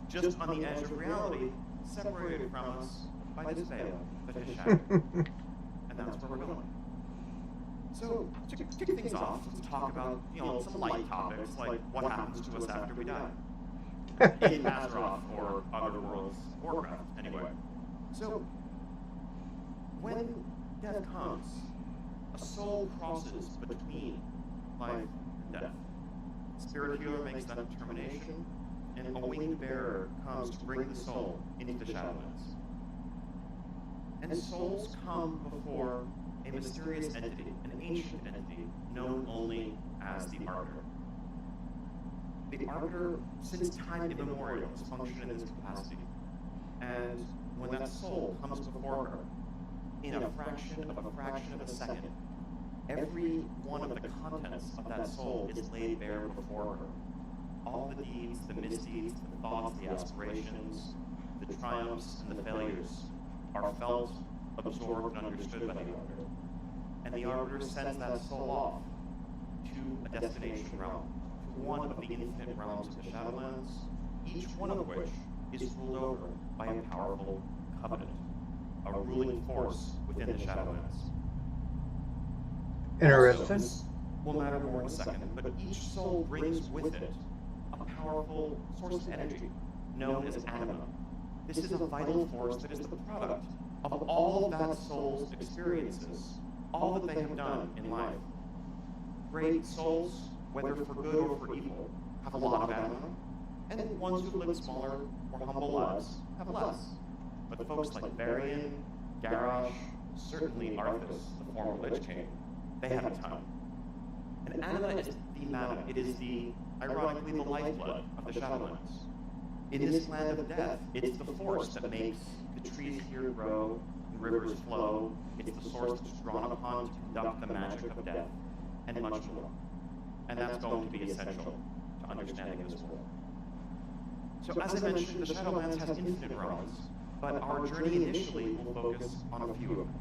Just on the edge of reality, separated from us by this veil that is shadow. And that's where we're going. So, to kick things off, let's talk about, some light topics, like what happens to us after we die. In Azeroth or other worlds, Warcraft, anyway. So, when death comes, a soul crosses between life and death. Spirit Healer makes that determination, and a winged bearer comes to bring the soul into the Shadowlands. And souls come before a mysterious entity, an ancient entity, known only as the Arbiter. The Arbiter, since time immemorial, has functioned in this capacity. And when that soul comes before her, in a fraction of a second, every one of the contents of that soul is laid bare before her. All the deeds, the misdeeds, the thoughts, the aspirations, the triumphs, and the failures are felt, absorbed, and understood by the Arbiter. And the Arbiter sends that soul off to a destination realm, to one of the infinite realms of the Shadowlands, each one of which is ruled over by a powerful covenant, a ruling force within the Shadowlands. Interesting. This will matter more in a second, but each soul brings with it a powerful source of energy known as anima. This is a vital force that is the product of all of that soul's experiences, all that they have done in life. Great souls, whether for good or for evil, have a lot of anima, and ones who live smaller or humble lives have less. But folks like Varian, Garrosh, certainly Arthas, the former Lich King, they have a ton. And anima is thematic. It is ironically, the lifeblood of the Shadowlands. In this land of death, it's the force that makes the trees here grow, and rivers flow. It's the source that's drawn upon to conduct the magic of death, and much more. And that's going to be essential to understanding this world. So as I mentioned, the Shadowlands has infinite realms, but our journey initially will focus on a few of them.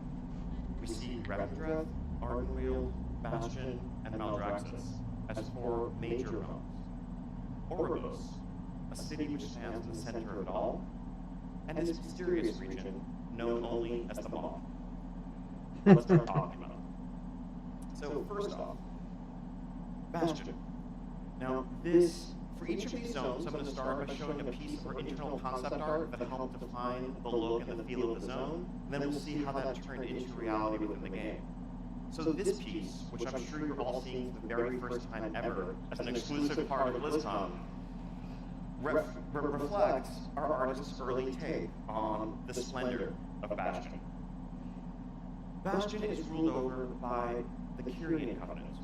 We see Revendreth, Ardenweald, Bastion, and Maldraxxus as 4 major realms. Oribos, a city which stands in the center of it all, and this mysterious region known only as the Maw. Let's start talking about it. So first off, Bastion. Now for each of these zones, I'm going to start by showing a piece of our internal concept art that helped define the look and the feel of the zone, and then we'll see how that turned into reality within the game. So this piece, which I'm sure you're all seeing for the very first time ever as an exclusive part of BlizzCon, reflects our artist's early take on the splendor of Bastion. Bastion is ruled over by the Kyrian Covenant.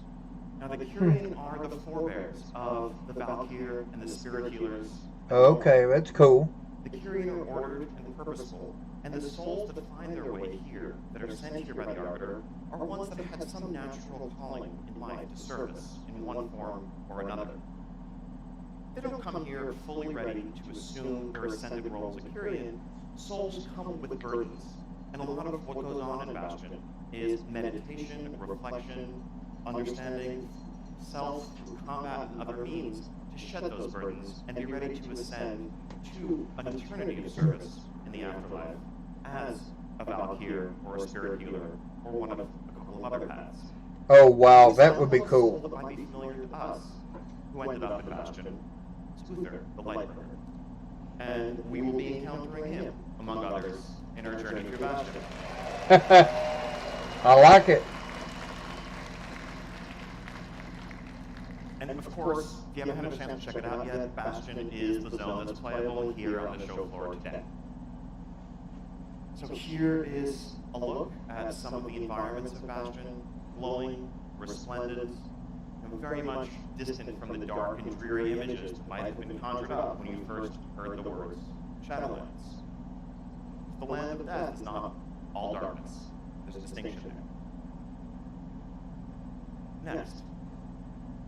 Now the Kyrian are the forebears of the Valkyr and the Spirit Healers. Okay, that's cool. The Kyrian are ordered and purposeful, and the souls that find their way here, that are sent here by the Arbiter, are ones that have had some natural calling in life to service in one form or another. They don't come here fully ready to assume their ascended role as a Kyrian. Souls come with burdens, and a lot of what goes on in Bastion is meditation, reflection, understanding self through combat and other means to shed those burdens and be ready to ascend to an eternity of service in the afterlife as a Valkyr or a Spirit Healer or one of a couple of other paths. Oh wow, that would be cool. That might be familiar to us, who ended up in Bastion, is Uther, the Lightbringer. And we will be encountering him, among others, in our journey through Bastion. I like it. And of course, if you haven't had a chance to check it out yet, Bastion is the zone that's playable here on the show floor today. So here is a look at some of the environments of Bastion, glowing, resplendent, and very much distant from the dark and dreary images that might have been conjured up when you first heard the words Shadowlands. The land of death is not all darkness. There's a distinction there. Next,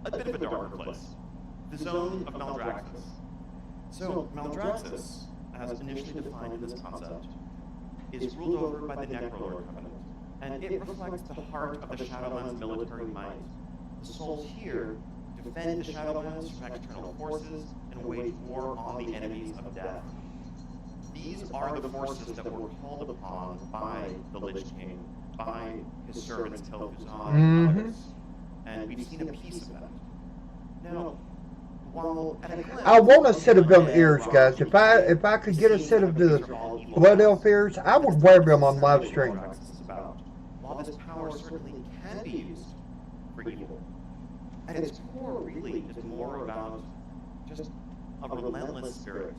a bit of a darker place, the zone of Maldraxxus. So Maldraxxus, as initially defined in this concept, is ruled over by the Necrolord Covenant, and it reflects the heart of the Shadowlands' military might. The souls here defend the Shadowlands from external forces and wage war on the enemies of death. These are the forces that were called upon by the Lich King, by his servants Tel'Thuzad and others. And we've seen a piece of that. Now, while at a glance, I want a set of them ears, guys. If I could get a set of the Blood Elf ears, I would wear them on live stream. While this power certainly can be used for evil, at its core really is more about just a relentless spirit,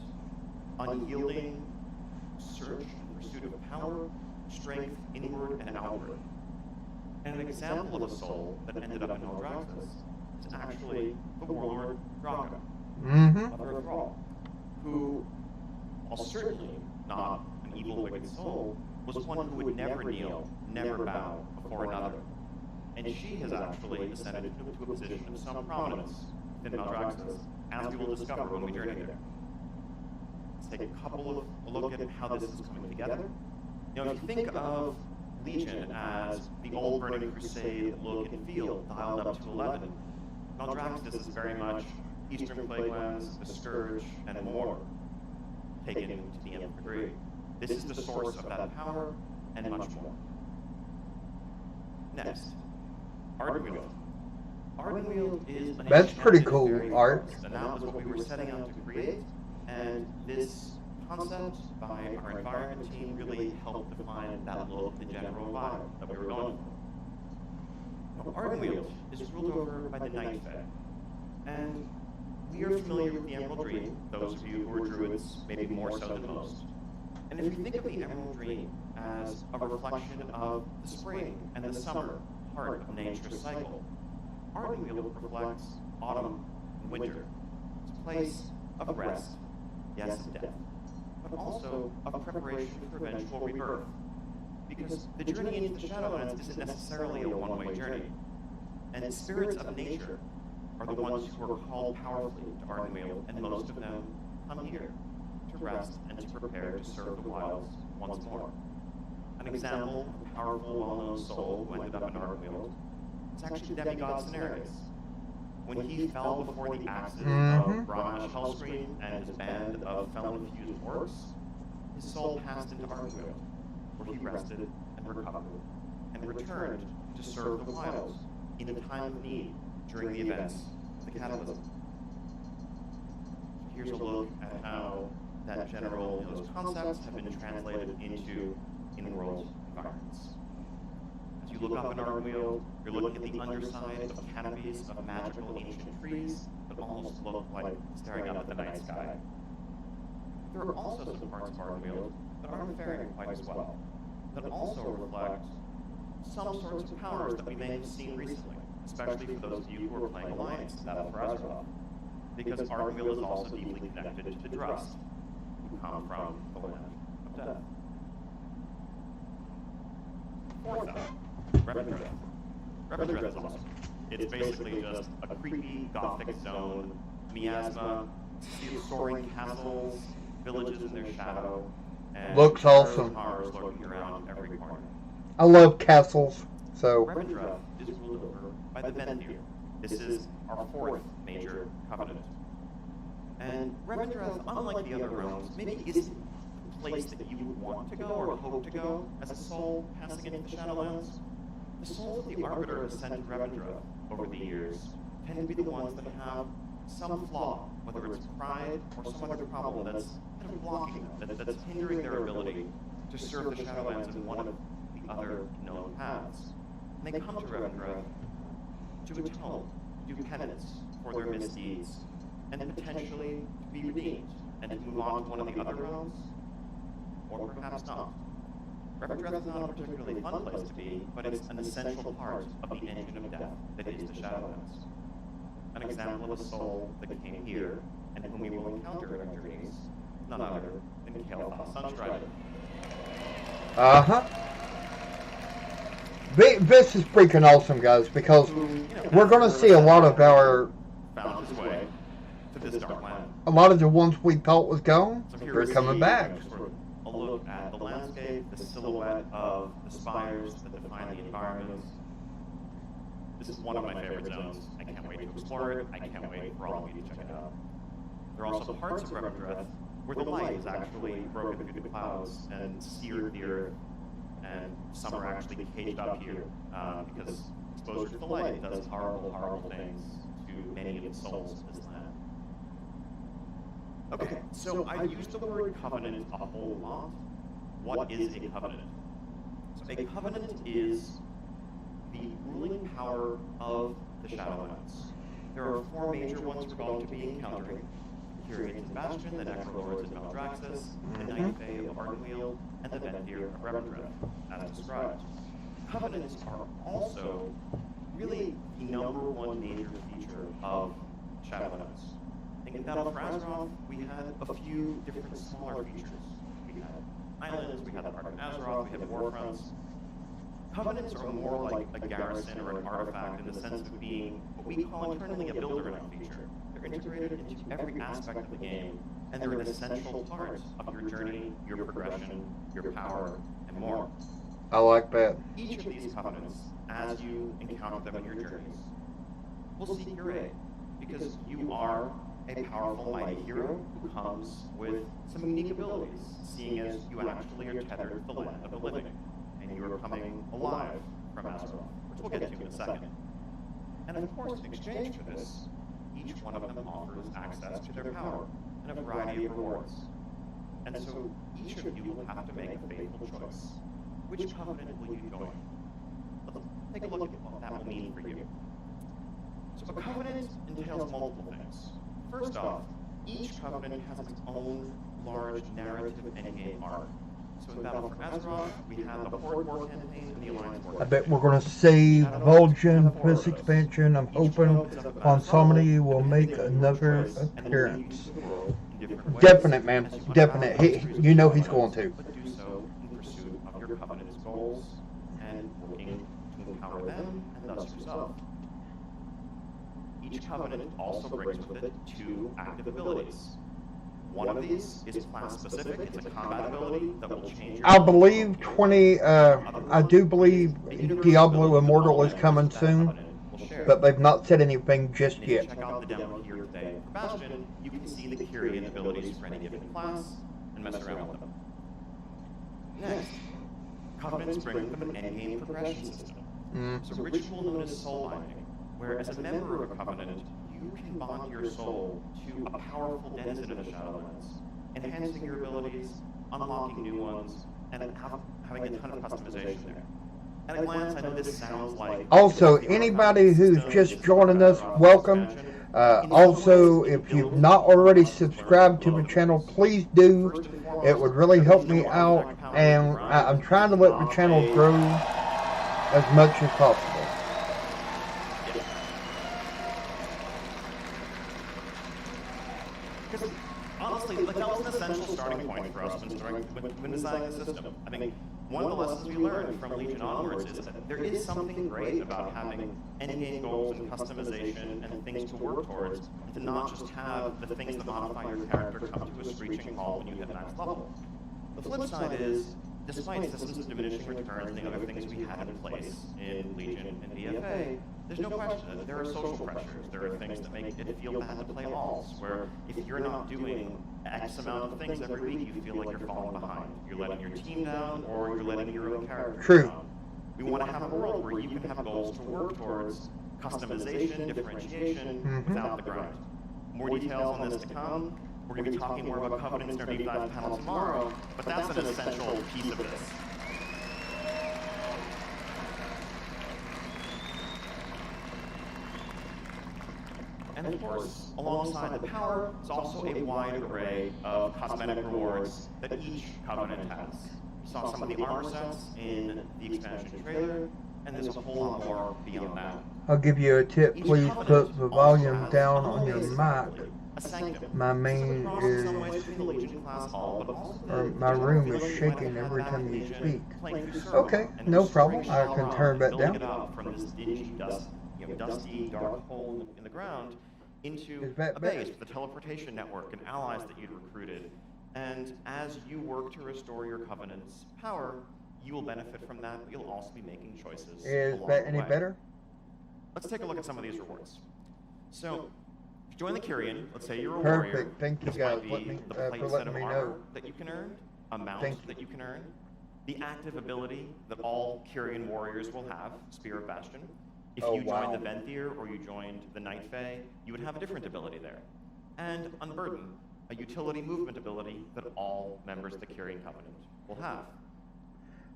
unyielding search and pursuit of power, strength inward and outward. And an example of a soul that ended up in Eldraxis is actually the warlord Draka, of her thrall, who, while certainly not an evil, wicked soul, was one who would never kneel, never bow before another. And she has actually ascended to a position of some prominence within Maldraxxus, as we will discover when we journey there. Let's take a look at how this is coming together. You know, if you think of Legion as the old Burning Crusade look and feel, dialed up to 11, Maldraxxus is very much Eastern Plaguelands, the Scourge, and more, taken to the nth degree. This is the source of that power, and much more. Next, Ardenweald. Ardenweald is an That's pretty enchanted cool fairy art. forest, and that was what we were setting out to create, and this concept by our environment team really helped define that look, the general vibe that we were going for. Now, Ardenweald is ruled over by the Night Fae, and we are familiar with the Emerald Dream, those of you who are druids maybe more so than most. And if you think of the Emerald Dream as a reflection of the spring and the summer part of nature's cycle, Ardenweald reflects autumn and winter. It's a place of rest, yes, of death, but also of preparation for eventual rebirth. Because the journey into the Shadowlands isn't necessarily a one-way journey. And spirits of nature are the ones who are called powerfully to Ardenweald, and most of them come here to rest and to prepare to serve the wilds once more. An example of a powerful, well-known soul who ended up in Ardenweald is actually demigod Cenarius. When he fell before the axes of Brahmash Hellscream and his band of felon-fused orcs, his soul passed into Ardenweald, where he rested and recovered, and returned to serve the wilds in a time of need during the events of the Cataclysm. Here's a look at how that general, those concepts have been translated into in-world environments. As you look up in Ardenweald, you're looking at the underside of canopies of magical ancient trees that almost look like staring up at the night sky. There are also some parts of Ardenweald that aren't faring quite as well, that also reflect some sorts of powers that we may have seen recently, especially for those of you who are playing Alliance, Battle for Azeroth, because Ardenweald is also deeply connected to the Drust, who come from the land of death. Fourth up, Revendreth. Revendreth is awesome. It's basically just a creepy, gothic zone, miasma, soaring castles, villages in their shadow, and looks awesome. Horrors lurking around every corner. I love castles, so. Revendreth is ruled over by the Venthyr. This is our fourth major covenant. And Revendreth, unlike the other realms, maybe isn't the place that you would want to go or hope to go as a soul passing into the Shadowlands. The souls that the Arbiter has sent to Revendreth over the years tend to be the ones that have some flaw, whether it's pride or some other problem that's kind of blocking them, that's hindering their ability to serve the Shadowlands in one of the other known paths. And they come to Revendreth to atone, do penance for their misdeeds, and potentially to be redeemed and to move on to one of the other realms, or perhaps not. Revendreth is not a particularly fun place to be, but it's an essential part of the engine of death that is the Shadowlands. An example of a soul that came here, and whom we will encounter in our journeys, none other than Kael'thas Sunstrider. This is freaking awesome, guys, because we're going to see a lot of our... found his way to this dark land. A lot of the ones we thought was gone, So they're coming back. A look at the landscape, the silhouette of the spires that define the environment. This is one of my favorite zones. I can't wait to explore it. I can't wait for all of you to check it out. There are also parts of Revendreth where the light is actually broken through the clouds and seared the earth, and some are actually caged up here because exposure to the light does horrible, horrible things to many of the souls of this land. Okay, so I used the word covenant a whole lot. What is a covenant? So a covenant is the ruling power of the Shadowlands. there are 4 major ones we're going to be encountering. Kyrians of Bastion, the Necrolords of Maldraxxus, the Night Fae of Ardenweald, and the Venthyr of Revendreth, as described. Covenants are also really the #1 major feature of Shadowlands. In Battle for Azeroth, we had a few different smaller features. We had islands, we had the Heart of Azeroth, we had warfronts. Covenants are more like a garrison or an artifact in the sense of being what we call internally a builder-enough feature. They're integrated into every aspect of the game, and they're an essential part of your journey, your progression, your power, and more. I like that. Each of these covenants, as you encounter them in your journeys, will seek your aid, because you are a powerful, mighty hero who comes with some unique abilities, seeing as you actually are tethered to the land of the living, and you are coming alive from Azeroth, which we'll get to in a second. And of course, in exchange for this, each one of them offers access to their power and a variety of rewards. And so each of you will have to make a faithful choice. Which covenant will you join? Let's take a look at what that will mean for you. So a covenant entails multiple things. First off, each covenant has its own large narrative endgame arc. So in Battle for Azeroth, we have the Horde War campaign and the Alliance War. I bet we're going to see Vulcan for this expansion. I'm hoping Ponsomity will make another appearance. Definite, man. Definite. You know he's going to. But do so in pursuit of your covenant's goals and working to empower them and thus yourself. Each covenant also brings with it 2 active abilities. One of these is class specific. It's a combat ability that will change your... I believe I do believe Diablo Immortal is coming soon, but they've not said anything just If you yet. check out the demo here today for Bastion, you can see the Kyrian abilities for any given class and mess around with them. Next, covenants bring with them an endgame progression system. It's a ritual known as soul binding, where as a member of a covenant, you can bond your soul to a powerful denizen of the Shadowlands, enhancing your abilities, unlocking new ones, and having a ton of customization there. At a glance, I know this sounds like... Also, anybody who's just joining us, welcome. Also, if you've not already subscribed to the channel, please do. It would really help me out, and I'm trying to let the channel grow as much as possible. Because honestly, like, that was an essential starting point for us when designing the system. I think one of the lessons we learned from Legion onwards is that there is something great about having endgame goals and customization and things to work towards, and to not just have the things that modify your character come to a screeching halt when you hit max level. The flip side is, despite systems of diminishing returns and the other things we had in place in Legion and BFA, there's no question that there are social pressures. There are things that make it feel bad to play alls, where if you're not doing X amount of things every week, you feel like you're falling behind. You're letting your team down, or you're letting your own character down. We want to have a world where you can have goals to work towards, customization, differentiation, without the grind. More details on this to come. We're going to be talking more about covenants in our deep dive panel tomorrow, but that's an essential piece of this. And of course, alongside the power, is also a wide array of cosmetic rewards that each covenant has. We saw some of the armor sets in the expansion trailer, and there's a whole lot more beyond that. I'll give you a tip. Please put the volume down on your mic. My main is, or my room is shaking every time you speak. Okay, no problem. I can turn that down. From this dingy, dusty, dark hole in the ground into a base with a teleportation network and allies that you'd recruited. And as you work to restore your Covenant's power, you will benefit from that, but you'll also be making choices. Is that any better? Let's take a look at some of these rewards. So, if you join the Kyrian, let's say you're a Perfect. warrior. Thank you this guys. might Let be me, the for plate set letting of me armor know. that you can earn, a mount Thank that you can earn, the active ability that all Kyrian warriors will have, Spear of Bastion. If you joined the Venthyr or you joined the Night Fae, you would have a different ability there. And Unburden, a utility movement ability that all members of the Kyrian Covenant will have.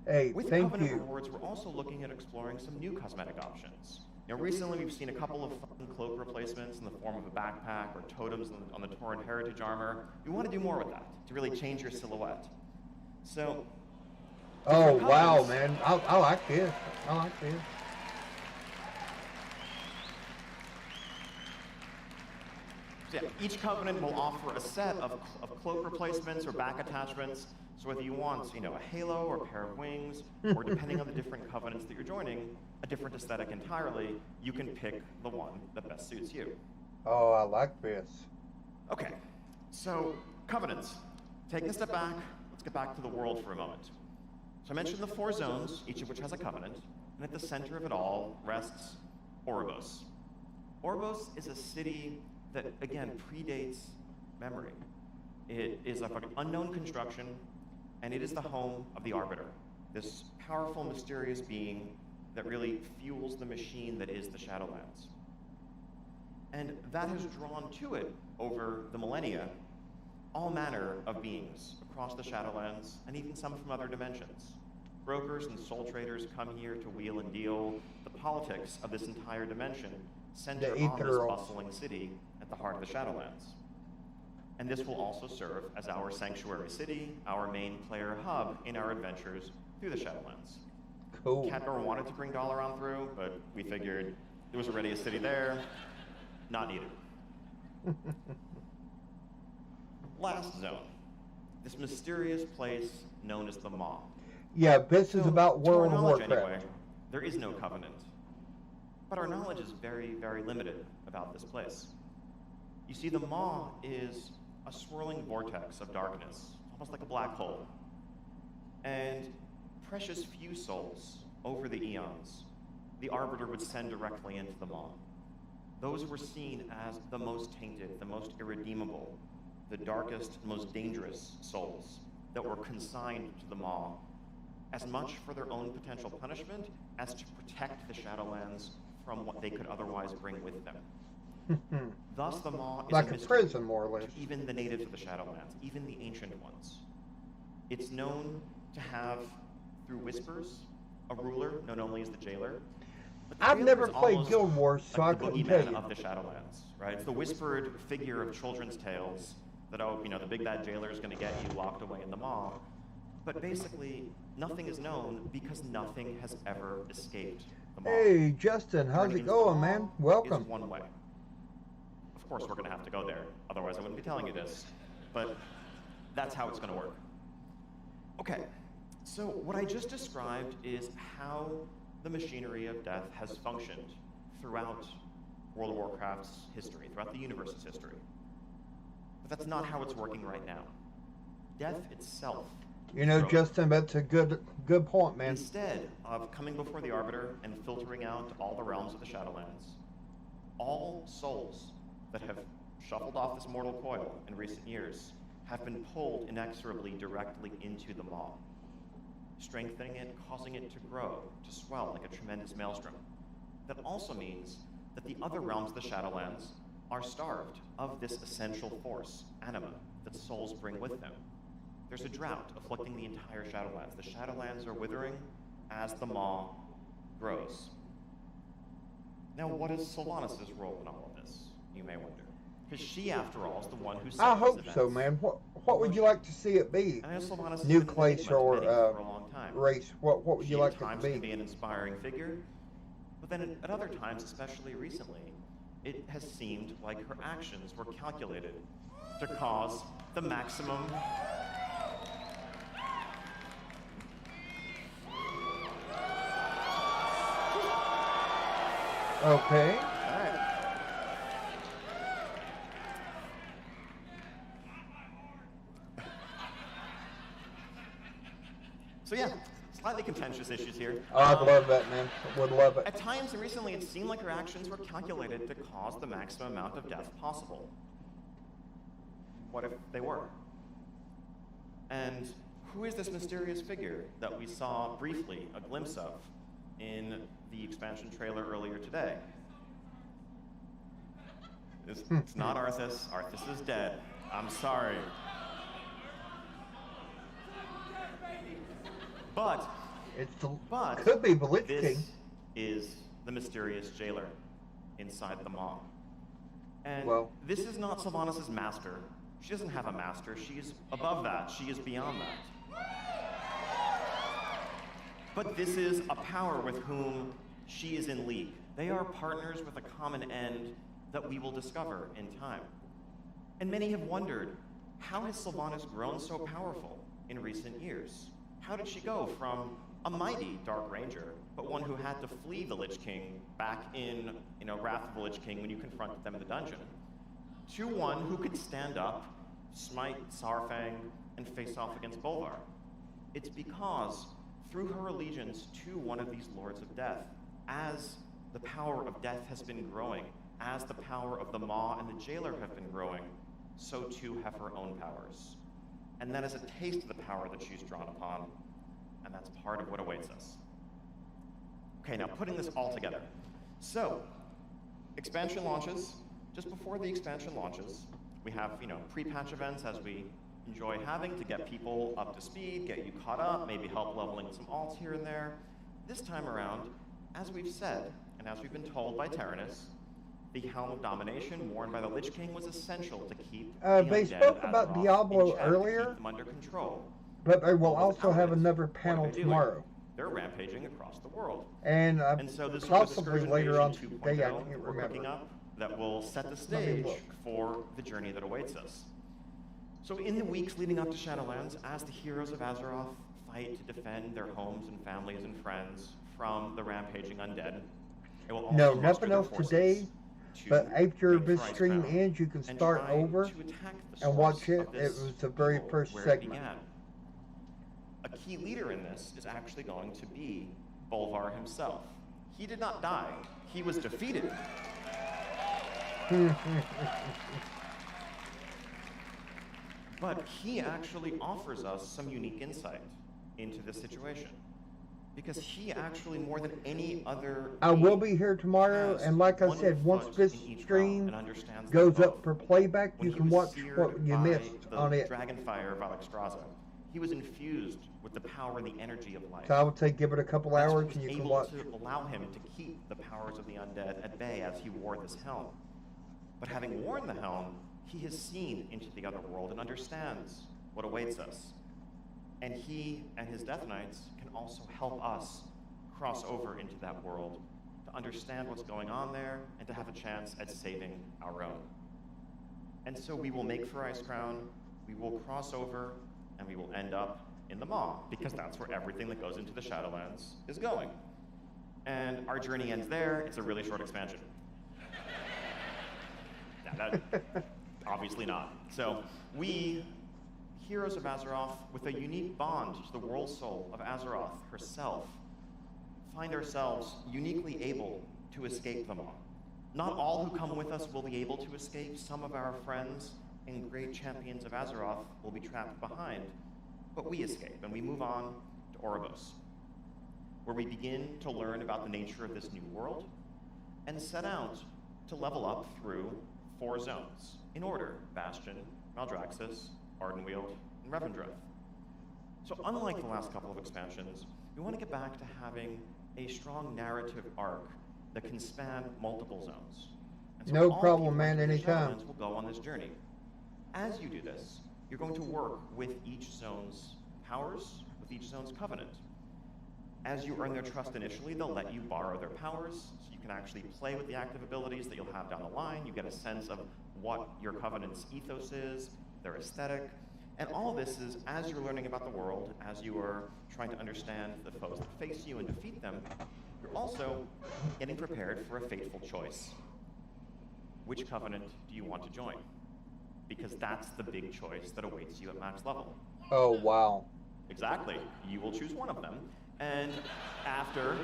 Hey, With thank Covenant you. rewards, we're also looking at exploring some new cosmetic options. Recently we've seen a couple of fun cloak replacements in the form of a backpack or totems on the Tauren Heritage armor. You want to do more with that to really change your silhouette. So. Oh wow, man! I like this. I like this. So yeah, each covenant will offer a set of cloak replacements or back attachments. So whether you want, a halo or a pair of wings, or depending on the different covenants that you're joining, a different aesthetic entirely, you can pick the one that best suits you. Oh, I like this. Okay, so covenants. Taking a step back, let's get back to the world for a moment. So I mentioned the 4 zones, each of which has a covenant, and at the center of it all rests Oribos. Oribos is a city that, again, predates memory. It is of an unknown construction, and it is the home of the Arbiter, this powerful, mysterious being that really fuels the machine that is the Shadowlands. And that has drawn to it, over the millennia, all manner of beings across the Shadowlands, and even some from other dimensions. Brokers and soul traders come here to wheel and deal. The politics of this entire dimension center on this bustling city at the heart of the Shadowlands. And this will also serve as our sanctuary city, our main player hub in our adventures through the Shadowlands. Cool. Khadgar wanted to bring Dalaran through, but we figured there was already a city there. Not needed. Last zone. This mysterious place known as the Maw. Yeah, this is about World of Warcraft. Anyway, there is no covenant. But our knowledge is very, very limited about this place. You see, the Maw is a swirling vortex of darkness, almost like a black hole. And precious few souls over the eons, the Arbiter would send directly into the Maw. Those were seen as the most tainted, the most irredeemable, the darkest, most dangerous souls that were consigned to the Maw, as much for their own potential punishment as to protect the Shadowlands from what they could otherwise bring with them. Thus, the Maw is like a a prison, more or less. to even the natives of the Shadowlands, even the ancient ones. It's known to have, through whispers, a ruler known only as the Jailer. But the I've Jailer never is played almost Guild Wars, so I like the couldn't boogeyman tell you. of the Shadowlands, right? It's the whispered figure of children's tales that, the big bad Jailer is going to get you locked away in the Maw. But basically, nothing is known because nothing has ever escaped the Maw. Hey, Justin, how's it going, man? Welcome. Is one way. Of course, we're going to have to go there. Otherwise, I wouldn't be telling you this. But that's how it's going to work. Okay, so what I just described is how the machinery of death has functioned throughout World of Warcraft's history, throughout the universe's history. But that's not how it's working right now. Death itself. You know, Justin, that's a good point, man. Instead of coming before the Arbiter and filtering out all the realms of the Shadowlands, all souls that have shuffled off this mortal coil in recent years have been pulled inexorably directly into the Maw, strengthening it, causing it to grow, to swell like a tremendous maelstrom. That also means that the other realms of the Shadowlands are starved of this essential force, anima, that souls bring with them. There's a drought afflicting the entire Shadowlands. The Shadowlands are withering as the Maw grows. Now, what is Sylvanas' role in all of this, you may wonder? Because she, after all, is the one who I hope so, man. What would you like to see it be? New class or race? What would you like it to Can be be? an inspiring figure, but then at other times, especially recently, it has seemed like her actions were calculated to cause the maximum. Okay. All right. So yeah, slightly contentious issues here. Oh, I'd love that, man. Would love it. At times recently, it seemed like her actions were calculated to cause the maximum amount of death possible. What if they were? And who is this mysterious figure that we saw briefly a glimpse of in the expansion trailer earlier today? It's not Arthas. Arthas is dead. I'm sorry. But could be Blitz this King. is the mysterious jailer inside the Maw. And Well. this is not Sylvanas' master. She doesn't have a master. She is above that. She is beyond that. But this is a power with whom she is in league. They are partners with a common end that we will discover in time. And many have wondered, how has Sylvanas grown so powerful in recent years? How did she go from a mighty Dark Ranger, but one who had to flee the Lich King back in, Wrath of the Lich King when you confronted them in the dungeon, to one who could stand up, smite Saurfang, and face off against Bolvar? It's because, through her allegiance to one of these Lords of Death, as the power of death has been growing, as the power of the Maw and the Jailer have been growing, so too have her own powers. And that is a taste of the power that she's drawn upon, and that's part of what awaits us. Okay, now putting this all together. So, expansion launches. Just before the expansion launches, we have, pre-patch events as we enjoy having to get people up to speed, get you caught up, maybe help leveling some alts here and there. This time around, as we've said, and as we've been told by Taranis, the Helm of Domination worn by the Lich King was essential to keep the They undead spoke Azeroth about in Diablo check, earlier, keep them under control. but they will Well, also have without it, another what are panel they doing? tomorrow. They're rampaging across the world. And so this possibly Discourse later on Invasion today, I 2.0 can't we're cooking remember. up that will set the Let me stage look. for the journey that awaits us. So in the weeks leading up to Shadowlands, as the heroes of Azeroth fight to defend their homes and families and friends from the rampaging undead, it will also No, muster nothing their else forces today, to but after make this Thrice stream Crown ends, you can and start try over to attack the and watch source it. of It this was the very evil first where it segment. began. A key leader in this is actually going to be Bolvar himself. He did not die. He was defeated. But he actually offers us some unique insight into this situation. Because he actually, more than any other I will being, be here tomorrow, has and like I one said, once foot this in each realm stream and understands goes them up both. for playback, When you he can was watch seared what you by missed the on it. Dragonfire of Alexstrasza, he was infused with the power and the energy of life. So I would say give it a couple That's hours what and was you can able watch. to allow him to keep the powers of the undead at bay as he wore this helm. But having worn the helm, he has seen into the other world and understands what awaits us. And he and his Death Knights can also help us cross over into that world to understand what's going on there and to have a chance at saving our own. And so we will make Thrice Crown, we will cross over, and we will end up in the Maw, because that's where everything that goes into the Shadowlands is going. And our journey ends there. It's a really short expansion. Obviously not. So we, heroes of Azeroth, with a unique bond to the world soul of Azeroth herself, find ourselves uniquely able to escape the Maw. Not all who come with us will be able to escape. Some of our friends and great champions of Azeroth will be trapped behind, but we escape and we move on to Oribos, where we begin to learn about the nature of this new world and set out to level up through 4 zones in order: Bastion, Maldraxxus, Ardenweald, and Revendreth. So unlike the last couple of expansions, we want to get back to having a strong narrative arc that can span multiple zones. And so No all problem, people man, entering the anytime. Shadowlands will go on this journey. As you do this, you're going to work with each zone's powers, with each zone's covenant. As you earn their trust initially, they'll let you borrow their powers, so you can actually play with the active abilities that you'll have down the line. You get a sense of what your covenant's ethos is, their aesthetic, and all this is as you're learning about the world, as you are trying to understand the foes that face you and defeat them, you're also getting prepared for a fateful choice. Which covenant do you want to join? Because that's the big choice that awaits you at max level. Oh, wow. Exactly. You will choose one of them. And after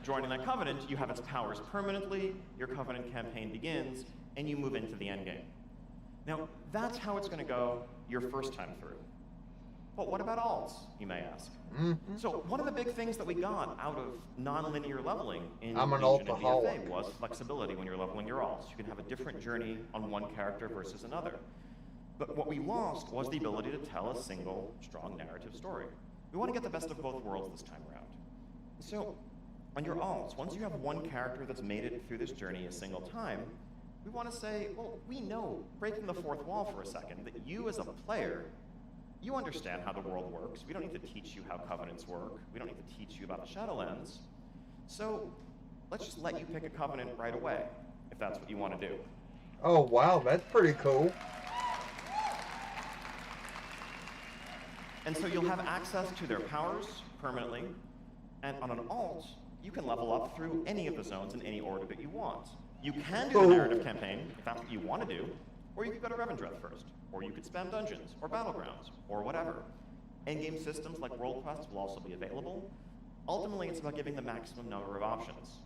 joining that covenant, you have its powers permanently, your covenant campaign begins, and you move into the endgame. Now, that's how it's going to go your first time through. But what about alts, you may ask? So one of the big things that we got out of non-linear leveling in I'm an Legion and alcoholic. BFA was flexibility when you're leveling your alts. You can have a different journey on one character versus another. But what we lost was the ability to tell a single, strong narrative story. We want to get the best of both worlds this time around. So On your alts, once you have one character that's made it through this journey a single time, we want to say, well, we know, breaking the fourth wall for a second, that you as a player, you understand how the world works. We don't need to teach you how Covenants work. We don't need to teach you about the Shadowlands. So let's just let you pick a Covenant right away, if that's what you want to do. Oh, wow, that's pretty cool. And so you'll have access to their powers permanently, and on an alt, you can level up through any of the zones in any order that you want. You can do the narrative campaign, if that's what you want to do, or you could go to Revendreth first, or you could spam dungeons, or battlegrounds, or whatever. Endgame systems like World Quests will also be available. Ultimately, it's about giving the maximum number of options.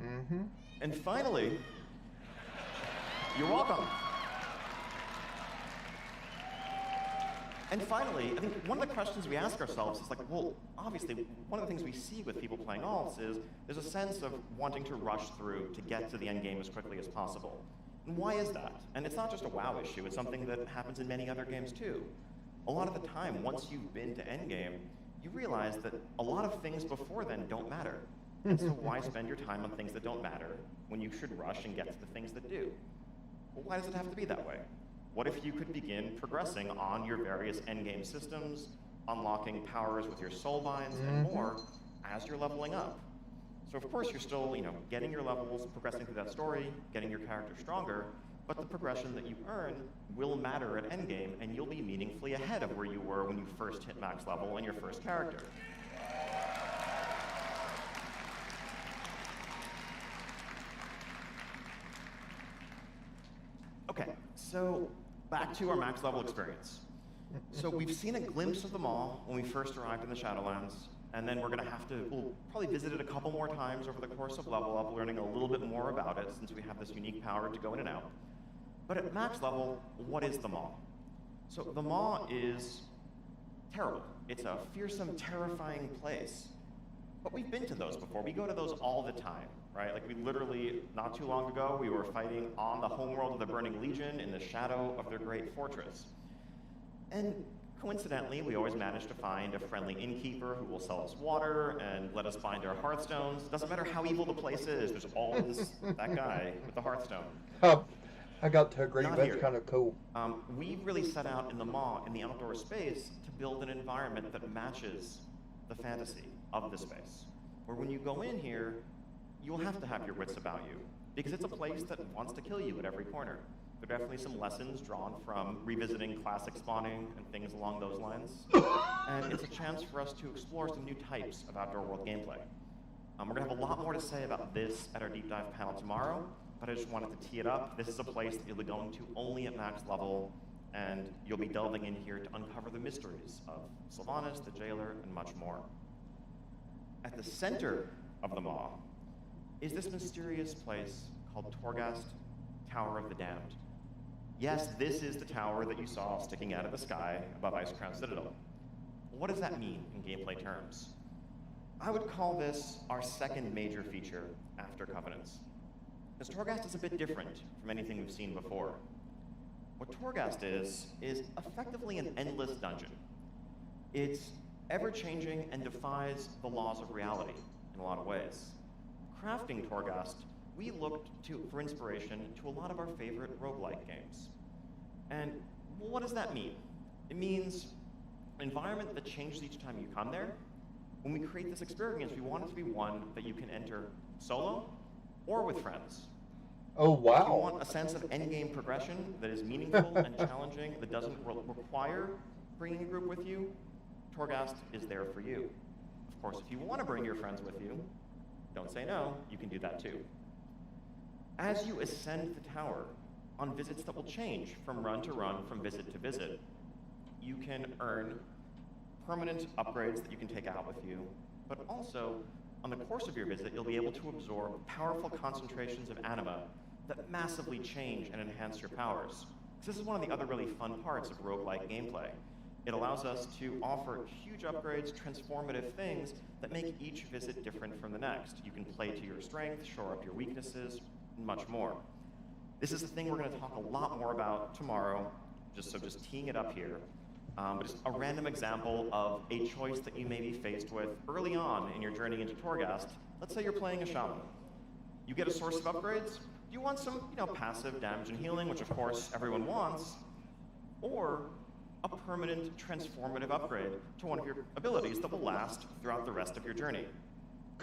Mm-hmm. And finally, you're welcome. And finally, I think one of the questions we ask ourselves is like, well, obviously, one of the things we see with people playing alts is there's a sense of wanting to rush through to get to the end game as quickly as possible. And why is that? And it's not just a WoW issue, it's something that happens in many other games too. A lot of the time, once you've been to endgame, you realize that a lot of things before then don't matter. And so why spend your time on things that don't matter when you should rush and get to the things that do? Well, why does it have to be that way? What if you could begin progressing on your various endgame systems, unlocking powers with your soulbinds and more as you're leveling up? So of course you're still, getting your levels, progressing through that story, getting your character stronger, but the progression that you earn will matter at endgame, and you'll be meaningfully ahead of where you were when you first hit max level in your first character. Okay, so back to our max level experience. So we've seen a glimpse of them all when we first arrived in the Shadowlands, and then we'll probably visit it a couple more times over the course of level up, learning a little bit more about it since we have this unique power to go in and out. But at max level, what is the Maw? So the Maw is terrible. It's a fearsome, terrifying place. But we've been to those before. We go to those all the time, right? Like we literally, not too long ago, we were fighting on the homeworld of the Burning Legion in the shadow of their great fortress. And coincidentally, we always manage to find a friendly innkeeper who will sell us water and let us bind our hearthstones. Doesn't matter how evil the place is, there's always that guy with the hearthstone. I got to agree, Not that's here. kind of cool. We really set out in the Maw, in the outdoor space, to build an environment that matches the fantasy of the space. Where when you go in here, you'll have to have your wits about you, because it's a place that wants to kill you at every corner. There are definitely some lessons drawn from revisiting classic spawning and things along those lines. And it's a chance for us to explore some new types of outdoor world gameplay. We're going to have a lot more to say about this at our deep dive panel tomorrow, but I just wanted to tee it up. This is a place that you'll be going to only at max level, and you'll be delving in here to uncover the mysteries of Sylvanas, the Jailer, and much more. At the center of the Maw is this mysterious place called Torghast, Tower of the Damned. Yes, this is the tower that you saw sticking out of the sky above Icecrown Citadel. What does that mean in gameplay terms? I would call this our second major feature after Covenants. Because Torghast is a bit different from anything we've seen before. What Torghast is effectively an endless dungeon. It's ever-changing and defies the laws of reality in a lot of ways. Crafting Torghast, we looked for inspiration to a lot of our favorite roguelike games. And what does that mean? It means an environment that changes each time you come there. When we create this experience, we want it to be one that you can enter solo or with friends. Oh, wow. If you want a sense of endgame progression that is meaningful and challenging, that doesn't require bringing a group with you, Torghast is there for you. Of course, if you want to bring your friends with you, don't say no, you can do that too. As you ascend the tower, on visits that will change from run to run, from visit to visit, you can earn permanent upgrades that you can take out with you, but also, on the course of your visit, you'll be able to absorb powerful concentrations of anima that massively change and enhance your powers. This is one of the other really fun parts of roguelike gameplay. It allows us to offer huge upgrades, transformative things that make each visit different from the next. You can play to your strength, shore up your weaknesses, and much more. This is the thing we're going to talk a lot more about tomorrow, just teeing it up here. but just a random example of a choice that you may be faced with early on in your journey into Torghast. Let's say you're playing a shaman. You get a source of upgrades. You want some, passive damage and healing, which of course everyone wants, or a permanent transformative upgrade to one of your abilities that will last throughout the rest of your journey.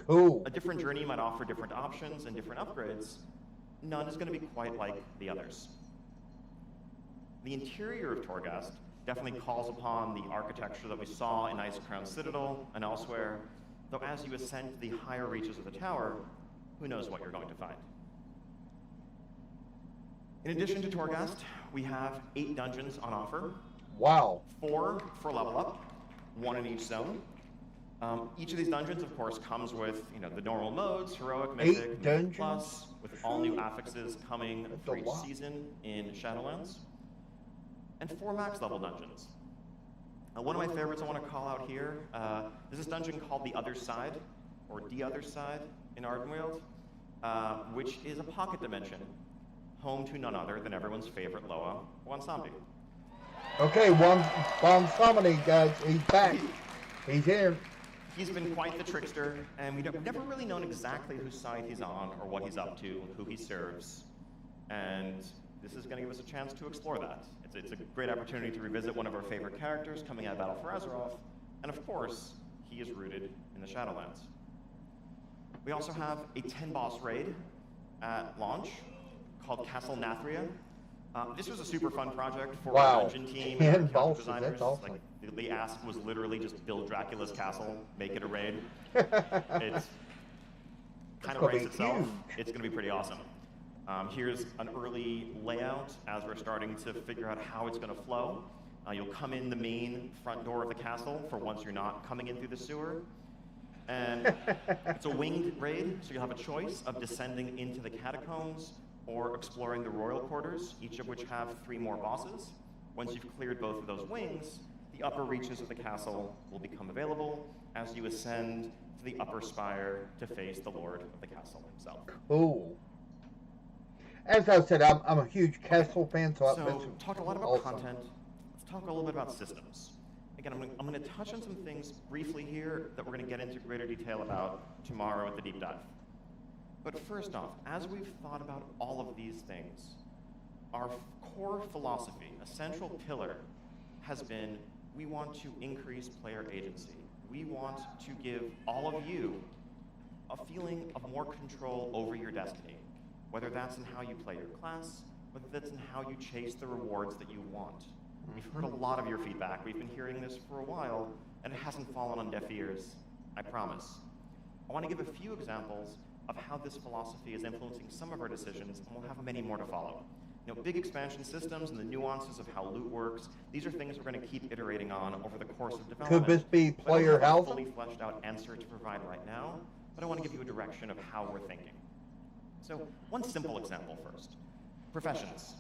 Cool. A different journey might offer different options and different upgrades. None is going to be quite like the others. The interior of Torghast definitely calls upon the architecture that we saw in Icecrown Citadel and elsewhere, though as you ascend to the higher reaches of the tower, who knows what you're going to find. In addition to Torghast, we have 8 dungeons on offer. Wow. 4 for level up, 1 in each zone. Each of these dungeons, of course, comes with the normal modes, heroic, mythic, mythic plus, with all new affixes coming for each season in Shadowlands, and 4 max level dungeons. One of my favorites I want to call out here is this dungeon called The Other Side, or The Other Side in Ardenweald, which is a pocket dimension, home to none other than everyone's favorite Loa, Bwonsamdi. Okay, Bwonsamdi, guys, he's back. He's here. He's been quite the trickster, and we've never really known exactly whose side he's on or what he's up to, who he serves. And this is going to give us a chance to explore that. It's a great opportunity to revisit one of our favorite characters coming out of Battle for Azeroth, and of course, he is rooted in the Shadowlands. We also have a 10-boss raid at launch called Castle Nathria. This was a super fun project for our dungeon team and our character designers. That's awesome. Like, the ask was literally just build Dracula's castle, make it a raid. It's kind of writes itself. Huge. It's going to be pretty awesome. Here's an early layout as we're starting to figure out how it's going to flow. You'll come in the main front door of the castle for once you're not coming in through the sewer. And it's a winged raid, so you'll have a choice of descending into the catacombs or exploring the royal quarters, each of which have 3 more bosses. Once you've cleared both of those wings, the upper reaches of the castle will become available as you ascend to the upper spire to face the lord of the castle himself. Cool. As I said, I'm a huge Castle fan, so talk a lot about content. Let's talk a little bit about systems. Again, I'm going to touch on some things briefly here that we're going to get into greater detail about tomorrow at the deep dive. But first off, as we've thought about all of these things, our core philosophy, a central pillar, has been we want to increase player agency. We want to give all of you a feeling of more control over your destiny, whether that's in how you play your class, whether that's in how you chase the rewards that you want. We've heard a lot of your feedback. We've been hearing this for a while, and it hasn't fallen on deaf ears, I promise. I want to give a few examples of how this philosophy is influencing some of our decisions, and we'll have many more to follow. Big expansion systems and the nuances of how loot works, these are things we're going to keep iterating on over the course of development. Could this be player I don't have a housing? fully fleshed out answer to provide right now, but I want to give you a direction of how we're thinking. So, one simple example first. Professions.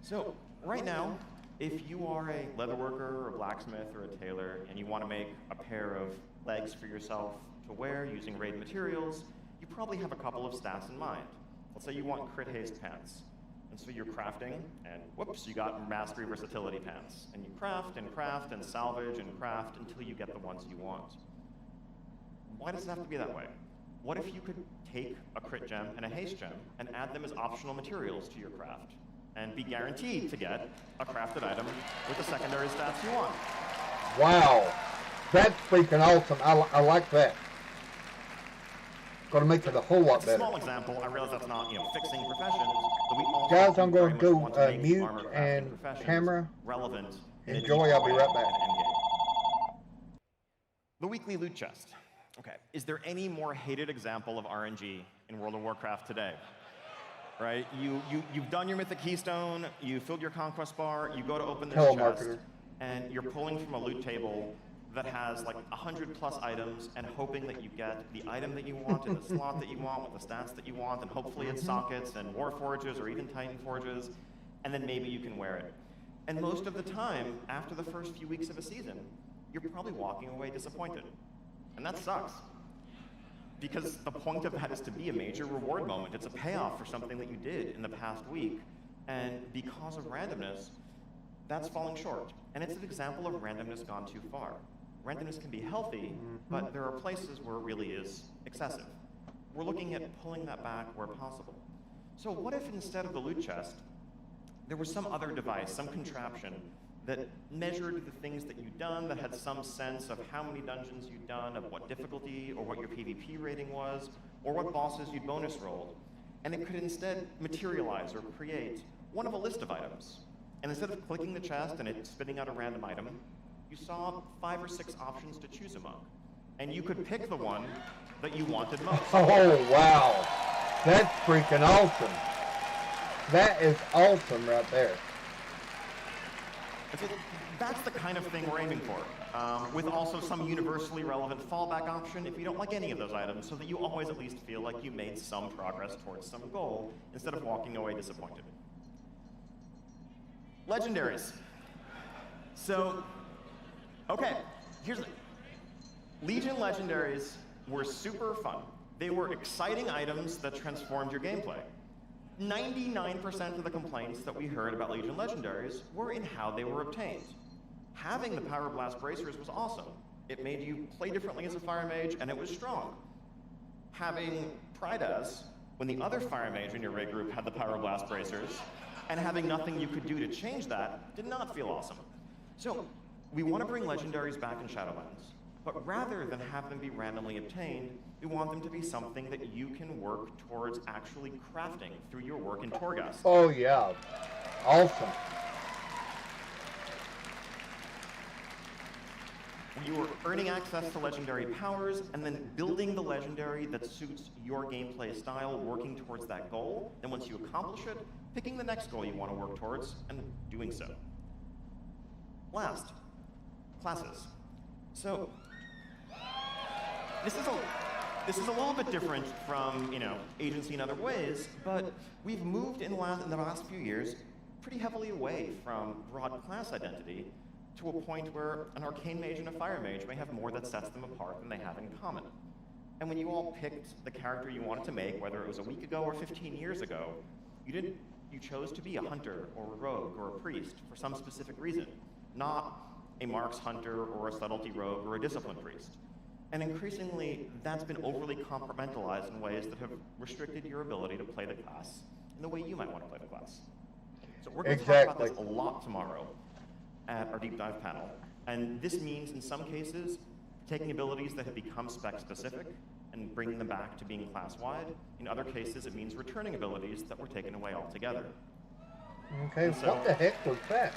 So, right now, if you are a leatherworker or a blacksmith or a tailor and you want to make a pair of legs for yourself to wear using raid materials, you probably have a couple of stats in mind. Let's say you want crit haste pants. And so you're crafting, and whoops, you got mastery versatility pants. And you craft and salvage and craft until you get the ones you want. Why does it have to be that way? What if you could take a crit gem and a haste gem and add them as optional materials to your craft and be guaranteed to get a crafted item with the secondary stats you want? Wow, that's freaking awesome. I like that. Going to make it a whole lot It's better. a small example. I realize that's not, fixing professions, but we also Guys, I'm very going much to want go make mute armor crafting and professions camera. relevant. in a Enjoy, deeper I'll be way right back. in endgame. The weekly loot chest. Okay, is there any more hated example of RNG in World of Warcraft today? Right, you've done your Mythic Keystone, you filled your Conquest bar, you go to open this chest, and you're pulling from a loot table that has like 100+ items and hoping that you get the item that you want in the slot that you want with the stats that you want, and hopefully it's sockets and Warforges or even Titan Forges, and then maybe you can wear it. And most of the time, after the first few weeks of a season, you're probably walking away disappointed. And that sucks. Because the point of that is to be a major reward moment. It's a payoff for something that you did in the past week. And because of randomness, that's falling short. And it's an example of randomness gone too far. Randomness can be healthy, but there are places where it really is excessive. We're looking at pulling that back where possible. So what if instead of the loot chest, there was some other device, some contraption that measured the things that you'd done, that had some sense of how many dungeons you'd done, of what difficulty, or what your PvP rating was, or what bosses you'd bonus rolled. And it could instead materialize or create one of a list of items. And instead of clicking the chest and it spitting out a random item, you saw 5 or 6 options to choose among. And you could pick the one that you wanted most. Oh, wow. That's freaking awesome. That is awesome right there. So that's the kind of thing we're aiming for, with also some universally relevant fallback option if you don't like any of those items, so that you always at least feel like you made some progress towards some goal, instead of walking away disappointed. Legendaries. So, okay, here's the thing. Legion Legendaries were super fun. They were exciting items that transformed your gameplay. 99% of the complaints that we heard about Legion Legendaries were in how they were obtained. Having the Power Blast Bracers was awesome. It made you play differently as a Fire Mage, and it was strong. Having Prydas, when the other Fire Mage in your raid group had the Power Blast Bracers, and having nothing you could do to change that, did not feel awesome. So, we want to bring Legendaries back in Shadowlands, but rather than have them be randomly obtained, we want them to be something that you can work towards actually crafting through your work in Torghast. Oh, yeah. Awesome. You are earning access to legendary powers and then building the legendary that suits your gameplay style, working towards that goal. And once you accomplish it, picking the next goal you want to work towards and doing so. Last, classes. So, this is a little bit different from, agency in other ways, but we've moved in the last few years pretty heavily away from broad class identity to a point where an arcane mage and a fire mage may have more that sets them apart than they have in common. And when you all picked the character you wanted to make, whether it was a week ago or 15 years ago, you chose to be a hunter or a rogue or a priest for some specific reason, not a marks hunter or a subtlety rogue or a discipline priest. And increasingly, that's been overly compartmentalized in ways that have restricted your ability to play the class in the way you might want to play the class. So we're going to talk about this a lot tomorrow at our deep dive panel. And this means, in some cases, taking abilities that have become spec-specific and bringing them back to being class-wide. In other cases, it means returning abilities that were taken away altogether. Okay, so, what the heck was that?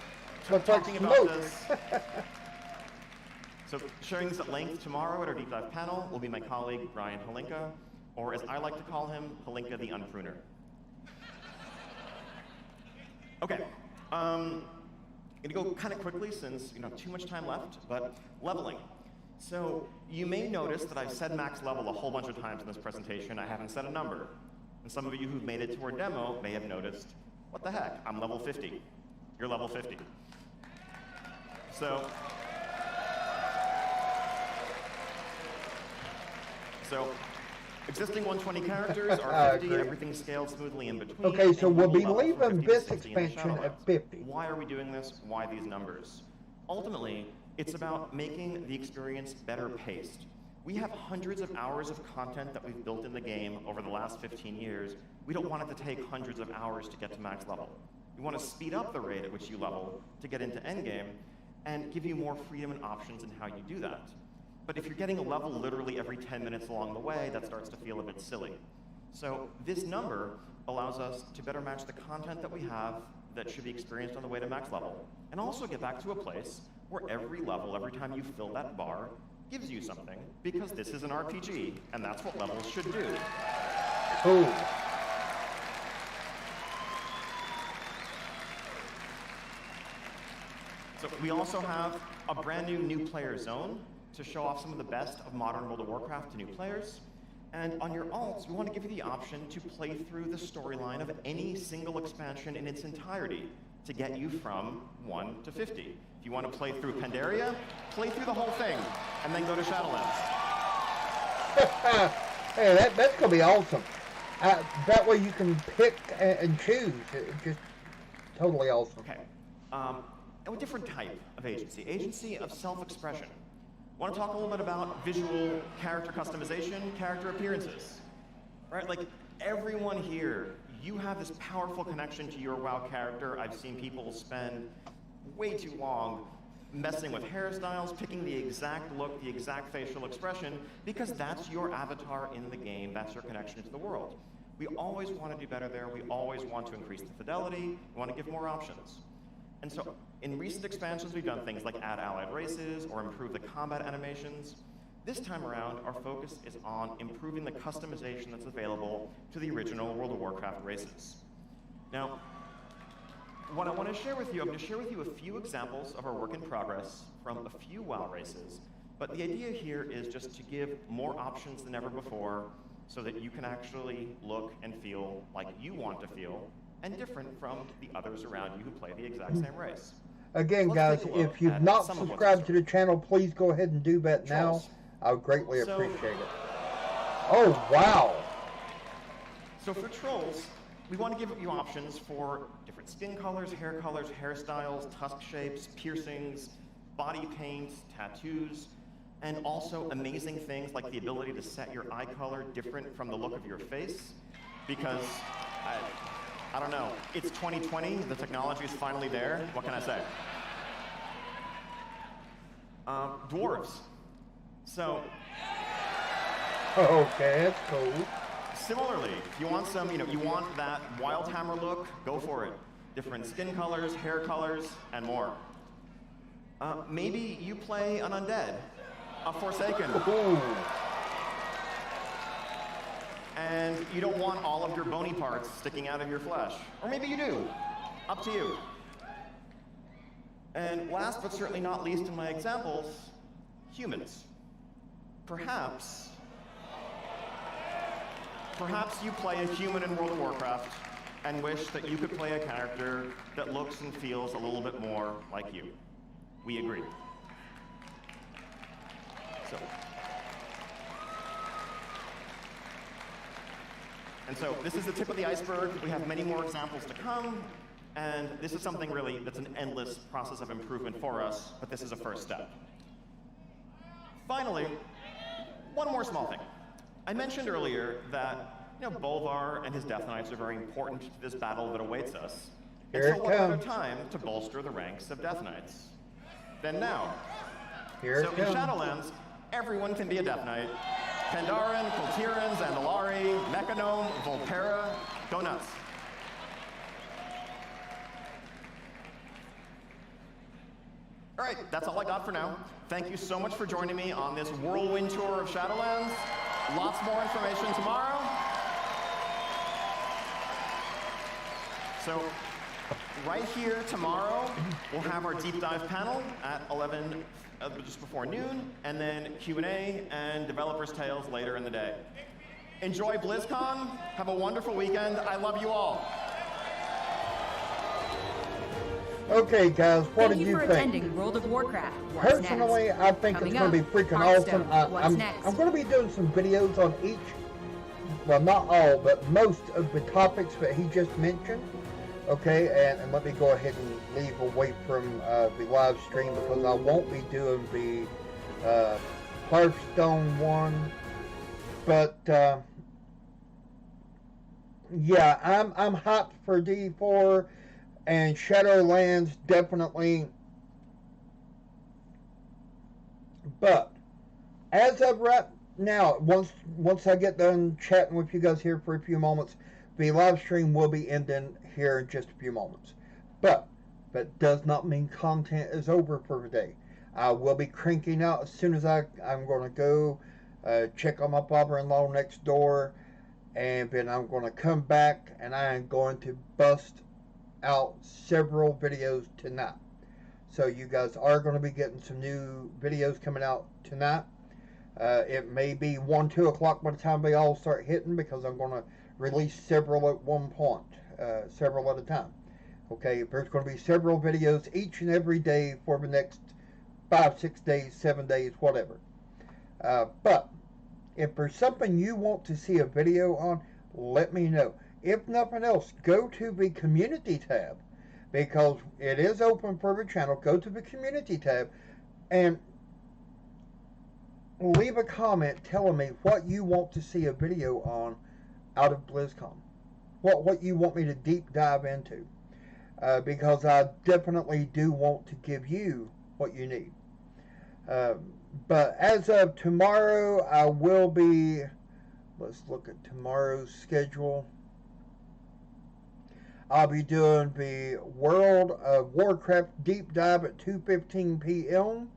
Talking about this. So sharing this at length tomorrow at our deep dive panel will be my colleague, Brian Halinka, or as I like to call him, Halinka the Unpruner. Okay, I'm gonna go kind of quickly since too much time left, but leveling. So you may notice that I've said max level a whole bunch of times in this presentation. I haven't said a number. And some of you who've made it to our demo may have noticed, what the heck, I'm level 50. You're level 50. So existing 120 characters are 50, everything scaled smoothly in between. Okay, so we'll be leaving this expansion at 50. Why are we doing this? Why these numbers? Ultimately, it's about making the experience better paced. We have hundreds of hours of content that we've built in the game over the last 15 years. We don't want it to take hundreds of hours to get to max level. We want to speed up the rate at which you level to get into endgame and give you more freedom and options in how you do that. But if you're getting a level literally every 10 minutes along the way, that starts to feel a bit silly. So this number allows us to better match the content that we have that should be experienced on the way to max level, and also get back to a place where every level, every time you fill that bar, gives you something, because this is an RPG, and that's what levels should do. Cool. So we also have a brand new player zone to show off some of the best of modern World of Warcraft to new players. And on your alts, we want to give you the option to play through the storyline of any single expansion in its entirety to get you from 1 to 50. If you want to play through Pandaria, play through the whole thing, and then go to Shadowlands. Hey, that's going to be awesome. That way you can pick and choose. It's just totally awesome. Okay. a different type of agency of self-expression. Want to talk a little bit about visual character customization, character appearances, right? Like everyone here, you have this powerful connection to your WoW character. I've seen people spend way too long messing with hairstyles, picking the exact look, the exact facial expression, because that's your avatar in the game, that's your connection to the world. We always want to do better there, we always want to increase the fidelity, we want to give more options. And so, in recent expansions, we've done things like add allied races or improve the combat animations. This time around, our focus is on improving the customization that's available to the original World of Warcraft races. Now, what I want to share with you, I'm going to share with you a few examples of our work in progress from a few WoW races, but the idea here is just to give more options than ever before so that you can actually look and feel like you want to feel and different from the others around you who play the exact same race. Again, guys, if you've not subscribed to the channel, please go ahead and do that now. I would greatly appreciate it. Oh, wow. So for Trolls, we want to give you options for different skin colors, hairstyles, tusk shapes, piercings, body paint, tattoos, and also amazing things like the ability to set your eye color different from the look of your face. Because, I don't know, it's 2020, the technology is finally there. What can I say? Dwarves. So. Okay, that's cool. Similarly, if you want some, you want that Wildhammer look, go for it. Different skin colors, hair colors, and more. Maybe you play an undead, a Forsaken. Ooh. And you don't want all of your bony parts sticking out of your flesh. Or maybe you do. Up to you. And last but certainly not least in my examples, humans. Perhaps you play a human in World of Warcraft and wish that you could play a character that looks and feels a little bit more like you. We agree. So this is the tip of the iceberg. We have many more examples to come, and this is something really that's an endless process of improvement for us, but this is a first step. Finally, one more small thing. I mentioned earlier that Bolvar and his Death Knights are very important to this battle that awaits us. And so what better time to bolster the ranks of Death Knights than now? So in Shadowlands, everyone can be a Death Knight. Pandaren, Kultiran, Zandalari, Mechagnome, Volterra, go nuts. All right, that's all I got for now. Thank you so much for joining me on this whirlwind tour of Shadowlands. Lots more information tomorrow. So right here tomorrow, we'll have our deep dive panel at 11, just before noon, and then Q&A and Developers' Tales later in the day. Enjoy BlizzCon. Have a wonderful weekend. I love you all. Okay, guys, what did you think? Thank you for attending World of Warcraft. Personally, I think it's going to be freaking awesome. I'm going to be doing some videos on each, well, not all, but most of the topics that he just mentioned. Okay, and let me go ahead and leave away from the live stream because I won't be doing the Hearthstone one. But yeah, I'm hyped for D4 and Shadowlands definitely. But as of right now, once I get done chatting with you guys here for a few moments, the live stream will be ending here in just a few moments. But that does not mean content is over for the day. I will be cranking out as soon as I'm going to go check on my father-in-law next door, and then I'm going to come back and I am going to bust out several videos tonight. So you guys are going to be getting some new videos coming out tonight. It may be 1, 2 o'clock by the time they all start hitting, because I'm going to release several at one point, several at a time. Okay, there's going to be several videos each and every day for the next 5, 6 days, 7 days, whatever. But if there's something you want to see a video on, let me know. If nothing else, go to the community tab because it is open for the channel. Go to the community tab and leave a comment telling me what you want to see a video on out of BlizzCon. What you want me to deep dive into. Because I definitely do want to give you what you need. But as of tomorrow, I will be, let's look at tomorrow's schedule. I'll be doing the World of Warcraft deep dive at 2:15 p.m.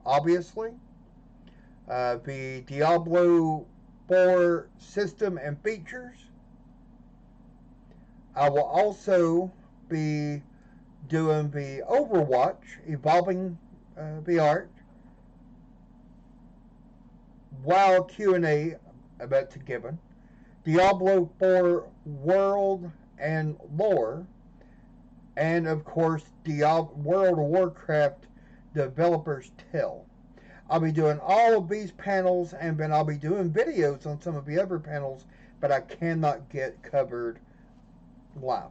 Obviously. The Diablo 4 system and features. I will also be doing the Overwatch Evolving the Art WoW Q&A about to given, Diablo 4 World and Lore, and of course World of Warcraft Developers Tell. I'll be doing all of these panels, and then I'll be doing videos on some of the other panels, but I cannot get covered live.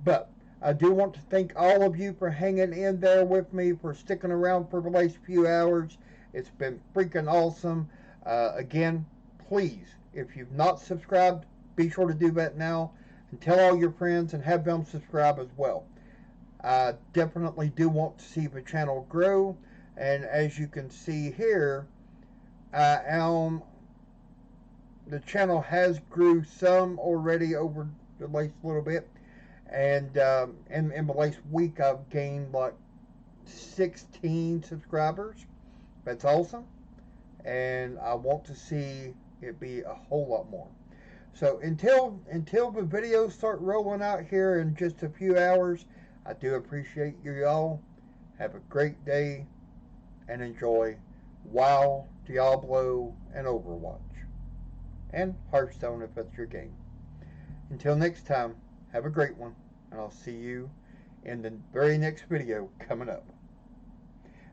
But I do want to thank all of you for hanging in there with me, for sticking around for the last few hours. It's been freaking awesome. Again, please, if you've not subscribed, be sure to do that now. And tell all your friends and have them subscribe as well. I definitely do want to see the channel grow. And as you can see here, the channel has grew some already over the last little bit. And in the last week, I've gained like 16 subscribers. That's awesome. And I want to see it be a whole lot more. So until the videos start rolling out here in just a few hours, I do appreciate you all. Have a great day and enjoy WoW, Diablo, and Overwatch. And Hearthstone if that's your game. Until next time, have a great one, and I'll see you in the very next video coming up.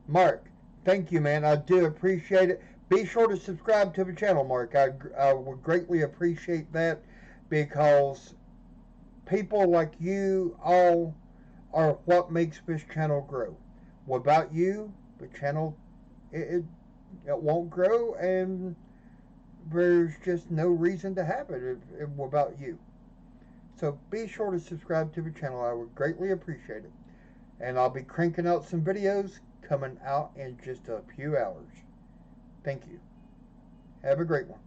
Mark, thank you, man. I do appreciate it. Be sure to subscribe to the channel, Mark. I would greatly appreciate that, because people like you all are what makes this channel grow. Without you, the channel, it won't grow, and there's just no reason to have it without you. So be sure to subscribe to the channel. I would greatly appreciate it. And I'll be cranking out some videos coming out in just a few hours. Thank you. Have a great one.